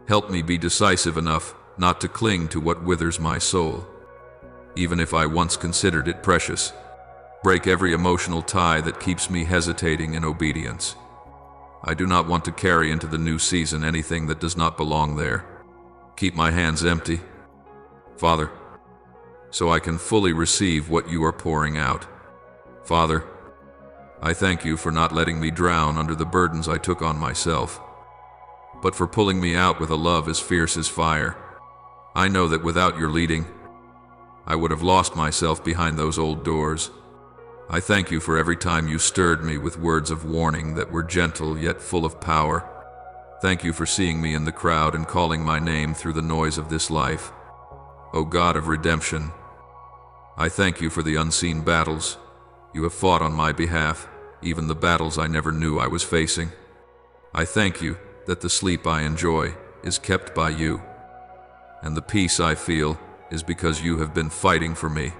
Help me be decisive enough not to cling to what withers my soul, even if I once considered it precious. Break every emotional tie that keeps me hesitating in obedience. I do not want to carry into the new season anything that does not belong there. Keep my hands empty, Father, so I can fully receive what you are pouring out. Father, I thank you for not letting me drown under the burdens I took on myself, but for pulling me out with a love as fierce as fire. I know that without your leading, I would have lost myself behind those old doors. I thank you for every time you stirred me with words of warning that were gentle yet full of power. Thank you for seeing me in the crowd and calling my name through the noise of this life. O God of redemption, I thank you for the unseen battles you have fought on my behalf, even the battles I never knew I was facing. I thank you that the sleep I enjoy is kept by you, and the peace I feel is because you have been fighting for me.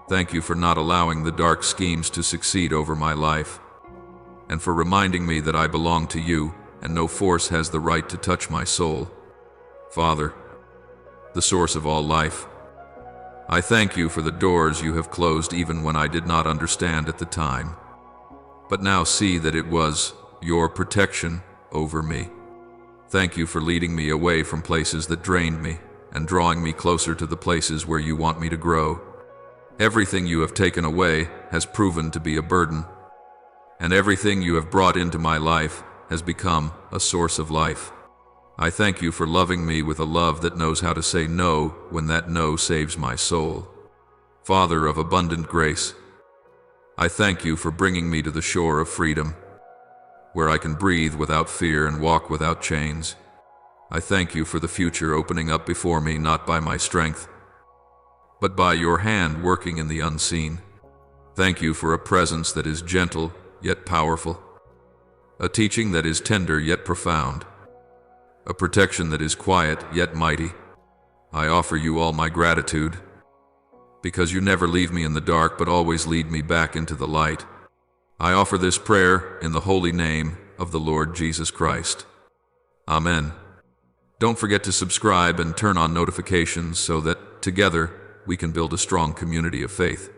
Thank you for not allowing the dark schemes to succeed over my life, and for reminding me that I belong to you and no force has the right to touch my soul. Father, the source of all life, I thank you for the doors you have closed even when I did not understand at the time, but now see that it was your protection over me. Thank you for leading me away from places that drained me and drawing me closer to the places where you want me to grow. Everything you have taken away has proven to be a burden, and everything you have brought into my life has become a source of life. I thank you for loving me with a love that knows how to say no when that no saves my soul. Father of abundant grace, I thank you for bringing me to the shore of freedom, where I can breathe without fear and walk without chains. I thank you for the future opening up before me not by my strength, but by your hand working in the unseen. Thank you for a presence that is gentle yet powerful, a teaching that is tender yet profound, a protection that is quiet yet mighty. I offer you all my gratitude, because you never leave me in the dark but always lead me back into the light. I offer this prayer in the holy name of the Lord Jesus Christ. Amen. Don't forget to subscribe and turn on notifications so that together we can build a strong community of faith.